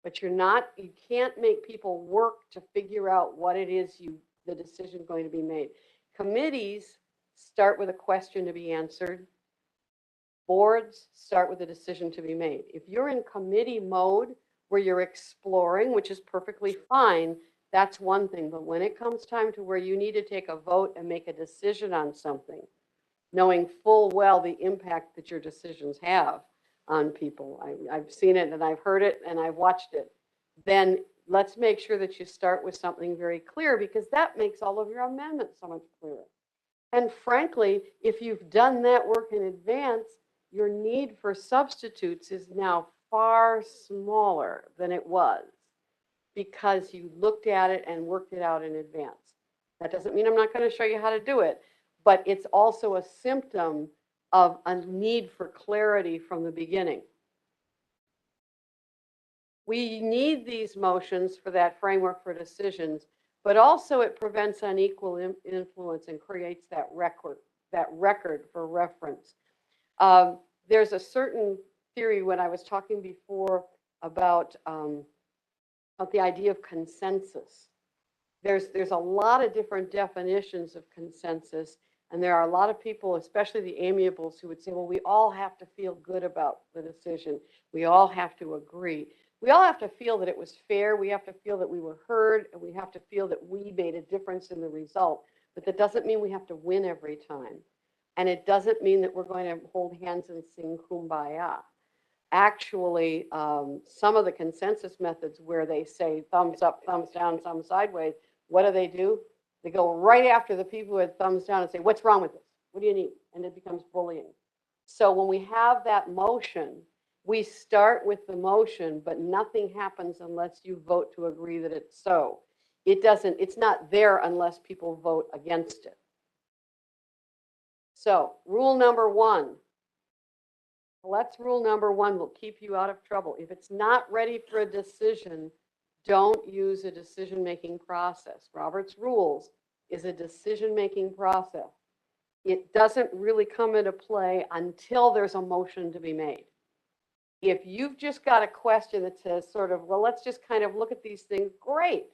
[SPEAKER 14] But you can't make people work to figure out what it is the decision going to be made. Committees start with a question to be answered. Boards start with a decision to be made. If you're in committee mode where you're exploring, which is perfectly fine, that's one thing. But when it comes time to where you need to take a vote and make a decision on something, knowing full well the impact that your decisions have on people, I've seen it and I've heard it and I've watched it, then let's make sure that you start with something very clear, because that makes all of your amendments so much clearer. And frankly, if you've done that work in advance, your need for substitutes is now far smaller than it was, because you looked at it and worked it out in advance. That doesn't mean I'm not going to show you how to do it, but it's also a symptom of a need for clarity from the beginning. We need these motions for that framework for decisions, but also it prevents unequal influence and creates that record for reference. There's a certain theory when I was talking before about the idea of consensus. There's a lot of different definitions of consensus, and there are a lot of people, especially the amiables, who would say, well, we all have to feel good about the decision. We all have to agree. We all have to feel that it was fair. We have to feel that we were heard, and we have to feel that we made a difference in the result. But that doesn't mean we have to win every time. And it doesn't mean that we're going to hold hands and sing Kumbaya. Actually, some of the consensus methods where they say thumbs up, thumbs down, thumbs sideways, what do? They go right after the people who had thumbs down and say, what's wrong with this? What do you need? And it becomes bullying. So when we have that motion, we start with the motion, but nothing happens unless you vote to agree that it's so. It's not there unless people vote against it. So rule number one, Colette's rule number one will keep you out of trouble. If it's not ready for a decision, don't use a decision-making process. Robert's rules is a decision-making process. It doesn't really come into play until there's a motion to be made. If you've just got a question that says sort of, well, let's just kind of look at these things, great.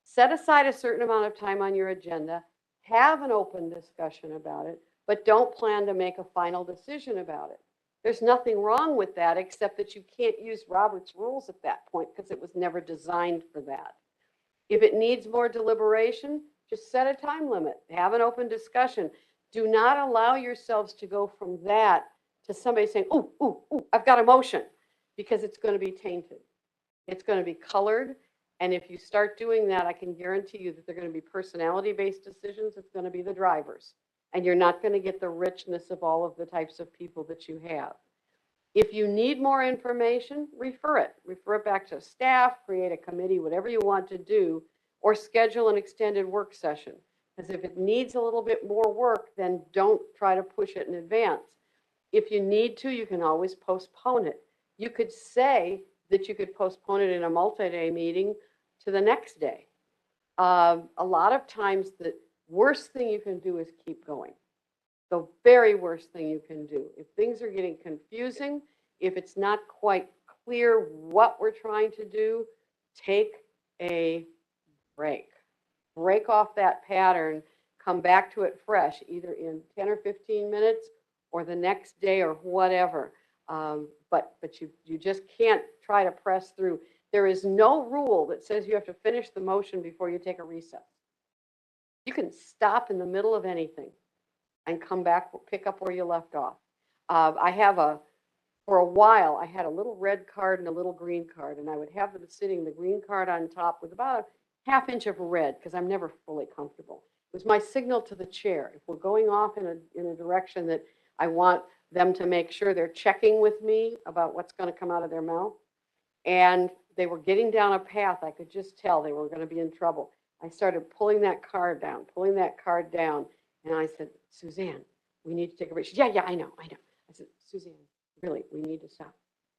[SPEAKER 14] Set aside a certain amount of time on your agenda, have an open discussion about it, but don't plan to make a final decision about it. There's nothing wrong with that, except that you can't use Robert's rules at that point because it was never designed for that. If it needs more deliberation, just set a time limit, have an open discussion. Do not allow yourselves to go from that to somebody saying, ooh, ooh, ooh, I've got a motion, because it's going to be tainted. It's going to be colored. And if you start doing that, I can guarantee you that they're going to be personality-based decisions. It's going to be the drivers. And you're not going to get the richness of all of the types of people that you have. If you need more information, refer it. Refer it back to staff, create a committee, whatever you want to do, or schedule an extended work session. Because if it needs a little bit more work, then don't try to push it in advance. If you need to, you can always postpone it. You could say that you could postpone it in a multi-day meeting to the next day. A lot of times the worst thing you can do is keep going. The very worst thing you can do. If things are getting confusing, if it's not quite clear what we're trying to do, take a break. Break off that pattern, come back to it fresh, either in 10 or 15 minutes or the next day or whatever. But you just can't try to press through. There is no rule that says you have to finish the motion before you take a recess. You can stop in the middle of anything and come back, pick up where you left off. For a while, I had a little red card and a little green card, and I would have them sitting, the green card on top with about a ½ inch of red, because I'm never fully comfortable. It was my signal to the chair. If we're going off in a direction that I want them to make sure they're checking with me about what's going to come out of their mouth, and they were getting down a path, I could just tell they were going to be in trouble. I started pulling that card down, and I said, Suzanne, we need to take a break. She said, yeah, I know. I said, Suzanne, really, we need to stop.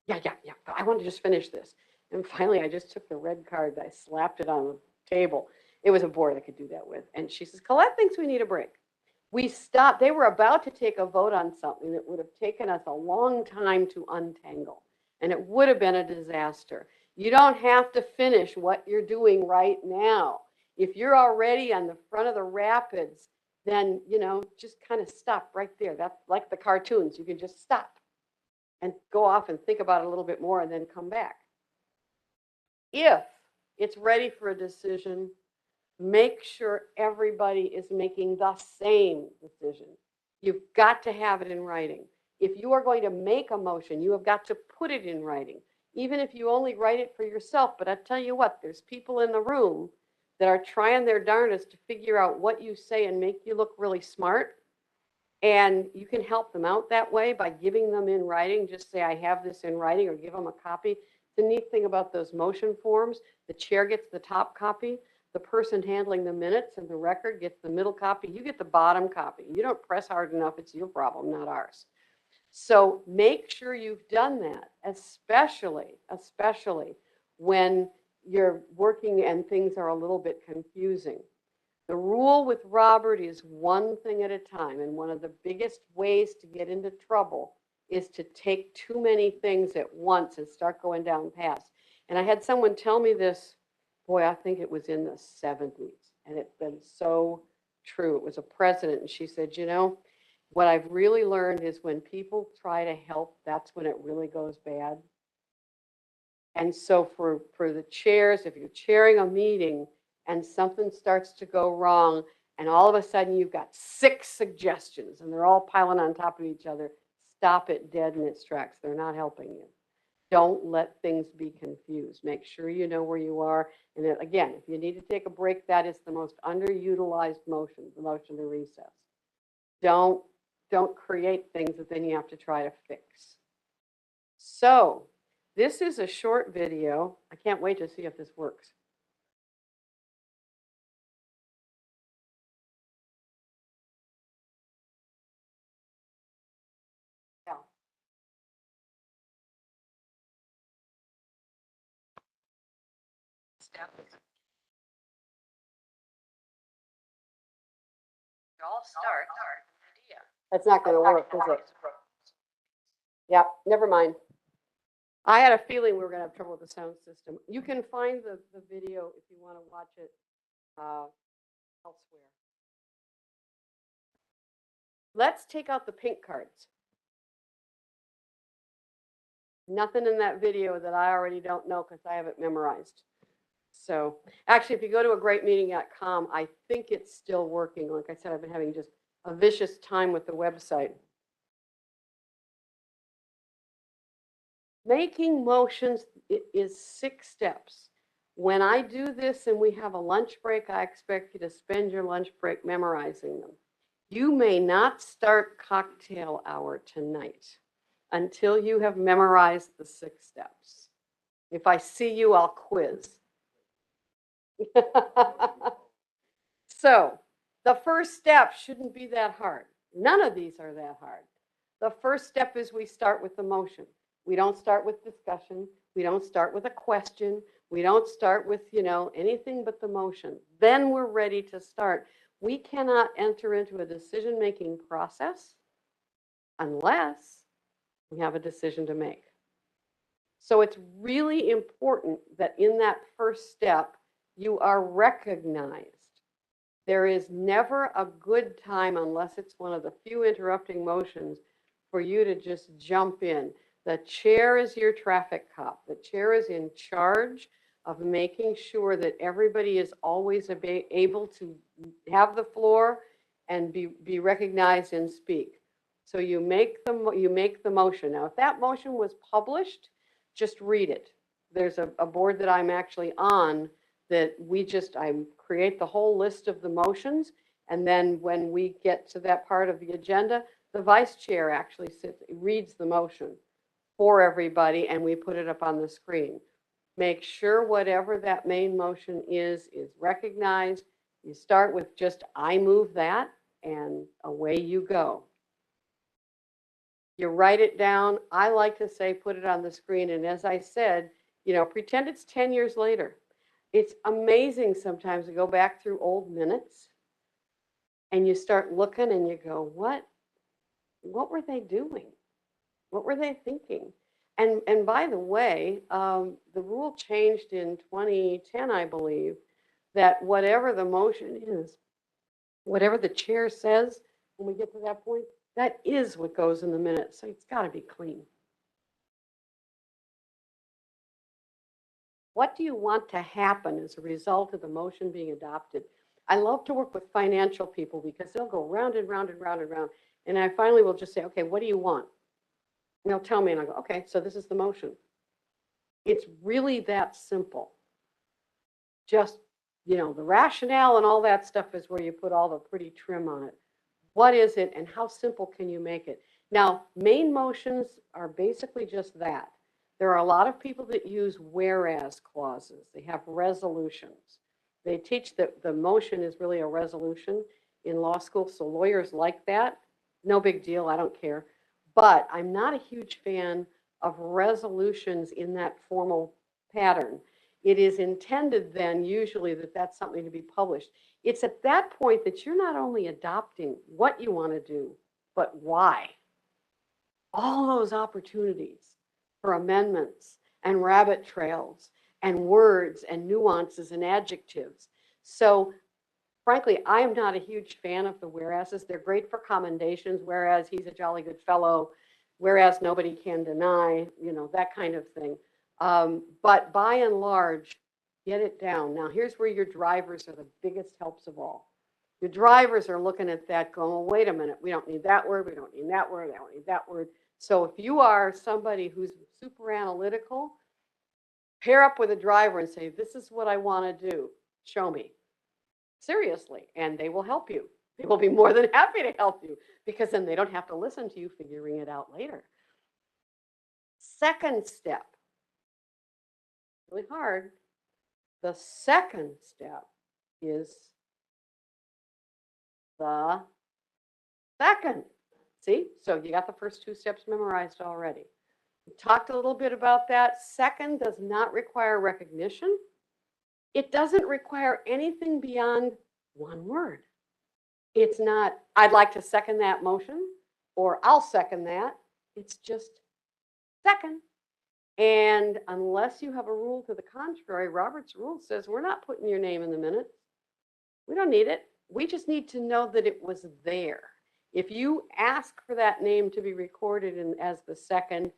[SPEAKER 14] Yeah. I want to just finish this. And finally, I just took the red card, I slapped it on the table. It was a board I could do that with. And she says, Collette thinks we need a break. We stopped. They were about to take a vote on something that would have taken us a long time to untangle. And it would have been a disaster. You don't have to finish what you're doing right now. If you're already on the front of the rapids, then, just kind of stop right there. That's like the cartoons. You can just stop and go off and think about it a little bit more and then come back. If it's ready for a decision. Make sure everybody is making the same decision. You've got to have it in writing. If you are going to make a motion, you have got to put it in writing, even if you only write it for yourself. But I tell you what, there's people in the room that are trying their darndest to figure out what you say and make you look really smart. And you can help them out that way by giving them in writing. Just say, I have this in writing, or give them a copy. The neat thing about those motion forms, the chair gets the top copy. The person handling the minutes and the record gets the middle copy. You get the bottom copy. You don't press hard enough, it's your problem, not ours. So make sure you've done that, especially when you're working and things are a little bit confusing. The rule with Robert is one thing at a time. And one of the biggest ways to get into trouble is to take too many things at once and start going down paths. And I had someone tell me this, boy, I think it was in the 70s. And it's been so true. It was a president. And she said, you know, what I've really learned is when people try to help, that's when it really goes bad. And so for the chairs, if you're chairing a meeting and something starts to go wrong, and all of a sudden you've got 6 suggestions and they're all piling on top of each other, stop it dead in its tracks. They're not helping you. Don't let things be confused. Make sure you know where you are. And then, again, if you need to take a break, that is the most underutilized motion, the motion to recess. Don't create things that then you have to try to fix. So this is a short video. I can't wait to see if this works. Yeah. All start. That's not going to work, is it? Yeah, never mind. I had a feeling we were going to have trouble with the sound system. You can find the video if you want to watch it elsewhere. Let's take out the pink cards. Nothing in that video that I already don't know because I have it memorized. So actually, if you go to agreatmeeting.com, I think it's still working. Like I said, I've been having just a vicious time with the website. Making motions is 6 steps. When I do this and we have a lunch break, I expect you to spend your lunch break memorizing them. You may not start cocktail hour tonight until you have memorized the 6 steps. If I see you, I'll quiz. So the first step shouldn't be that hard. None of these are that hard. The first step is we start with the motion. We don't start with discussion. We don't start with a question. We don't start with, anything but the motion. Then we're ready to start. We cannot enter into a decision-making process unless we have a decision to make. So it's really important that in that first step, you are recognized. There is never a good time, unless it's one of the few interrupting motions, for you to just jump in. The chair is your traffic cop. The chair is in charge of making sure that everybody is always able to have the floor and be recognized and speak. So you make the motion. Now, if that motion was published, just read it. There's a board that I'm actually on that I create the whole list of the motions. And then when we get to that part of the agenda, the vice chair actually reads the motion for everybody, and we put it up on the screen. Make sure whatever that main motion is recognized. You start with just, I move that, and away you go. You write it down. I like to say, put it on the screen. And as I said, pretend it's 10 years later. It's amazing sometimes to go back through old minutes and you start looking and you go, what were they doing? What were they thinking? And by the way, the rule changed in 2010, I believe, that whatever the motion is, whatever the chair says when we get to that point, that is what goes in the minutes. So it's got to be clean. What do you want to happen as a result of the motion being adopted? I love to work with financial people because they'll go round and round and round and round. And I finally will just say, okay, what do you want? And they'll tell me, and I go, okay, so this is the motion. It's really that simple. Just, you know, the rationale and all that stuff is where you put all the pretty trim on it. What is it and how simple can you make it? Now, main motions are basically just that. There are a lot of people that use whereas clauses. They have resolutions. They teach that the motion is really a resolution in law school, so lawyers like that. No big deal, I don't care. But I'm not a huge fan of resolutions in that formal pattern. It is intended then usually that that's something to be published. It's at that point that you're not only adopting what you want to do, but why. All those opportunities for amendments and rabbit trails and words and nuances and adjectives. So frankly, I am not a huge fan of the whereases. They're great for commendations, whereas he's a jolly good fellow, whereas nobody can deny, you know, that kind of thing. But by and large, get it down. Now, here's where your drivers are the biggest helps of all. Your drivers are looking at that going, well, wait a minute, we don't need that word, we don't need that word, I don't need that word. So if you are somebody who's super analytical, pair up with a driver and say, this is what I want to do, show me. Seriously, and they will help you. They will be more than happy to help you because then they don't have to listen to you figuring it out later. Second step, really hard. The second step is the second. See, so you got the first two steps memorized already. We talked a little bit about that. Second does not require recognition. It doesn't require anything beyond one word. It's not, I'd like to second that motion, or I'll second that. It's just second. And unless you have a rule to the contrary, Robert's rule says we're not putting your name in the minutes. We don't need it. We just need to know that it was there. If you ask for that name to be recorded as the second,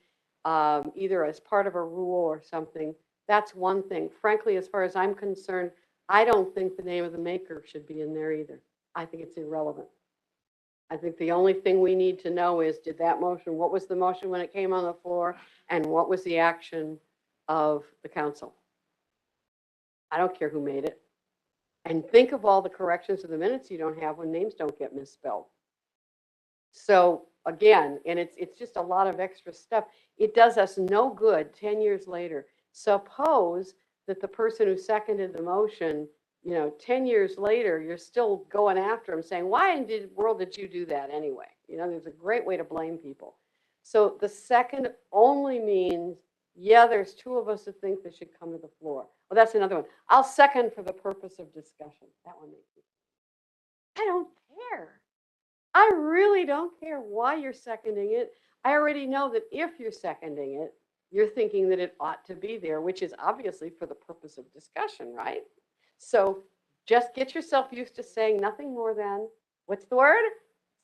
[SPEAKER 14] either as part of a rule or something, that's one thing. Frankly, as far as I'm concerned, I don't think the name of the maker should be in there either. I think it's irrelevant. I think the only thing we need to know is, did that motion, what was the motion when it came on the floor, and what was the action of the council? I don't care who made it. And think of all the corrections of the minutes you don't have when names don't get misspelled. So again, and it's just a lot of extra stuff. It does us no good 10 years later. Suppose that the person who seconded the motion, you know, 10 years later, you're still going after them saying, why in the world did you do that anyway? You know, there's a great way to blame people. So the second only means, yeah, there's two of us that think they should come to the floor. Well, that's another one. I'll second for the purpose of discussion. That one makes me. I don't care. I really don't care why you're seconding it. I already know that if you're seconding it, you're thinking that it ought to be there, which is obviously for the purpose of discussion, right? So just get yourself used to saying nothing more than, what's the word?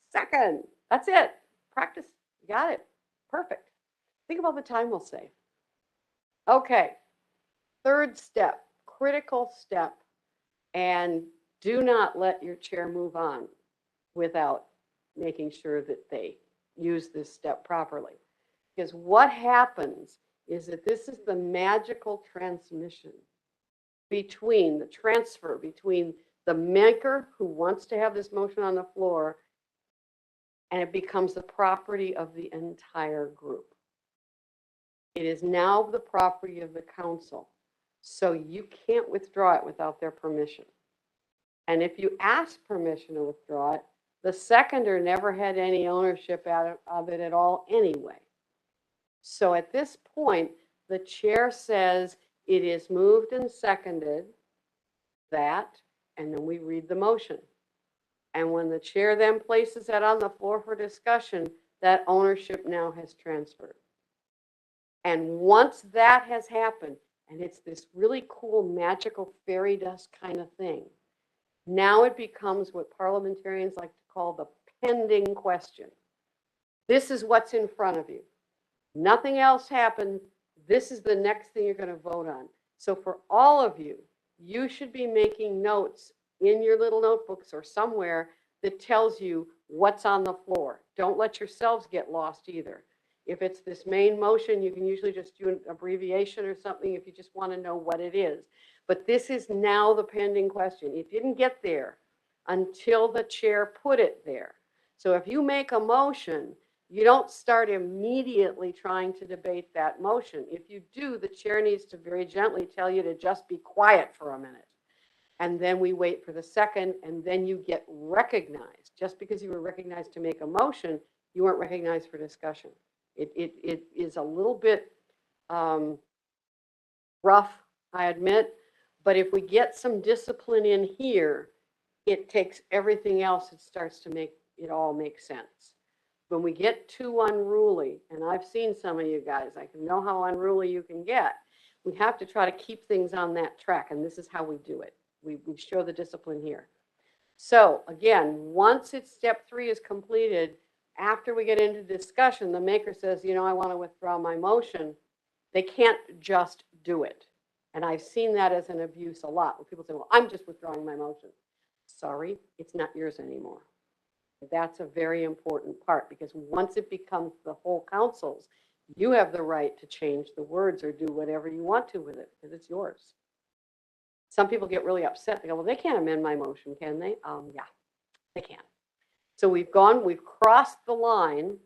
[SPEAKER 14] Second. That's it. Practice. You got it. Perfect. Think of all the time we'll save. Okay. Third step, critical step, and do not let your chair move on without making sure that they use this step properly. Because what happens is that this is the magical transmission between the transfer between the maker who wants to have this motion on the floor, and it becomes the property of the entire group. It is now the property of the council. So you can't withdraw it without their permission. And if you ask permission to withdraw it, the seconder never had any ownership of it at all anyway. So at this point, the chair says it is moved and seconded that, and then we read the motion. And when the chair then places that on the floor for discussion, that ownership now has transferred. And once that has happened, and it's this really cool, magical fairy dust kind of thing, now it becomes what parliamentarians like to call the pending question. This is what's in front of you. Nothing else happened. This is the next thing you're going to vote on. So for all of you, you should be making notes in your little notebooks or somewhere that tells you what's on the floor. Don't let yourselves get lost either. If it's this main motion, you can usually just do an abbreviation or something if you just want to know what it is. But this is now the pending question. It didn't get there until the chair put it there. So if you make a motion, you don't start immediately trying to debate that motion. If you do, the chair needs to very gently tell you to just be quiet for a minute. And then we wait for the second, and then you get recognized. Just because you were recognized to make a motion, you weren't recognized for discussion. It is a little bit rough, I admit, but if we get some discipline in here, it takes everything else, it starts to make it all make sense. When we get too unruly, and I've seen some of you guys, I can know how unruly you can get, we have to try to keep things on that track, and this is how we do it. We show the discipline here. So again, once it's step 3 is completed, after we get into discussion, the maker says, you know, I want to withdraw my motion. They can't just do it. And I've seen that as an abuse a lot, where people say, well, I'm just withdrawing my motion. Sorry, it's not yours anymore. That's a very important part, because once it becomes the whole council's, you have the right to change the words or do whatever you want to with it, because it's yours. Some people get really upset. They go, well, they can't amend my motion, can they? Yeah, they can. So we've crossed the line,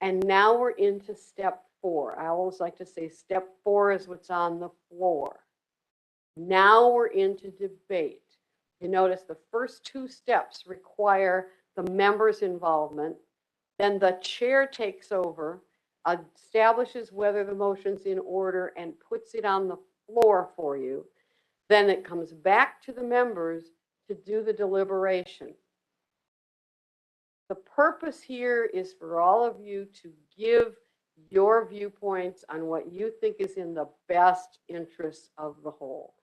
[SPEAKER 14] and now we're into step 4. I always like to say step 4 is what's on the floor. Now we're into debate. You notice the first 2 steps require the members' involvement. Then the chair takes over, establishes whether the motion's in order, and puts it on the floor for you. Then it comes back to the members to do the deliberation. The purpose here is for all of you to give your viewpoints on what you think is in the best interests of the whole.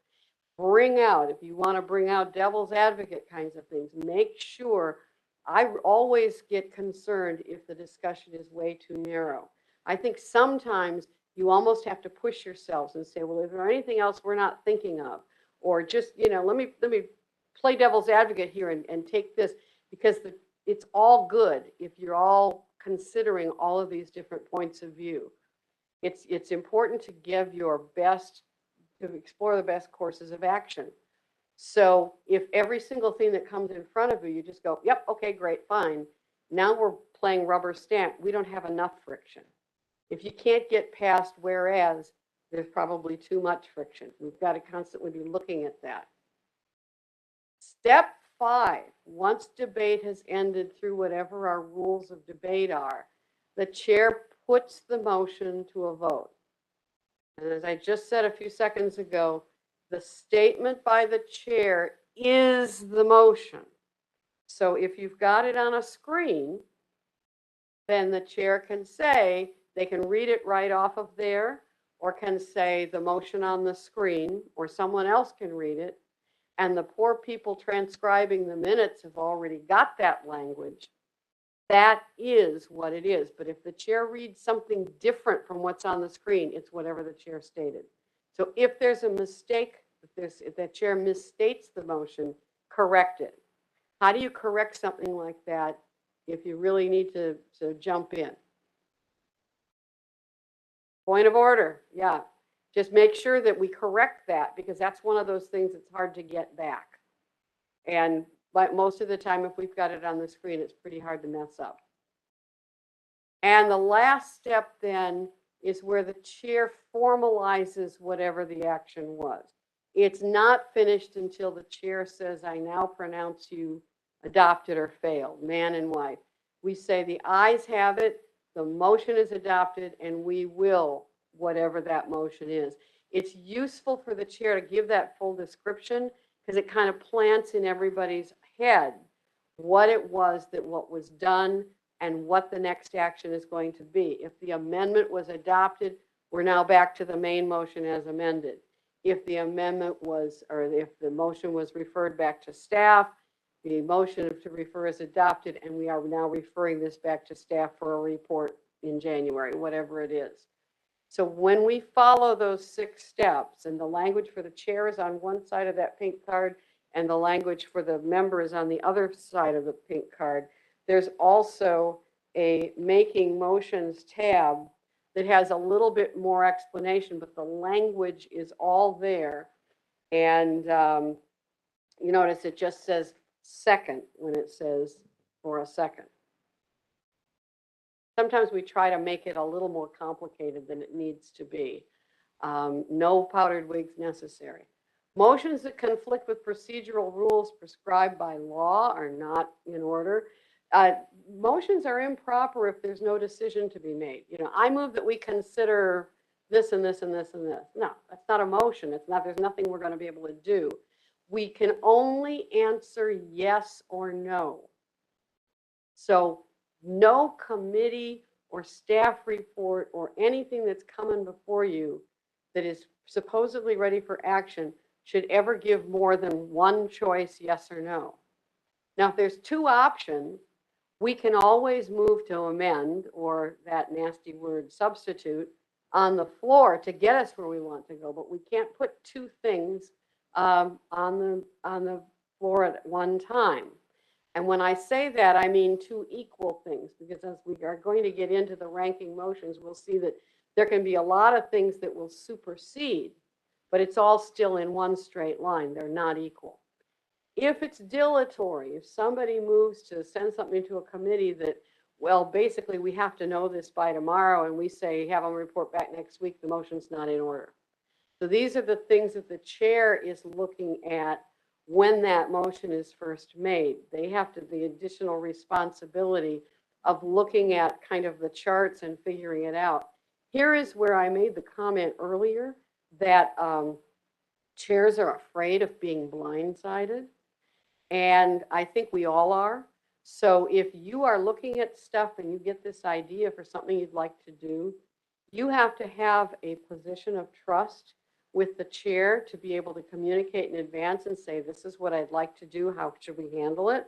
[SPEAKER 14] Bring out, if you want to bring out devil's advocate kinds of things, make sure. I always get concerned if the discussion is way too narrow. I think sometimes you almost have to push yourselves and say, well, is there anything else we're not thinking of? Or just, you know, let me play devil's advocate here and take this, because it's all good if you're all considering all of these different points of view. It's important to give your best, to explore the best courses of action. So if every single thing that comes in front of you, you just go, yep, okay, great, fine. Now we're playing rubber stamp. We don't have enough friction. If you can't get past whereas, there's probably too much friction. We've got to constantly be looking at that. Step 5, once debate has ended through whatever our rules of debate are, the chair puts the motion to a vote. And as I just said a few seconds ago, the statement by the chair is the motion. So if you've got it on a screen, then the chair can say, they can read it right off of there, or can say the motion on the screen, or someone else can read it. And the poor people transcribing the minutes have already got that language. That is what it is. But if the chair reads something different from what's on the screen, it's whatever the chair stated. So if there's a mistake, if the chair misstates the motion, correct it. How do you correct something like that if you really need to jump in? Point of order, yeah. Just make sure that we correct that, because that's one of those things that's hard to get back. And but most of the time, if we've got it on the screen, it's pretty hard to mess up. And the last step then is where the chair formalizes whatever the action was. It's not finished until the chair says, I now pronounce you adopted or failed, man and wife. We say the ayes have it, the motion is adopted, and we will, whatever that motion is. It's useful for the chair to give that full description, because it kind of plants in everybody's head what it was that what was done and what the next action is going to be. If the amendment was adopted, we're now back to the main motion as amended. If the amendment was, or if the motion was referred back to staff, the motion to refer is adopted, and we are now referring this back to staff for a report in January, whatever it is. So when we follow those 6 steps, and the language for the chair is on one side of that pink card, and the language for the member is on the other side of the pink card, there's also a making motions tab that has a little bit more explanation, but the language is all there. And you notice it just says second when it says for a second. Sometimes we try to make it a little more complicated than it needs to be. No powdered wigs necessary. Motions that conflict with procedural rules prescribed by law are not in order. Motions are improper if there's no decision to be made. You know, I move that we consider this and this and this and this. No, that's not a motion. It's not, there's nothing we're going to be able to do. We can only answer yes or no. So no committee or staff report or anything that's coming before you that is supposedly ready for action should ever give more than one choice, yes or no. Now, if there's 2 options, we can always move to amend, or that nasty word substitute, on the floor to get us where we want to go, but we can't put 2 things on the floor at one time. And when I say that, I mean 2 equal things, because as we are going to get into the ranking motions, we'll see that there can be a lot of things that will supersede, but it's all still in one straight line. They're not equal. If it's dilatory, if somebody moves to send something to a committee that, well, basically we have to know this by tomorrow, and we say have them report back next week, the motion's not in order. So these are the things that the chair is looking at when that motion is first made. They have to the additional responsibility of looking at kind of the charts and figuring it out. Here is where I made the comment earlier that chairs are afraid of being blindsided. And I think we all are. So if you are looking at stuff and you get this idea for something you'd like to do, you have to have a position of trust with the chair to be able to communicate in advance and say, this is what I'd like to do, how should we handle it?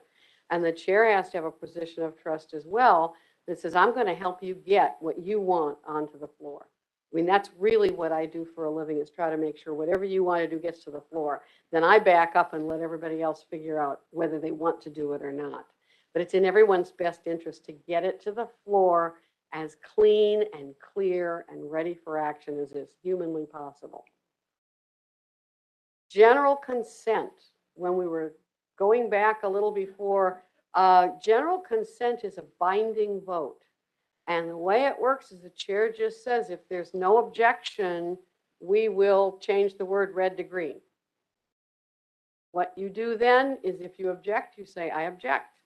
[SPEAKER 14] And the chair has to have a position of trust as well that says, I'm going to help you get what you want onto the floor. I mean, that's really what I do for a living, is try to make sure whatever you want to do gets to the floor. Then I back up and let everybody else figure out whether they want to do it or not. But it's in everyone's best interest to get it to the floor as clean and clear and ready for action as is humanly possible. General consent, when we were going back a little before, general consent is a binding vote. And the way it works is the chair just says, if there's no objection, we will change the word red to green. What you do then is if you object, you say, I object.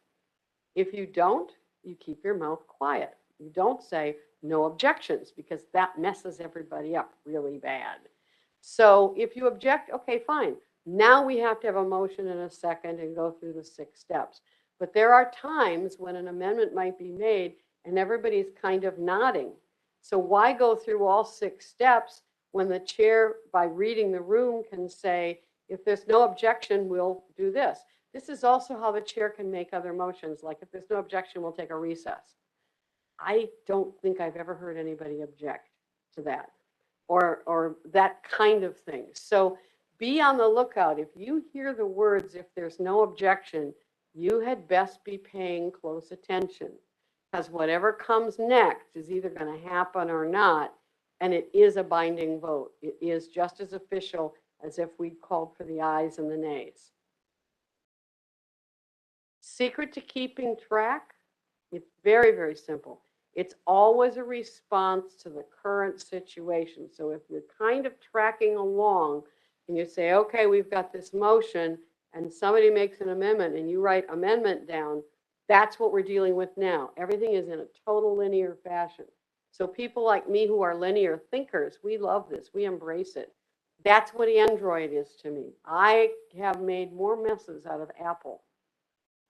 [SPEAKER 14] If you don't, you keep your mouth quiet. You don't say no objections, because that messes everybody up really bad. So if you object, okay, fine. Now we have to have a motion and a second and go through the 6 steps. But there are times when an amendment might be made and everybody's kind of nodding. So why go through all 6 steps when the chair, by reading the room, can say, if there's no objection, we'll do this. This is also how the chair can make other motions, like if there's no objection, we'll take a recess. I don't think I've ever heard anybody object to that, or that kind of thing. So be on the lookout. If you hear the words, if there's no objection, you had best be paying close attention, because whatever comes next is either going to happen or not, and it is a binding vote. It is just as official as if we called for the ayes and the nays. Secret to keeping track, it's very, very simple. It's always a response to the current situation. So if you're kind of tracking along and you say, okay, we've got this motion, and somebody makes an amendment and you write amendment down, that's what we're dealing with now. Everything is in a total linear fashion. So people like me who are linear thinkers, we love this. We embrace it. That's what Android is to me. I have made more messes out of Apple,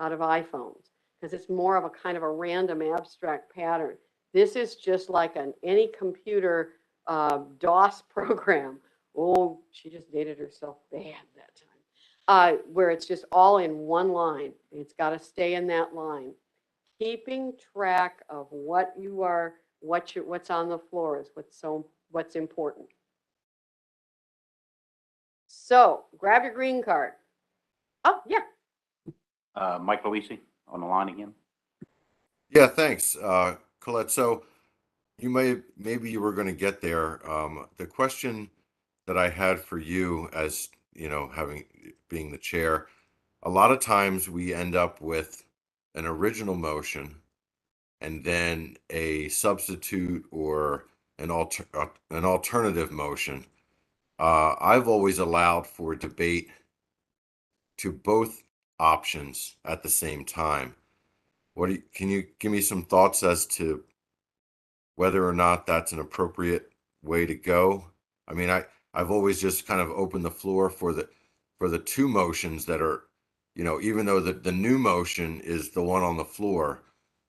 [SPEAKER 14] out of iPhones, because it's more of a kind of a random abstract pattern. This is just like any computer DOS program. Oh, she just dated herself bad that time. Where it's just all in one line. It's got to stay in that line. Keeping track of what you are, what's on the floor is what's so what's important. So grab your green card. Oh, yeah.
[SPEAKER 13] Mike Luisi on the line again.
[SPEAKER 1] Yeah, thanks, Colette. So maybe you were going to get there. The question that I had for you, as you know, being the chair, a lot of times we end up with an original motion and then a substitute or an alternative motion. I've always allowed for debate to both options at the same time. Can you give me some thoughts as to whether or not that's an appropriate way to go? I mean, I've always just kind of opened the floor for the two motions that are, you know, even though the new motion is the one on the floor,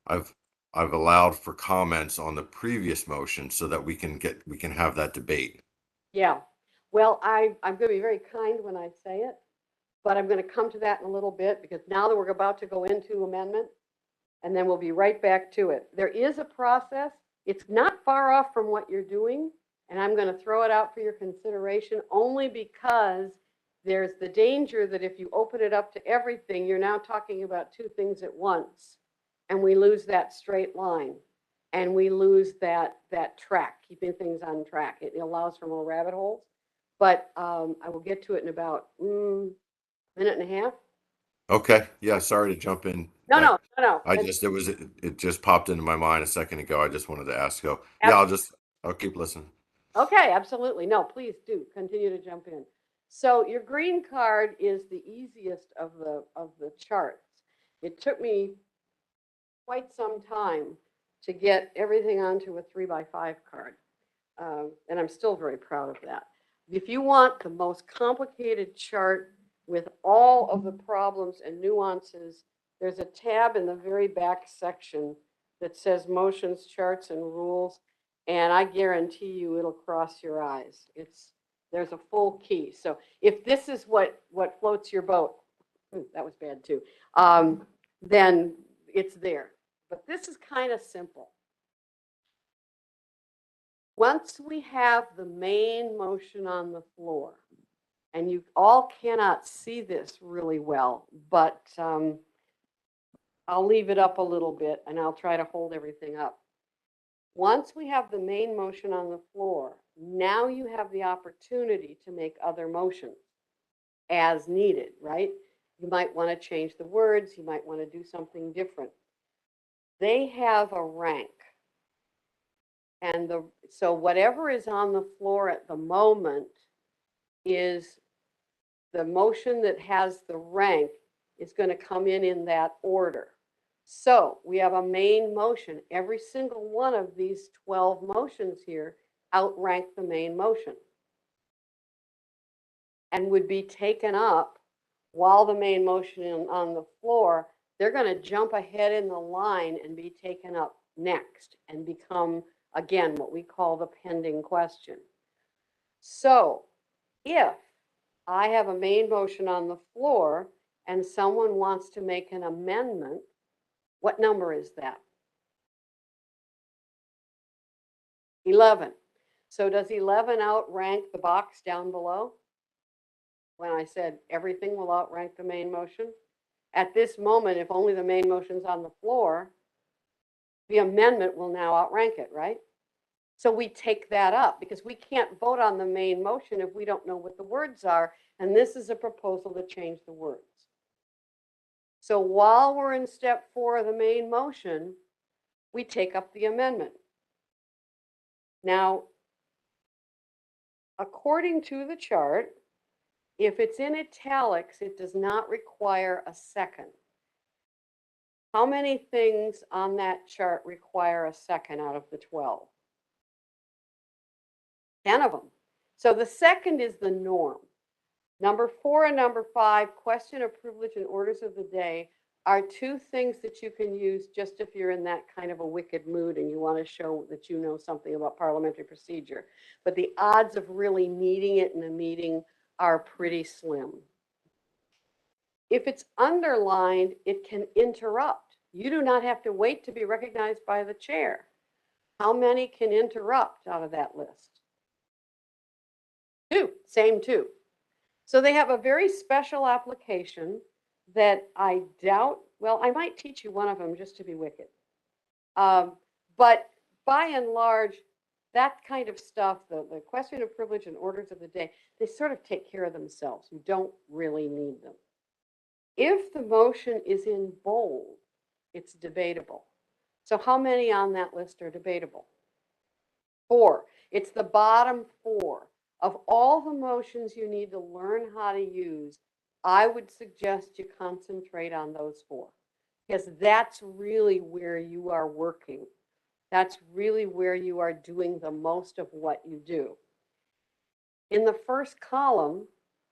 [SPEAKER 1] I've allowed for comments on the previous motion so that we can have that debate.
[SPEAKER 14] Yeah. Well, I'm going to be very kind when I say it, but I'm going to come to that in a little bit because now that we're about to go into amendment, and then we'll be right back to it. There is a process. It's not far off from what you're doing, and I'm going to throw it out for your consideration only because there's the danger that if you open it up to everything, you're now talking about two things at once, and we lose that straight line, and we lose that track, keeping things on track. It allows for more rabbit holes, but I will get to it in about a minute and a half.
[SPEAKER 1] Okay. Yeah. Sorry to jump in.
[SPEAKER 14] No.
[SPEAKER 1] It just popped into my mind a second ago. I just wanted to ask. So yeah, I'll keep listening.
[SPEAKER 14] Okay, absolutely. No, please do continue to jump in. So your green card is the easiest of the charts. It took me quite some time to get everything onto a 3x5 card. And I'm still very proud of that. If you want the most complicated chart with all of the problems and nuances, there's a tab in the very back section that says motions, charts, and rules. And I guarantee you it'll cross your eyes. There's a full key. So if this is what floats your boat, that was bad too, then it's there. But this is kind of simple. Once we have the main motion on the floor, and you all cannot see this really well, but I'll leave it up a little bit and I'll try to hold everything up. Once we have the main motion on the floor, now you have the opportunity to make other motions as needed, right? You might want to change the words. You might want to do something different. They have a rank. And so whatever is on the floor at the moment is the motion that has the rank is going to come in that order. So we have a main motion. Every single one of these 12 motions here outrank the main motion and would be taken up while the main motion is on the floor. They're going to jump ahead in the line and be taken up next and become, again, what we call the pending question. So if I have a main motion on the floor and someone wants to make an amendment, what number is that? 11. So does 11 outrank the box down below? When I said everything will outrank the main motion? At this moment, if only the main motion's on the floor, the amendment will now outrank it, right? So we take that up because we can't vote on the main motion if we don't know what the words are. And this is a proposal to change the words. So while we're in step 4 of the main motion, we take up the amendment. Now, according to the chart, if it's in italics, it does not require a second. How many things on that chart require a second out of the 12? 10 of them. So the second is the norm. Number 4 and number 5, question of privilege and orders of the day, are two things that you can use just if you're in that kind of a wicked mood and you want to show that you know something about parliamentary procedure. But the odds of really needing it in a meeting are pretty slim. If it's underlined, it can interrupt. You do not have to wait to be recognized by the chair. How many can interrupt out of that list? same too. So they have a very special application that I doubt, well, I might teach you one of them just to be wicked. But by and large, that kind of stuff, the question of privilege and orders of the day, they sort of take care of themselves. You don't really need them. If the motion is in bold, it's debatable. So how many on that list are debatable? 4. It's the bottom 4. Of all the motions you need to learn how to use, I would suggest you concentrate on those 4, because that's really where you are working. That's really where you are doing the most of what you do. In the first column,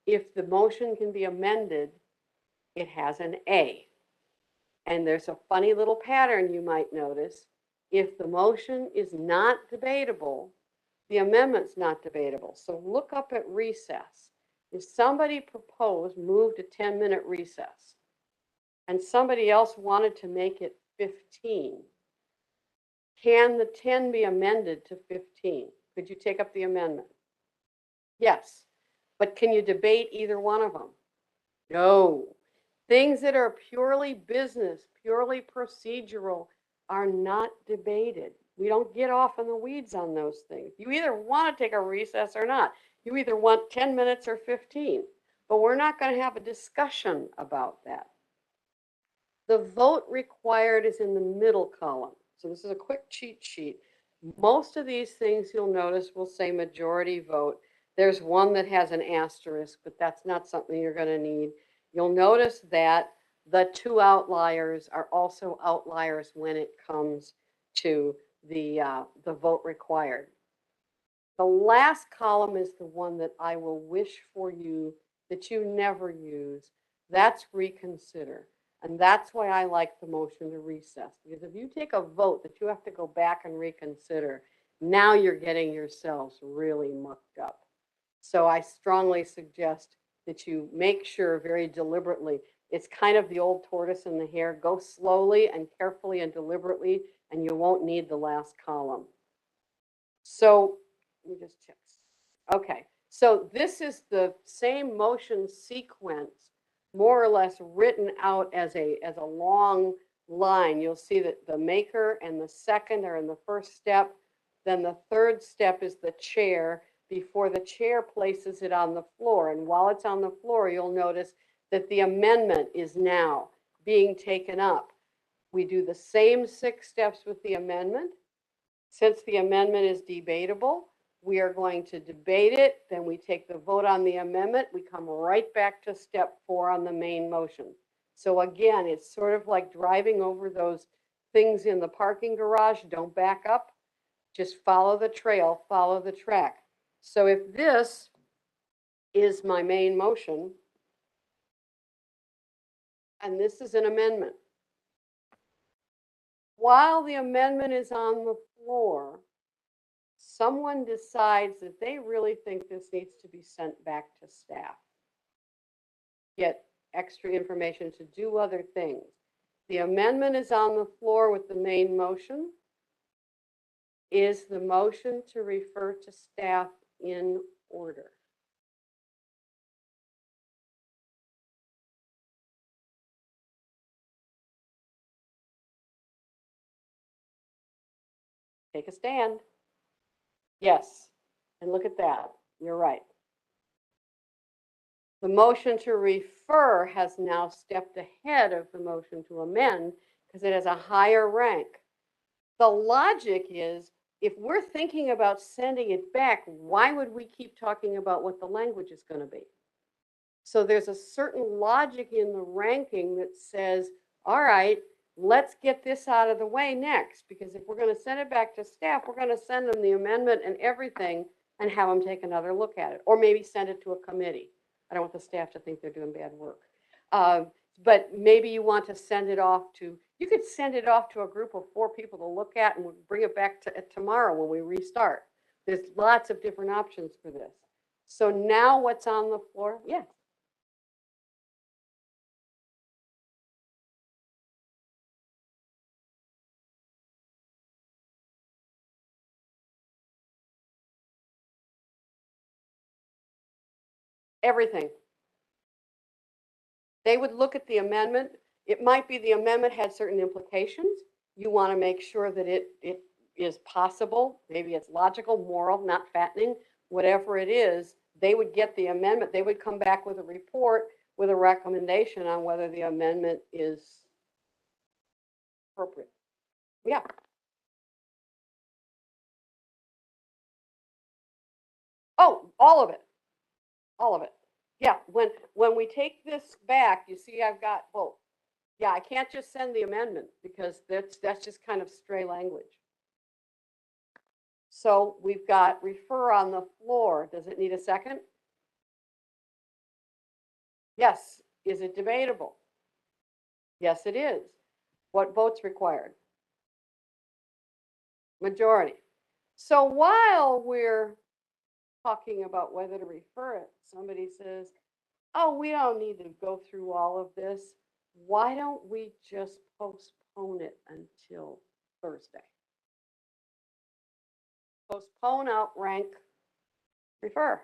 [SPEAKER 14] if the motion can be amended, it has an A. And there's a funny little pattern you might notice. If the motion is not debatable, the amendment's not debatable. So look up at recess. If somebody moved a 10-minute recess, and somebody else wanted to make it 15, can the 10 be amended to 15? Could you take up the amendment? Yes. But can you debate either one of them? No. Things that are purely business, purely procedural, are not debated. We don't get off in the weeds on those things. You either want to take a recess or not. You either want 10 minutes or 15. But we're not going to have a discussion about that. The vote required is in the middle column. So this is a quick cheat sheet. Most of these things you'll notice will say majority vote. There's one that has an asterisk, but that's not something you're going to need. You'll notice that the 2 outliers are also outliers when it comes to the vote required. The last column is the one that I will wish for you that you never use. That's reconsider. And that's why I like the motion to recess. Because if you take a vote that you have to go back and reconsider, now you're getting yourselves really mucked up. So I strongly suggest that you make sure very deliberately. It's kind of the old tortoise and the hare. Go slowly and carefully and deliberately, and you won't need the last column. So let me just check. Okay, so this is the same motion sequence, more or less written out as a long line. You'll see that the maker and the second are in the first step. Then the third step is the chair before the chair places it on the floor. And while it's on the floor, you'll notice that the amendment is now being taken up. We do the same 6 steps with the amendment. Since the amendment is debatable, we are going to debate it. Then we take the vote on the amendment. We come right back to step 4 on the main motion. So again, it's sort of like driving over those things in the parking garage. Don't back up. Just follow the trail, follow the track. So if this is my main motion, and this is an amendment, while the amendment is on the floor, someone decides that they really think this needs to be sent back to staff. Get extra information to do other things. The amendment is on the floor with the main motion. Is the motion to refer to staff in order? Take a stand. Yes, and look at that. You're right. The motion to refer has now stepped ahead of the motion to amend because it has a higher rank. The logic is, if we're thinking about sending it back, why would we keep talking about what the language is going to be? So there's a certain logic in the ranking that says, all right, let's get this out of the way next, because if we're going to send it back to staff, we're going to send them the amendment and everything and have them take another look at it, or maybe send it to a committee. I don't want the staff to think they're doing bad work. But maybe you want to send it off to, you could send it off to a group of 4 people to look at, and we'll bring it back to tomorrow when we restart. There's lots of different options for this. So now what's on the floor? Yes. everything. They would look at the amendment. It might be the amendment had certain implications. You want to make sure that it is possible. Maybe it's logical, moral, not fattening, whatever it is. They would get the amendment. They would come back with a report with a recommendation on whether the amendment is appropriate. Yeah. Oh, all of it. All of it. Yeah, when we take this back, you see I've got both. Yeah, I can't just send the amendment because that's just kind of stray language. So we've got refer on the floor. Does it need a second? Yes. Is it debatable? Yes, it is. What votes required? Majority. So while we're talking about whether to refer it, somebody says, oh, we don't need to go through all of this. Why don't we just postpone it until Thursday? Postpone, outrank, refer.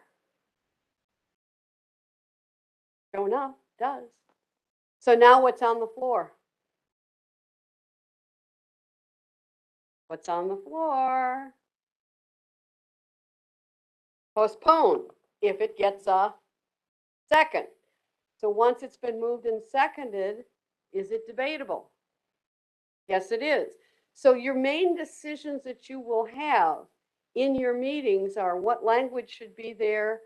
[SPEAKER 14] Sure enough, does. So now what's on the floor? What's on the floor? Postpone if it gets a second. So once it's been moved and seconded, is it debatable? Yes, it is. So your main decisions that you will have in your meetings are what language should be there.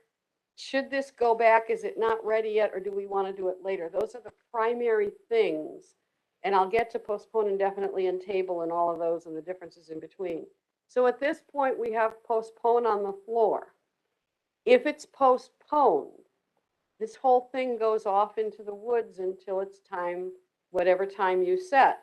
[SPEAKER 14] Should this go back? Is it not ready yet? Or do we want to do it later? Those are the primary things. And I'll get to postpone indefinitely and table and all of those and the differences in between. So at this point, we have postpone on the floor. If it's postponed, this whole thing goes off into the woods until it's time, whatever time you set.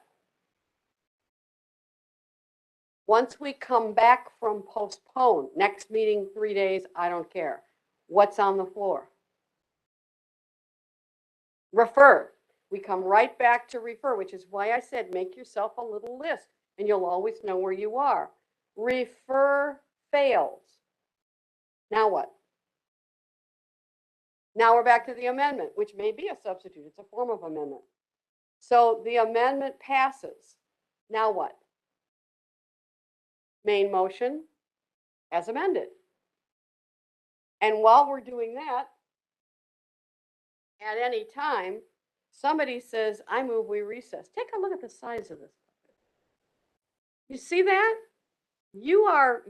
[SPEAKER 14] Once we come back from postpone, next meeting, 3 days, I don't care. What's on the floor? Refer. We come right back to refer, which is why I said make yourself a little list and you'll always know where you are. Refer fails. Now what? Now we're back to the amendment, which may be a substitute. It's a form of amendment. So the amendment passes. Now what? Main motion as amended. And while we're doing that, at any time, somebody says, I move we recess. Take a look at the size of this. You see that? You are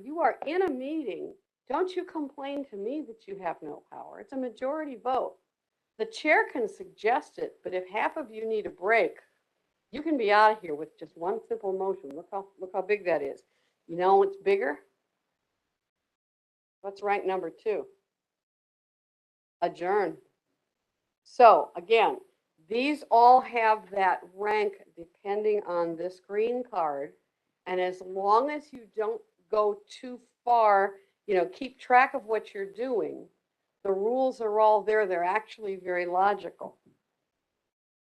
[SPEAKER 14] in a meeting. Don't you complain to me that you have no power. It's a majority vote. The chair can suggest it, but if half of you need a break, you can be out of here with just one simple motion. Look how big that is. You know what's bigger? What's rank number 2? Adjourn. So again, these all have that rank depending on this green card. And as long as you don't go too far, keep track of what you're doing. The rules are all there. They're actually very logical.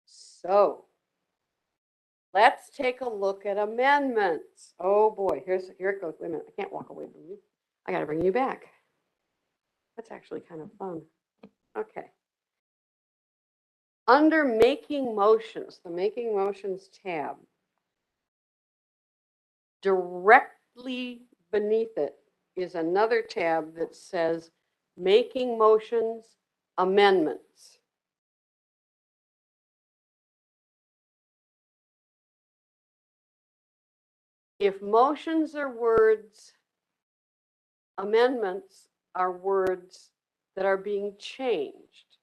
[SPEAKER 14] So let's take a look at amendments. Oh boy, here it goes. Wait a minute, I can't walk away from you. I got to bring you back. That's actually kind of fun. Okay. Under making motions, the making motions tab, directly beneath it is another tab that says making motions, amendments. If motions are words, amendments are words that are being changed.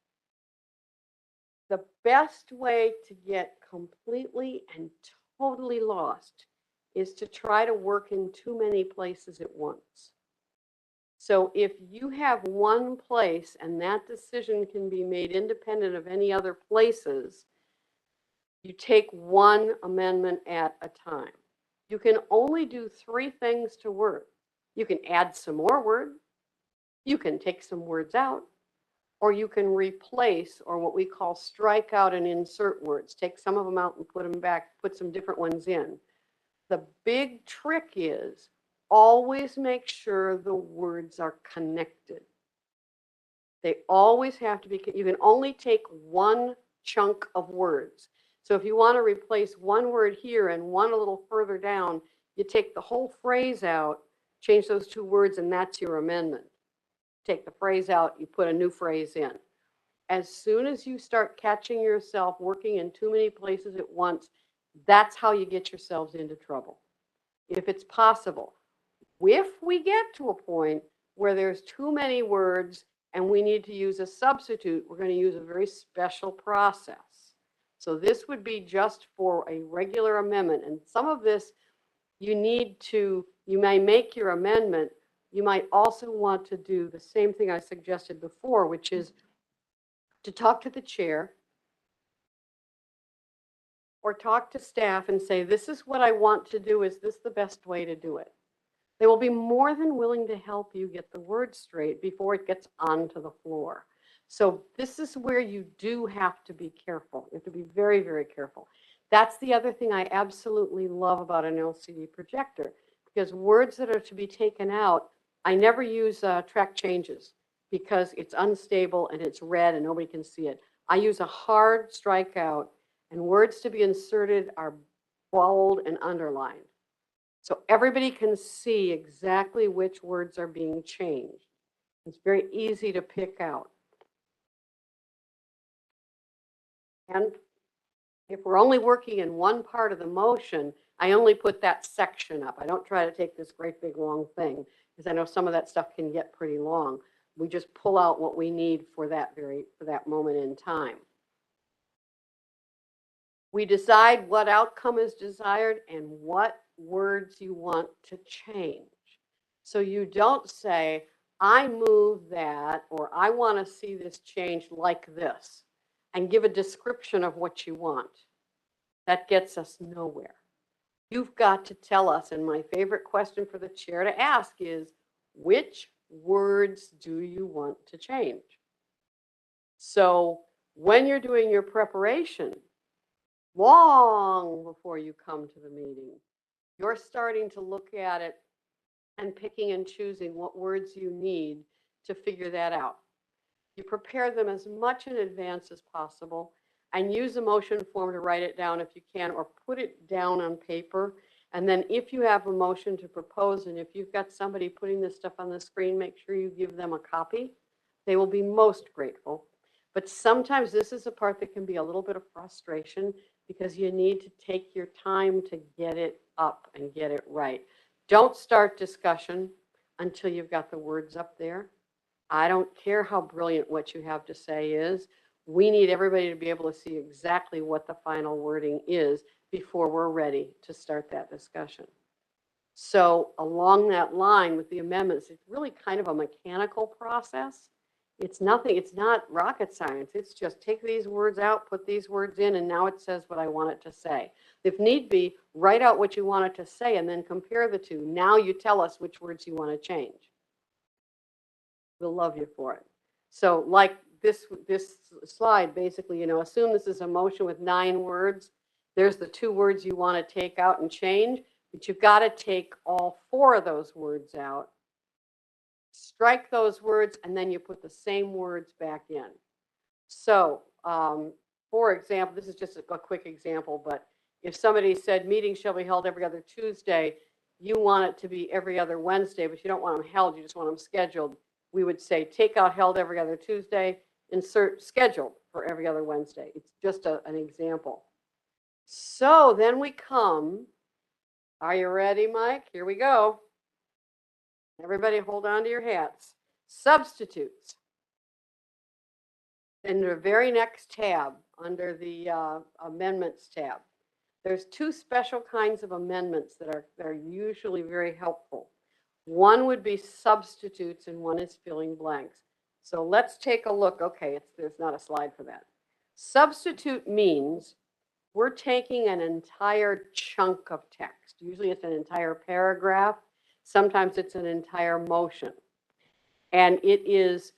[SPEAKER 14] The best way to get completely and totally lost is to try to work in too many places at once. So if you have one place and that decision can be made independent of any other places, you take one amendment at a time. You can only do 3 things to word. You can add some more words, you can take some words out, or you can replace, or what we call strike out and insert words. Take some of them out and put them back, put some different ones in. The big trick is always make sure the words are connected. They always have to be, you can only take one chunk of words. So if you want to replace one word here and one a little further down, you take the whole phrase out, change those two words, and that's your amendment. Take the phrase out, you put a new phrase in. As soon as you start catching yourself working in too many places at once, that's how you get yourselves into trouble. If it's possible. If we get to a point where there's too many words and we need to use a substitute, we're going to use a very special process. So this would be just for a regular amendment. And some of this you may make your amendment. You might also want to do the same thing I suggested before, which is to talk to the chair or talk to staff and say, this is what I want to do. Is this the best way to do it? They will be more than willing to help you get the word straight before it gets onto the floor. So this is where you do have to be careful. You have to be very, very careful. That's the other thing I absolutely love about an LCD projector, because words that are to be taken out, I never use track changes because it's unstable and it's red and nobody can see it. I use a hard strikeout, and words to be inserted are bold and underlined. So everybody can see exactly which words are being changed. It's very easy to pick out. And if we're only working in one part of the motion, I only put that section up. I don't try to take this great big long thing, because I know some of that stuff can get pretty long. We just pull out what we need for that moment in time. We decide what outcome is desired and what words you want to change. So you don't say, I move that, or I want to see this changed like this, and give a description of what you want. That gets us nowhere. You've got to tell us, and my favorite question for the chair to ask is, which words do you want to change? So when you're doing your preparation, long before you come to the meeting, you're starting to look at it and picking and choosing what words you need to figure that out. You prepare them as much in advance as possible and use a motion form to write it down if you can, or put it down on paper. And then if you have a motion to propose, and if you've got somebody putting this stuff on the screen, make sure you give them a copy. They will be most grateful. But sometimes this is a part that can be a little bit of frustration, because you need to take your time to get it up and get it right. Don't start discussion until you've got the words up there. I don't care how brilliant what you have to say is. We need everybody to be able to see exactly what the final wording is before we're ready to start that discussion. So along that line with the amendments, it's really kind of a mechanical process. It's nothing, it's not rocket science. It's just take these words out, put these words in, and now it says what I want it to say. If need be, write out what you want it to say and then compare the two. Now you tell us which words you want to change. We'll love you for it. So like this slide, basically, assume this is a motion with 9 words. There's the 2 words you want to take out and change, but you've got to take all 4 of those words out, strike those words, and then you put the same words back in. So, for example, this is just a quick example, but if somebody said meetings shall be held every other Tuesday, you want it to be every other Wednesday, but you don't want them held, you just want them scheduled. We would say take out held every other Tuesday, insert scheduled for every other Wednesday. It's just an example. So then we come, are you ready, Mike? Here we go. Everybody hold on to your hats. Substitutes. In the very next tab, under the amendments tab, there's 2 special kinds of amendments that are usually very helpful. One would be substitutes and one is filling blanks. So let's take a look. Okay, there's not a slide for that. Substitute means we're taking an entire chunk of text. Usually it's an entire paragraph. Sometimes it's an entire motion. And it is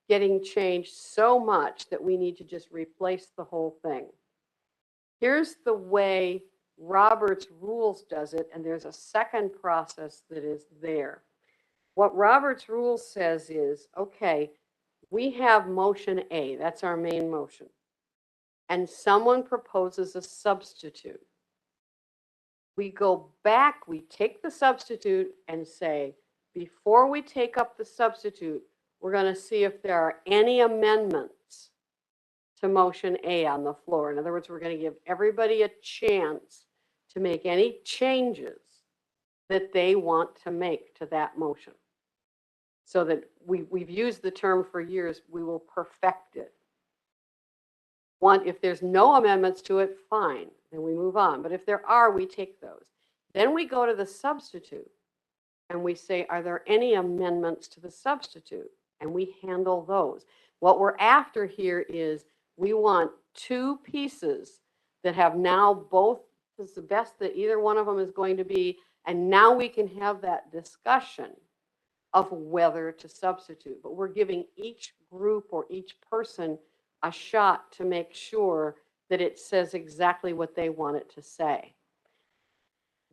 [SPEAKER 14] getting changed so much that we need to just replace the whole thing. Here's the way Robert's Rules does it, and there's a second process that is there. What Robert's Rules says is, okay, we have motion A, that's our main motion, and someone proposes a substitute. We go back, we take the substitute and say, before we take up the substitute, we're going to see if there are any amendments to motion A on the floor. In other words, we're going to give everybody a chance to make any changes that they want to make to that motion. So that we've used the term for years, we will perfect it. If there's no amendments to it, fine, then we move on. But if there are, we take those. Then we go to the substitute and we say, are there any amendments to the substitute? And we handle those. What we're after here is we want two pieces that have now both, this is the best that either one of them is going to be, and now we can have that discussion of whether to substitute. But we're giving each group or each person a shot to make sure that it says exactly what they want it to say.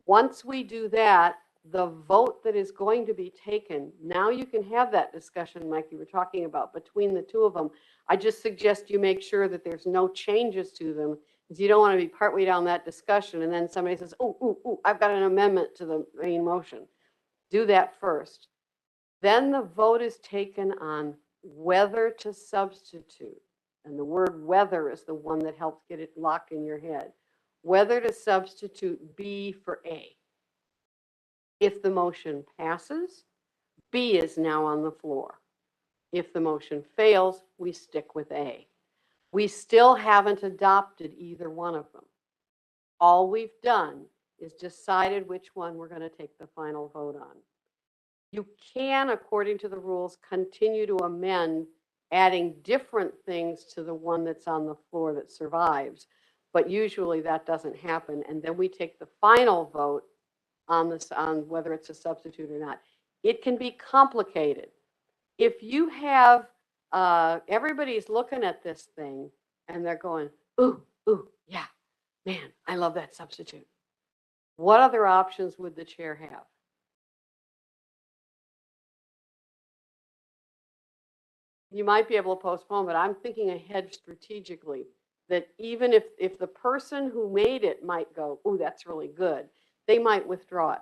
[SPEAKER 14] Once we do that, the vote that is going to be taken, now you can have that discussion like you were talking about between the two of them. I just suggest you make sure that there's no changes to them, because you don't want to be partway down that discussion and then somebody says, oh, I've got an amendment to the main motion. Do that first. Then the vote is taken on whether to substitute. And the word whether is the one that helps get it locked in your head. Whether to substitute B for A. If the motion passes, B is now on the floor. If the motion fails, we stick with A. We still haven't adopted either one of them. All we've done is decided which one we're going to take the final vote on. You can, according to the rules, continue to amend, adding different things to the one that's on the floor that survives. But usually that doesn't happen. And then we take the final vote on whether it's a substitute or not. It can be complicated. If you have, everybody's looking at this thing and they're going, ooh, yeah, man, I love that substitute. What other options would the chair have? You might be able to postpone, but I'm thinking ahead strategically that even if the person who made it might go, oh, that's really good, they might withdraw it.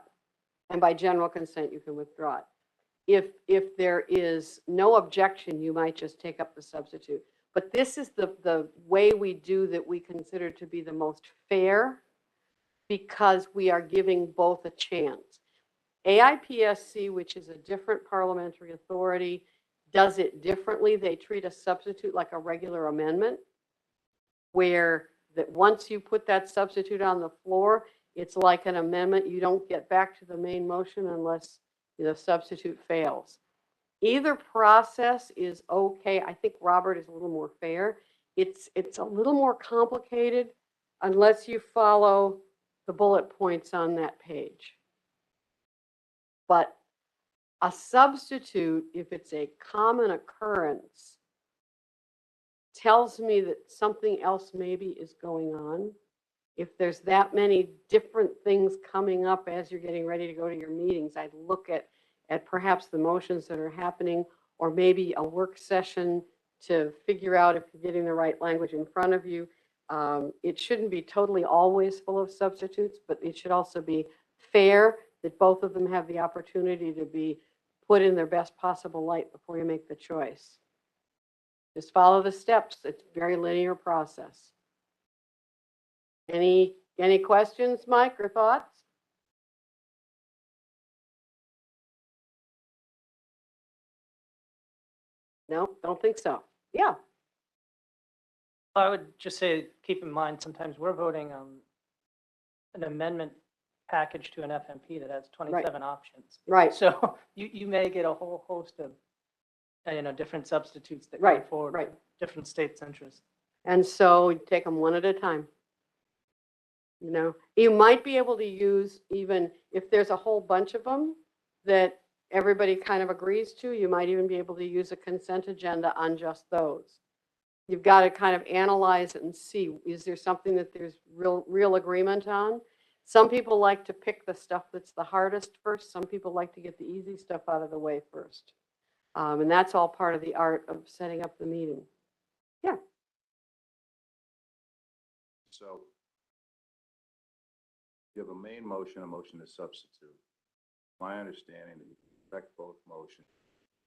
[SPEAKER 14] And by general consent, you can withdraw it. If there is no objection, you might just take up the substitute. But this is the way we do that we consider to be the most fair, because we are giving both a chance. AIPSC, which is a different parliamentary authority, does it differently. They treat a substitute like a regular amendment, where that once you put that substitute on the floor, it's like an amendment. You don't get back to the main motion unless the substitute fails. Either process is okay. I think Robert is a little more fair. It's a little more complicated unless you follow the bullet points on that page. But a substitute, if it's a common occurrence, tells me that something else maybe is going on. If there's that many different things coming up as you're getting ready to go to your meetings, I'd look at perhaps the motions that are happening, or maybe a work session to figure out if you're getting the right language in front of you. It shouldn't be totally always full of substitutes, but it should also be fair that both of them have the opportunity to be put in their best possible light before you make the choice. Just follow the steps. It's a very linear process. Any questions, Mike, or thoughts? No, don't think so. Yeah.
[SPEAKER 15] I would just say, keep in mind, sometimes we're voting on an amendment package to an FMP that has 27 options.
[SPEAKER 14] Right.
[SPEAKER 15] So you may get a whole host of, different substitutes that come forward.
[SPEAKER 14] Right.
[SPEAKER 15] Different states' interests.
[SPEAKER 14] And so you take them one at a time. You might be able to use, even if there's a whole bunch of them that everybody kind of agrees to, you might even be able to use a consent agenda on just those. You've got to kind of analyze it and see, is there something that there's real agreement on? Some people like to pick the stuff that's the hardest first. Some people like to get the easy stuff out of the way first. And that's all part of the art of setting up the meeting. Yeah.
[SPEAKER 10] So you have a main motion, a motion to substitute. My understanding that you can correct both motions,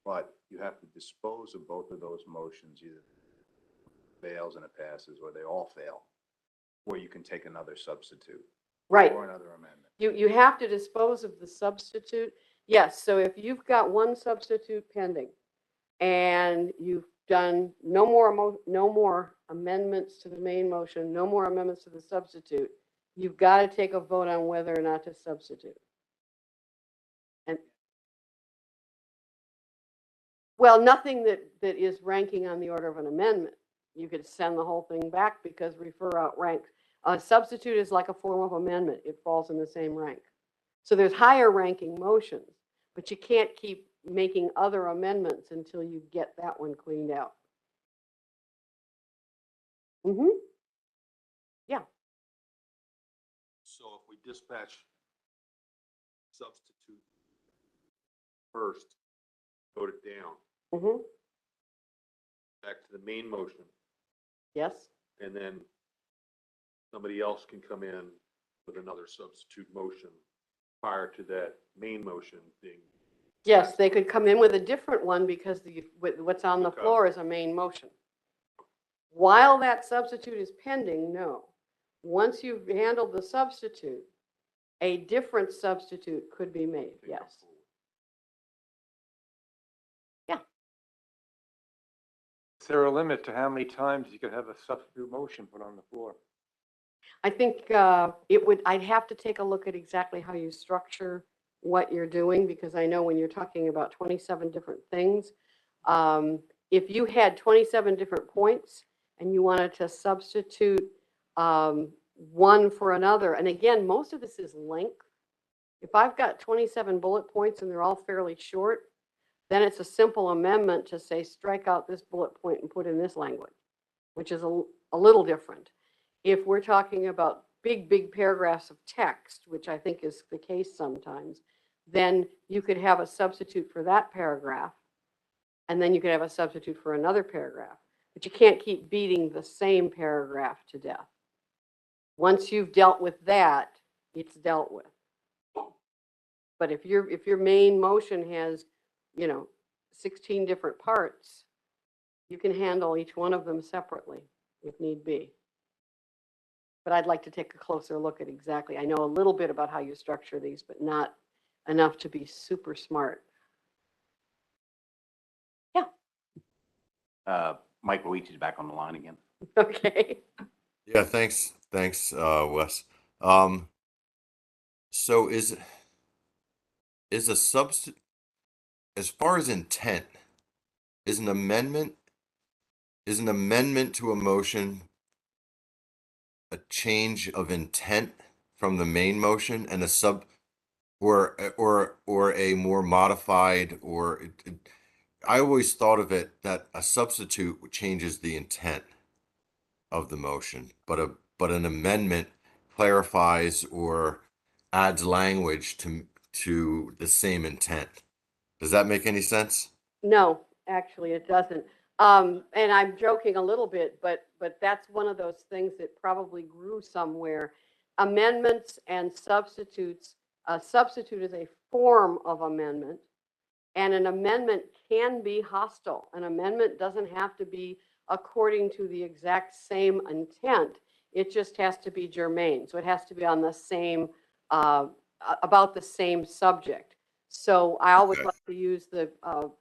[SPEAKER 10] but you have to dispose of both of those motions, either fails and it passes, or they all fail, or you can take another substitute.
[SPEAKER 14] Right.
[SPEAKER 10] Or another amendment.
[SPEAKER 14] You have to dispose of the substitute. Yes, so if you've got one substitute pending and you've done no more amendments to the main motion, no more amendments to the substitute, you've got to take a vote on whether or not to substitute. And well, nothing that is ranking on the order of an amendment. You could send the whole thing back because refer outranks. A substitute is like a form of amendment. It falls in the same rank. So there's higher ranking motions, but you can't keep making other amendments until you get that one cleaned out. Yeah.
[SPEAKER 3] So if we dispatch substitute first, vote it down, back to the main motion,
[SPEAKER 14] Yes.
[SPEAKER 3] and then somebody else can come in with another substitute motion prior to that main motion being.
[SPEAKER 14] Yes, they could come in with a different one because what's on the
[SPEAKER 3] Okay.
[SPEAKER 14] floor is a main motion. While that substitute is pending, no. Once you've handled the substitute, a different substitute could be made, yes. Yeah.
[SPEAKER 6] Is there a limit to how many times you can have a substitute motion put on the floor?
[SPEAKER 14] I think I'd have to take a look at exactly how you structure what you're doing, because I know when you're talking about 27 different things, if you had 27 different points and you wanted to substitute one for another, and again, most of this is length. If I've got 27 bullet points and they're all fairly short, then it's a simple amendment to say, strike out this bullet point and put in this language, which is a little different. If we're talking about big paragraphs of text, which I think is the case sometimes, then you could have a substitute for that paragraph, and then you could have a substitute for another paragraph. But you can't keep beating the same paragraph to death. Once you've dealt with that, it's dealt with. But if your main motion has, 16 different parts, you can handle each one of them separately if need be. But I'd like to take a closer look at exactly. I know a little bit about how you structure these, but not enough to be super smart. Yeah.
[SPEAKER 13] Mike Luigi's back on the line again.
[SPEAKER 14] Okay.
[SPEAKER 20] Yeah, thanks, Wes. So is a substitute, as far as intent, is an amendment to a motion a change of intent from the main motion, and or a more modified, I always thought of it that a substitute changes the intent of the motion, but an amendment clarifies or adds language to the same intent. Does that make any sense?
[SPEAKER 14] No, actually it doesn't. And I'm joking a little bit, but that's one of those things that probably grew somewhere. Amendments and substitutes. A substitute is a form of amendment, and an amendment can be hostile. An amendment doesn't have to be according to the exact same intent. It just has to be germane. So it has to be on the same, about the same subject. So I always like to use the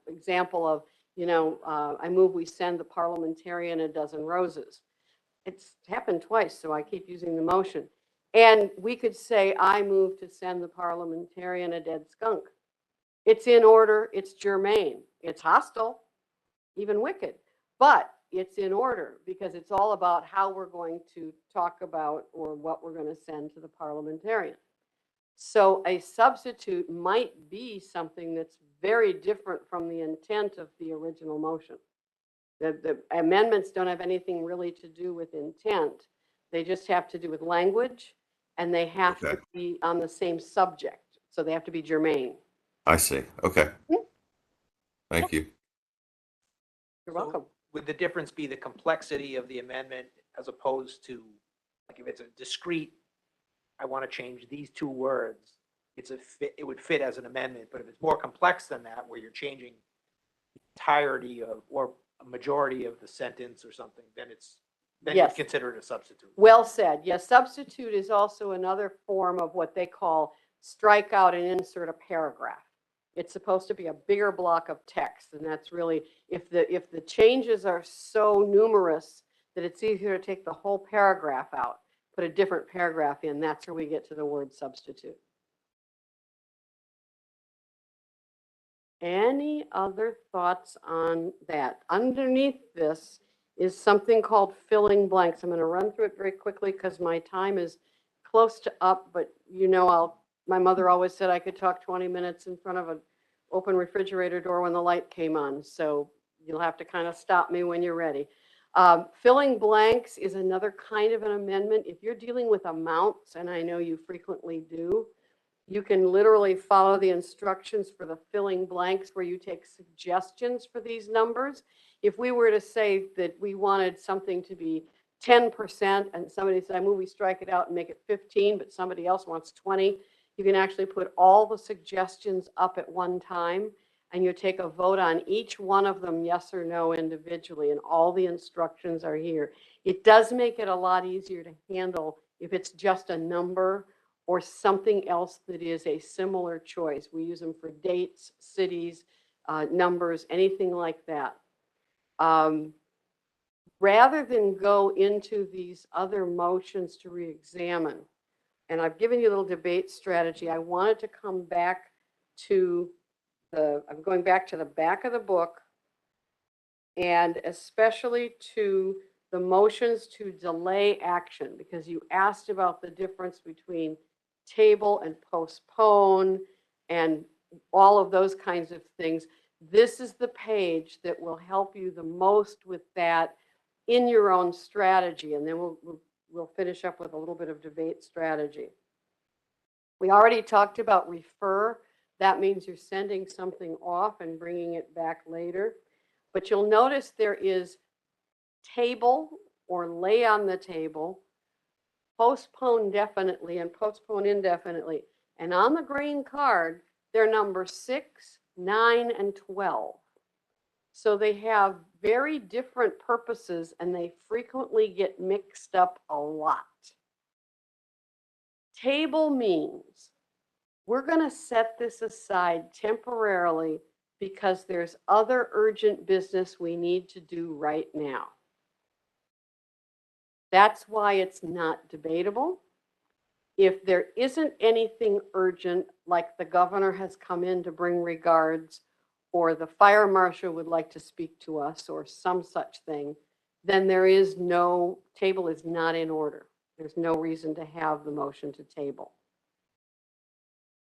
[SPEAKER 14] example of, I move we send the parliamentarian a dozen roses. It's happened twice, so I keep using the motion. And we could say, I move to send the parliamentarian a dead skunk. It's in order, it's germane, it's hostile, even wicked, but it's in order because it's all about how we're going to talk about or what we're going to send to the parliamentarian. So a substitute might be something that's very different from the intent of the original motion. The amendments don't have anything really to do with intent. They just have to do with language, and they have to be on the same subject. So they have to be germane.
[SPEAKER 20] I see. Okay. Thank you.
[SPEAKER 14] You're
[SPEAKER 19] So
[SPEAKER 14] welcome.
[SPEAKER 19] would the difference be the complexity of the amendment as opposed to, like if it's a discrete, I want to change these two words, it would fit as an amendment, but if it's more complex than that, where you're changing entirety of, or a majority of the sentence or something, then you'd
[SPEAKER 14] Yes.
[SPEAKER 19] consider it a substitute.
[SPEAKER 14] Well said. Yes, substitute is also another form of what they call strike out and insert a paragraph. It's supposed to be a bigger block of text, and that's really, if the changes are so numerous that it's easier to take the whole paragraph out, put a different paragraph in, that's where we get to the word substitute. Any other thoughts on that? Underneath this is something called filling blanks. I'm going to run through it very quickly because my time is close to up, but my mother always said I could talk 20 minutes in front of an open refrigerator door when the light came on. So you'll have to kind of stop me when you're ready. Filling blanks is another kind of an amendment. If you're dealing with amounts, and I know you frequently do, you can literally follow the instructions for the filling blanks where you take suggestions for these numbers. If we were to say that we wanted something to be 10% and somebody said, I move we strike it out and make it 15, but somebody else wants 20, you can actually put all the suggestions up at one time and you take a vote on each one of them, yes or no, individually, and all the instructions are here. It does make it a lot easier to handle if it's just a number or something else that is a similar choice. We use them for dates, cities, numbers, anything like that. Rather than go into these other motions to re-examine, and I've given you a little debate strategy, I wanted to come back to I'm going back to the back of the book, and especially to the motions to delay action, because you asked about the difference between table and postpone and all of those kinds of things. This is the page that will help you the most with that in your own strategy. And then we'll finish up with a little bit of debate strategy. We already talked about refer. That means you're sending something off and bringing it back later. But you'll notice there is table or lay on the table, postpone definitely and postpone indefinitely. And on the green card, they're number 6, 9, and 12. So they have very different purposes and they frequently get mixed up a lot. Table means we're going to set this aside temporarily because there's other urgent business we need to do right now. That's why it's not debatable. If there isn't anything urgent, like the governor has come in to bring regards, or the fire marshal would like to speak to us, or some such thing, then there is no, table is not in order. There's no reason to have the motion to table.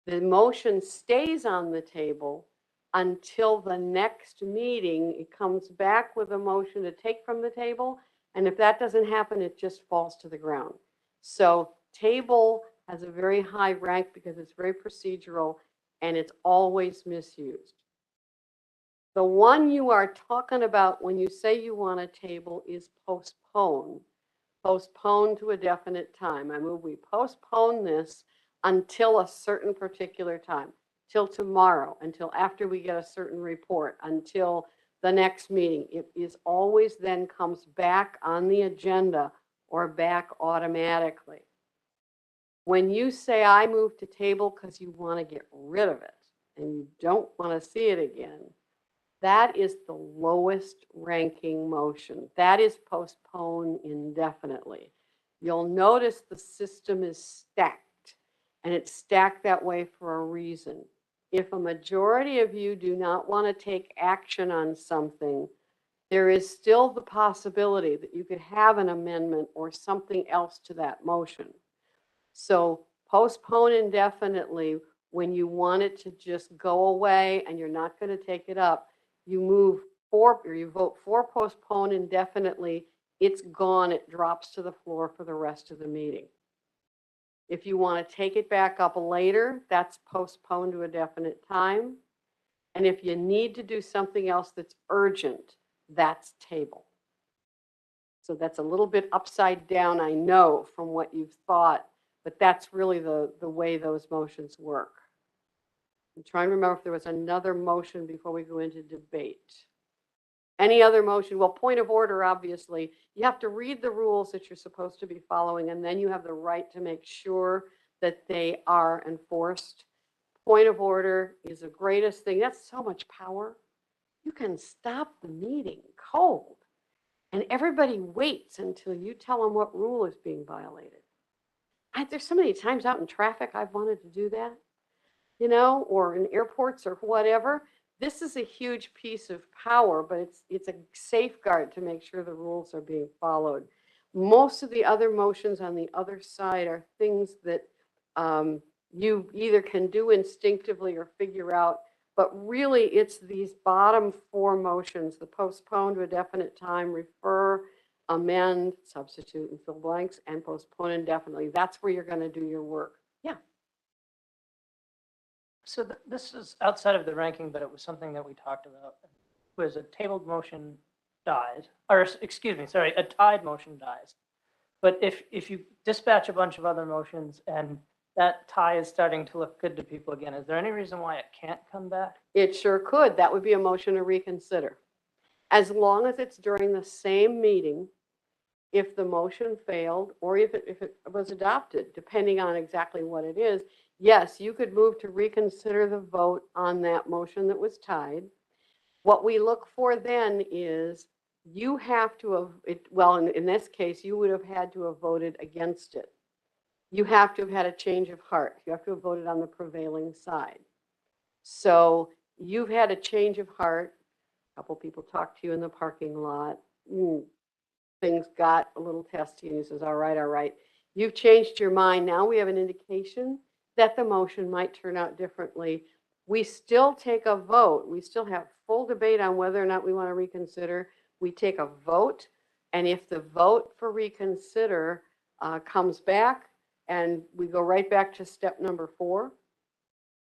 [SPEAKER 14] The motion stays on the table until the next meeting. It comes back with a motion to take from the table. And if that doesn't happen, it just falls to the ground. So table has a very high rank because it's very procedural and it's always misused. The one you are talking about when you say you want a table is postpone. Postpone to a definite time. I move we postpone this until a certain particular time, till tomorrow, until after we get a certain report, until the next meeting. It is always then comes back on the agenda or back automatically. When you say I move to table because you want to get rid of it and you don't want to see it again, that is the lowest ranking motion. That is postpone indefinitely. You'll notice the system is stacked, and it's stacked that way for a reason. If a majority of you do not want to take action on something, there is still the possibility that you could have an amendment or something else to that motion. So postpone indefinitely when you want it to just go away and you're not going to take it up. You move for, or you vote for postpone indefinitely, it's gone, it drops to the floor for the rest of the meeting. If you want to take it back up later, that's postponed to a definite time. And if you need to do something else that's urgent, that's table. So that's a little bit upside down, I know, from what you've thought, but that's really the way those motions work. I'm trying to remember if there was another motion before we go into debate. Any other motion? Well, point of order, obviously. You have to read the rules that you're supposed to be following, and then you have the right to make sure that they are enforced. Point of order is the greatest thing. That's so much power. You can stop the meeting cold, and everybody waits until you tell them what rule is being violated. There's so many times out in traffic I've wanted to do that, you know, or in airports or whatever. This is a huge piece of power, but it's a safeguard to make sure the rules are being followed. Most of the other motions on the other side are things that you either can do instinctively or figure out, but really it's these bottom four motions: the postpone to a definite time, refer, amend, substitute, and fill blanks, and postpone indefinitely. That's where you're going to do your work. Yeah.
[SPEAKER 15] So this is outside of the ranking, but it was something that we talked about. Was a tabled motion dies, or excuse me, sorry, a tied motion dies. But if you dispatch a bunch of other motions and that tie is starting to look good to people again, is there any reason why it can't come back?
[SPEAKER 14] It sure could. That would be a motion to reconsider. As long as it's during the same meeting, if the motion failed or if it was adopted, depending on exactly what it is, yes, you could move to reconsider the vote on that motion that was tied. What we look for then is you have to have, well, in this case, you would have had to have voted against it. You have to have had a change of heart. You have to have voted on the prevailing side. So you've had a change of heart. A couple people talked to you in the parking lot. Things got a little testy and he says, all right. You've changed your mind. Now we have an indication that the motion might turn out differently. We still take a vote. We still have full debate on whether or not we want to reconsider. We take a vote, and if the vote for reconsider comes back, and we go right back to step number 4,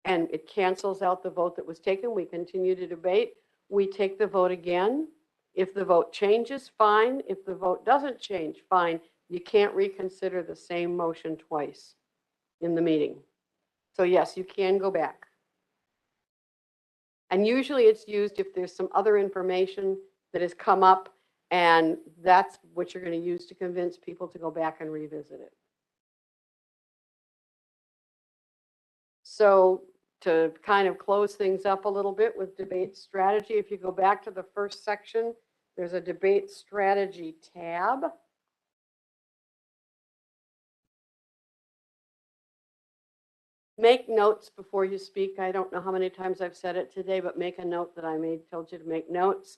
[SPEAKER 14] and it cancels out the vote that was taken, we continue to debate. We take the vote again. If the vote changes, fine. If the vote doesn't change, fine. You can't reconsider the same motion twice in the meeting. So yes, you can go back. And usually it's used if there's some other information that has come up, and that's what you're going to use to convince people to go back and revisit it. So to kind of close things up a little bit with debate strategy, if you go back to the first section, there's a debate strategy tab. Make notes before you speak. I don't know how many times I've said it today, but make a note that I told you to make notes.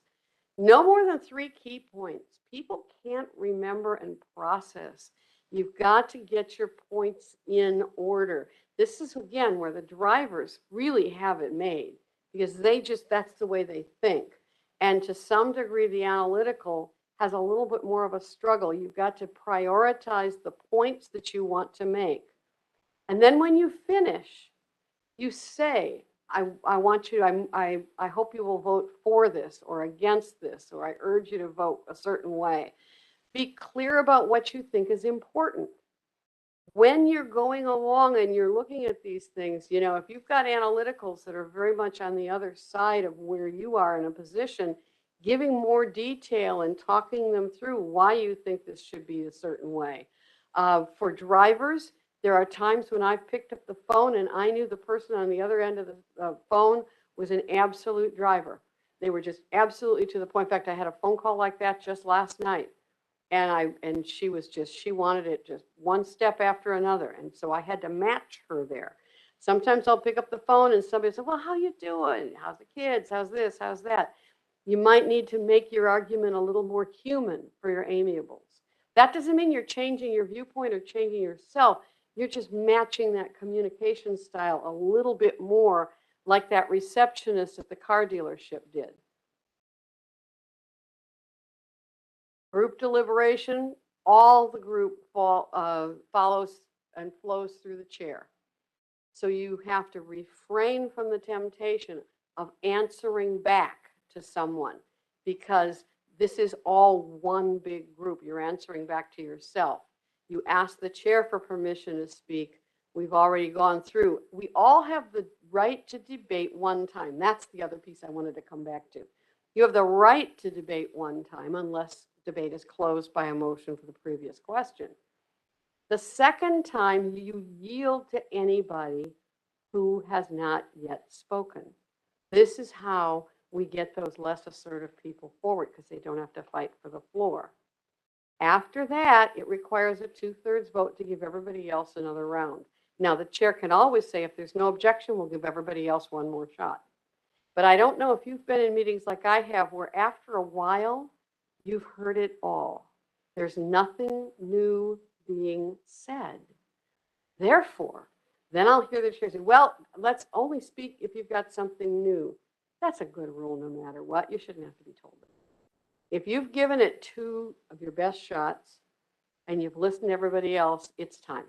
[SPEAKER 14] No more than 3 key points. People can't remember and process. You've got to get your points in order. This is, again, where the drivers really have it made, because that's the way they think. And to some degree, the analytical has a little bit more of a struggle. You've got to prioritize the points that you want to make. And then when you finish, you say, I want you, I hope you will vote for this or against this, or I urge you to vote a certain way. Be clear about what you think is important. When you're going along and you're looking at these things, you know, if you've got analyticals that are very much on the other side of where you are in a position, giving more detail and talking them through why you think this should be a certain way. For drivers, there are times when I've picked up the phone and I knew the person on the other end of the phone was an absolute driver. They were just absolutely to the point. In fact, I had a phone call like that just last night. And she wanted it just one step after another. And so I had to match her there. Sometimes I'll pick up the phone and somebody says, well, how you doing? How's the kids? How's this? How's that? You might need to make your argument a little more human for your amiables. That doesn't mean you're changing your viewpoint or changing yourself. You're just matching that communication style a little bit more like that receptionist at the car dealership did. Group deliberation, all the group follows and flows through the chair. So you have to refrain from the temptation of answering back to someone. because this is all one big group. You're answering back to yourself. You ask the chair for permission to speak. We've already gone through. We all have the right to debate one time. That's the other piece I wanted to come back to. You have the right to debate one time unless debate is closed by a motion for the previous question. The second time, you yield to anybody who has not yet spoken. This is how we get those less assertive people forward, because they don't have to fight for the floor. After that, it requires a 2/3 vote to give everybody else another round. Now, the chair can always say, if there's no objection, we'll give everybody else one more shot. But I don't know if you've been in meetings like I have, where after a while, you've heard it all. There's nothing new being said. Therefore, then I'll hear the chair say, well, let's only speak if you've got something new. That's a good rule no matter what. You shouldn't have to be told that. If you've given it 2 of your best shots and you've listened to everybody else, it's time.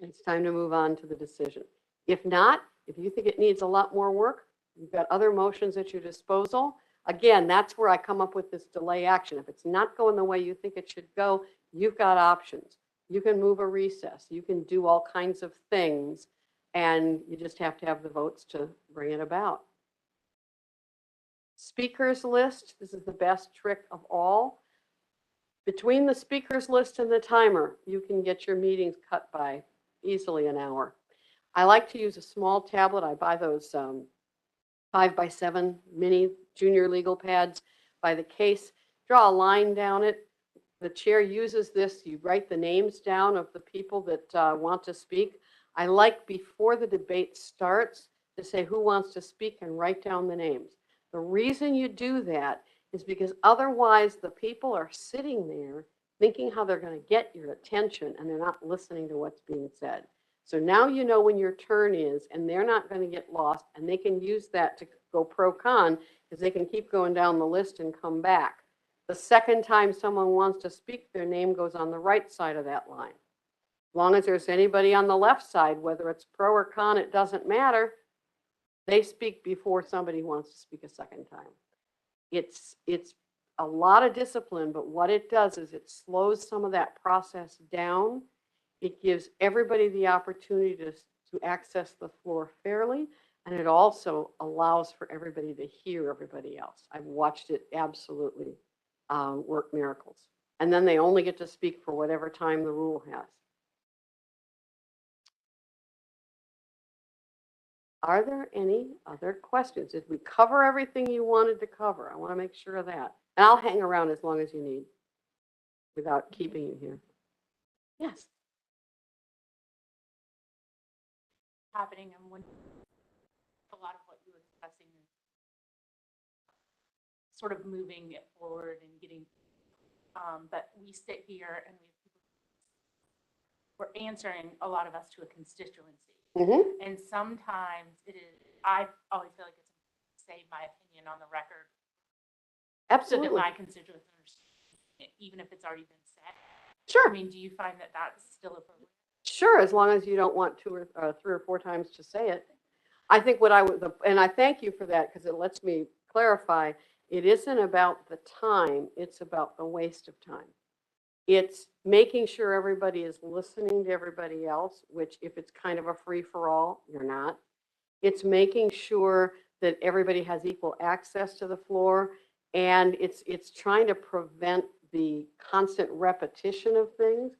[SPEAKER 14] It's time to move on to the decision. If not, if you think it needs a lot more work, you've got other motions at your disposal. Again, that's where I come up with this delay action. If it's not going the way you think it should go, you've got options. You can move a recess. You can do all kinds of things, and you just have to have the votes to bring it about. Speakers list, this is the best trick of all. Between the speakers list and the timer, you can get your meetings cut by easily an hour. I like to use a small tablet. I buy those 5x7 mini junior legal pads by the case. Draw a line down it. The chair uses this. You write the names down of the people that want to speak. I like, before the debate starts, to say who wants to speak and write down the names. The reason you do that is because otherwise the people are sitting there thinking how they're going to get your attention, and they're not listening to what's being said. So now you know when your turn is, and they're not going to get lost, and they can use that to go pro-con, because they can keep going down the list and come back. The second time someone wants to speak, their name goes on the right side of that line. As long as there's anybody on the left side, whether it's pro or con, it doesn't matter. They speak before somebody wants to speak a second time. It's a lot of discipline, but what it does is it slows some of that process down. It gives everybody the opportunity to access the floor fairly, and it also allows for everybody to hear everybody else. I've watched it absolutely work miracles. And then they only get to speak for whatever time the rule has. Are there any other questions? Did we cover everything you wanted to cover? I want to make sure of that. And I'll hang around as long as you need without keeping you here. Yes.
[SPEAKER 4] Happening, and when a lot of what you were discussing is sort of moving it forward and getting, but we sit here and we're answering a lot of us to a constituency.
[SPEAKER 14] Mm-hmm.
[SPEAKER 4] And sometimes it is, I always feel like it's important to say my opinion on the record.
[SPEAKER 14] Absolutely.
[SPEAKER 4] So that my constituents understand it, even if it's already been said.
[SPEAKER 14] Sure.
[SPEAKER 4] I mean, do you find that that's still appropriate?
[SPEAKER 14] Sure, as long as you don't want 2 or 3 or 4 times to say it. I think what I would, and I thank you for that, because it lets me clarify, it isn't about the time, it's about the waste of time. It's making sure everybody is listening to everybody else, which if it's kind of a free-for-all, you're not. It's making sure that everybody has equal access to the floor, and it's trying to prevent the constant repetition of things,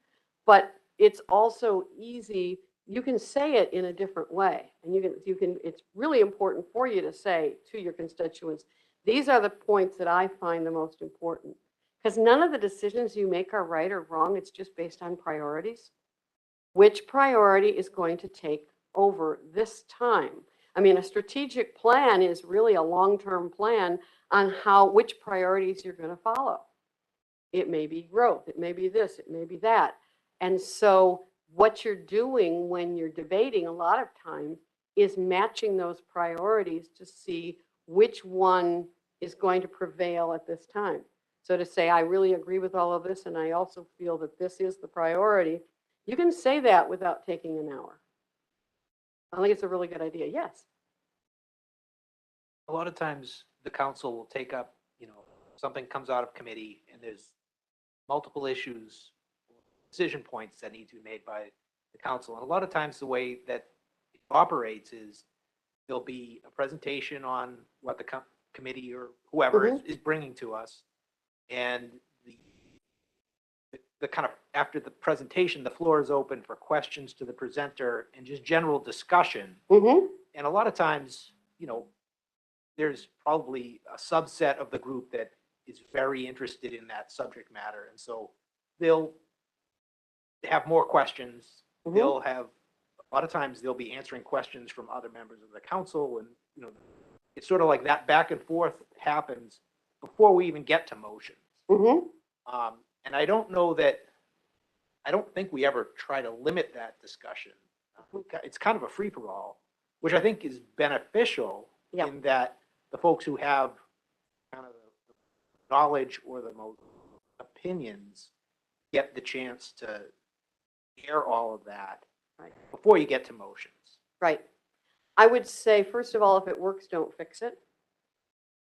[SPEAKER 14] but it's also easy. You can say it in a different way, and you can. It's really important for you to say to your constituents, these are the points that I find the most important. Because none of the decisions you make are right or wrong. It's just based on priorities. Which priority is going to take over this time? I mean, a strategic plan is really a long-term plan on which priorities you're going to follow. It may be growth. It may be this. It may be that. And so what you're doing when you're debating a lot of times is matching those priorities to see which one is going to prevail at this time. So to say, I really agree with all of this, and I also feel that this is the priority, you can say that without taking an hour. I think it's a really good idea. Yes.
[SPEAKER 19] A lot of times the council will take up, something comes out of committee and there's multiple issues, decision points that need to be made by the council. And a lot of times the way that it operates is there'll be a presentation on what the committee or whoever is bringing to us. And the kind of, after the presentation, the floor is open for questions to the presenter and just general discussion. And a lot of times, you know, there's probably a subset of the group that is very interested in that subject matter. And so they'll have more questions. They'll have, a lot of times they'll be answering questions from other members of the council. And, you know, it's sort of like that back and forth happens before we even get to motions. And I don't know that, I don't think we ever try to limit that discussion. It's kind of a free for all, which I think is beneficial in that the folks who have kind of the knowledge or the most opinions get the chance to air all of that before you get to motions.
[SPEAKER 14] Right. I would say, first of all, if it works, don't fix it.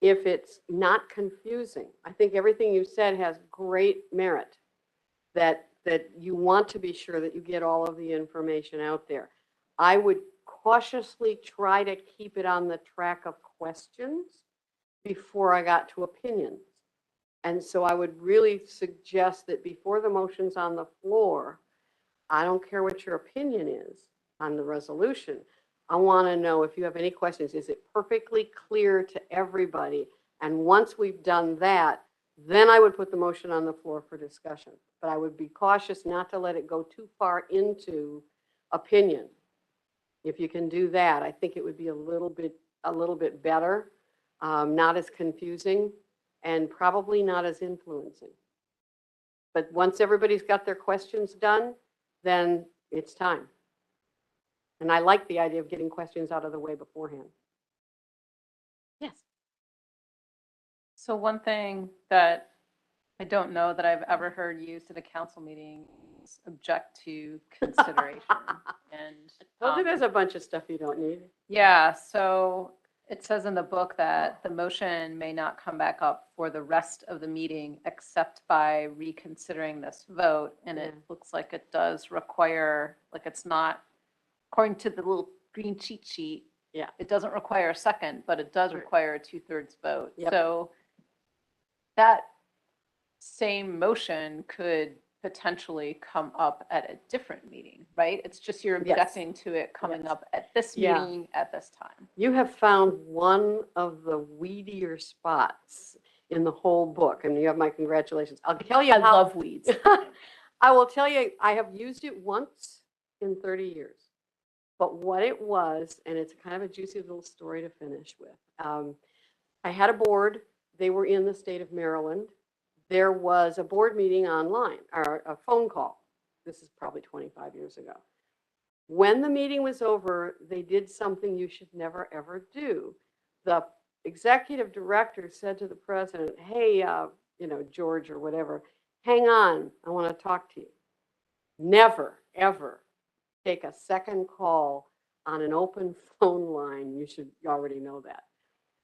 [SPEAKER 14] If it's not confusing, I think everything you said has great merit, that you want to be sure that you get all of the information out there. I would cautiously try to keep it on the track of questions before I got to opinions. And so I would really suggest that before the motion's on the floor, I don't care what your opinion is on the resolution. I want to know if you have any questions. Is it perfectly clear to everybody? And once we've done that, then I would put the motion on the floor for discussion. But I would be cautious not to let it go too far into opinion. If you can do that, I think it would be a little bit better, not as confusing, and probably not as influencing. But once everybody's got their questions done, then it's time. And I like the idea of getting questions out of the way beforehand. Yes.
[SPEAKER 4] So one thing that I don't know that I've ever heard used at a council meeting is object to consideration. And
[SPEAKER 14] I told you there's a bunch of stuff you don't need.
[SPEAKER 4] yeah, so it says in the book that the motion may not come back up for the rest of the meeting except by reconsidering this vote. And it looks like it does require, like it's not, according to the little green cheat sheet, it doesn't require a second, but it does require a 2/3 vote. So that same motion could potentially come up at a different meeting, right? It's just you're objecting to it coming up at this meeting at this time.
[SPEAKER 14] You have found one of the weedier spots in the whole book, and you have my congratulations. I'll tell you
[SPEAKER 4] I love weeds.
[SPEAKER 14] I will tell you, I have used it once in 30 years. But what it was, and it's kind of a juicy little story to finish with. I had a board. They were in the state of Maryland. There was a board meeting online, or a phone call. This is probably 25 years ago. When the meeting was over, they did something you should never, ever do. The executive director said to the president, hey, you know, George or whatever, hang on, I want to talk to you. Never, ever take a second call on an open phone line. You should already know that.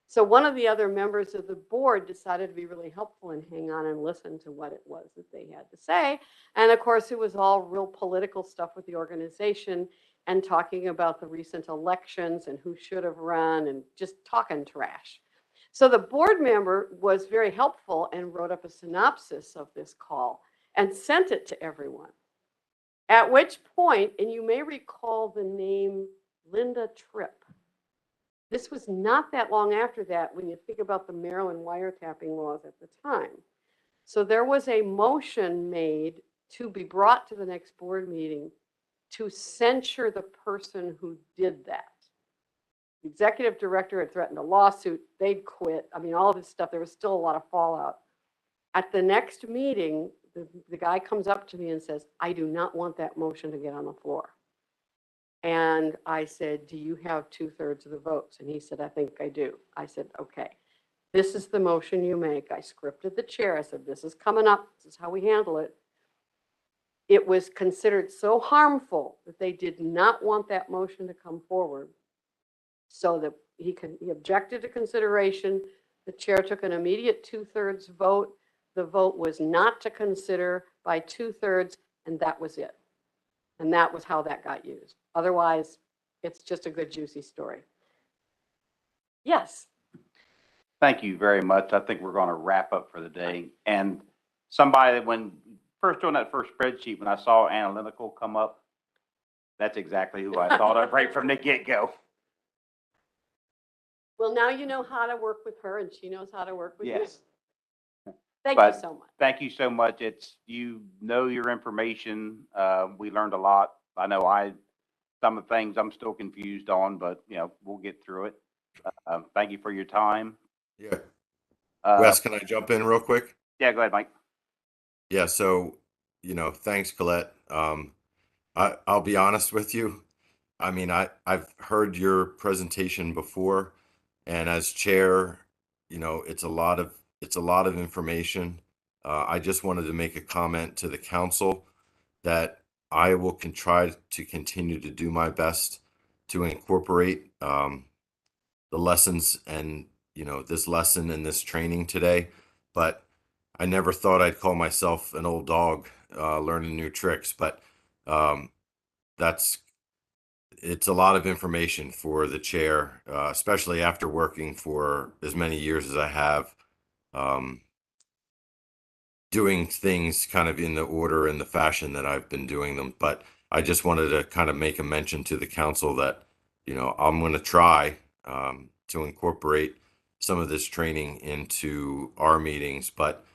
[SPEAKER 14] So one of the other members of the board decided to be really helpful and hang on and listen to what it was that they had to say. And of course, it was all real political stuff with the organization and talking about the recent elections and who should have run and just talking trash. So the board member was very helpful and wrote up a synopsis of this call and sent it to everyone. At which point, and you may recall the name Linda Tripp. This was not that long after that when you think about the Maryland wiretapping laws at the time. So there was a motion made to be brought to the next board meeting to censure the person who did that. The executive director had threatened a lawsuit. They'd quit. I mean, all of this stuff, there was still a lot of fallout. At the next meeting, the guy comes up to me and says, I do not want that motion to get on the floor. And I said, do you have 2/3 of the votes? And he said, I think I do. I said, okay, this is the motion you make. I scripted the chair. I said, this is coming up. This is how we handle it. It was considered so harmful that they did not want that motion to come forward. So that he objected to consideration. The chair took an immediate 2/3 vote. The vote was not to consider by 2/3, and that was it. And that was how that got used. Otherwise, it's just a good juicy story. Yes.
[SPEAKER 13] Thank you very much. I think we're going to wrap up for the day. And somebody, when first doing that first spreadsheet, when I saw analytical come up, that's exactly who I thought of right from the get-go.
[SPEAKER 14] Well, now you know how to work with her and she knows how to work with you.
[SPEAKER 13] Yes.
[SPEAKER 14] Thank you
[SPEAKER 13] But
[SPEAKER 14] so much.
[SPEAKER 13] Thank you so much. It's, you know your information. We learned a lot. I know some of the things I'm still confused on, but we'll get through it. Thank you for your time.
[SPEAKER 20] Yeah. Wes, can I jump in real quick?
[SPEAKER 13] Yeah, go ahead, Mike.
[SPEAKER 20] Yeah, so, thanks, Colette. I'll be honest with you. I mean, I've heard your presentation before, and as chair, it's a lot of information. I just wanted to make a comment to the council that I will try to continue to do my best to incorporate the lessons and this lesson and this training today, but I never thought I'd call myself an old dog learning new tricks. But it's a lot of information for the chair, especially after working for as many years as I have, doing things kind of in the order and the fashion that I've been doing them. But I just wanted to kind of make a mention to the council that I'm going to try to incorporate some of this training into our meetings, but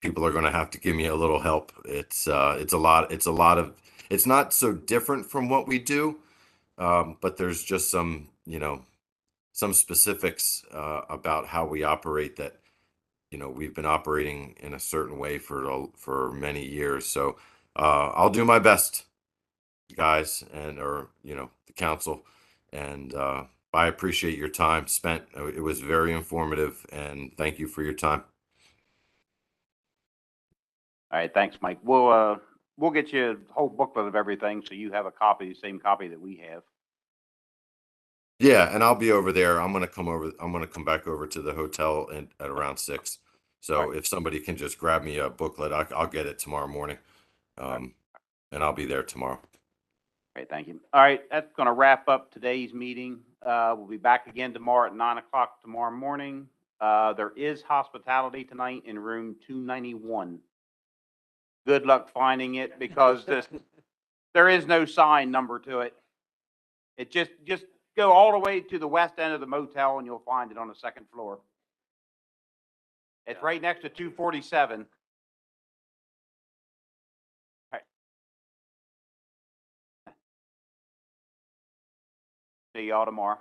[SPEAKER 20] people are going to have to give me a little help. It's a lot of, it's not so different from what we do, but there's just some specifics about how we operate that we've been operating in a certain way for many years. So I'll do my best, guys, or the council, and I appreciate your time spent. It was very informative, and thank you for your time.
[SPEAKER 13] All right, thanks, Mike. We'll get you a whole booklet of everything so you have a copy, the same copy that we have.
[SPEAKER 20] Yeah, and I'll be over there. I'm gonna come back over to the hotel at around 6. So if somebody can just grab me a booklet, I'll get it tomorrow morning. And I'll be there tomorrow.
[SPEAKER 13] All right, thank you. All right, that's going to wrap up today's meeting. We'll be back again tomorrow at 9 o'clock tomorrow morning. There is hospitality tonight in room 291. Good luck finding it because there is no sign number to it. It just go all the way to the west end of the motel and you'll find it on the second floor. It's right next to 247. All right. See y'all tomorrow.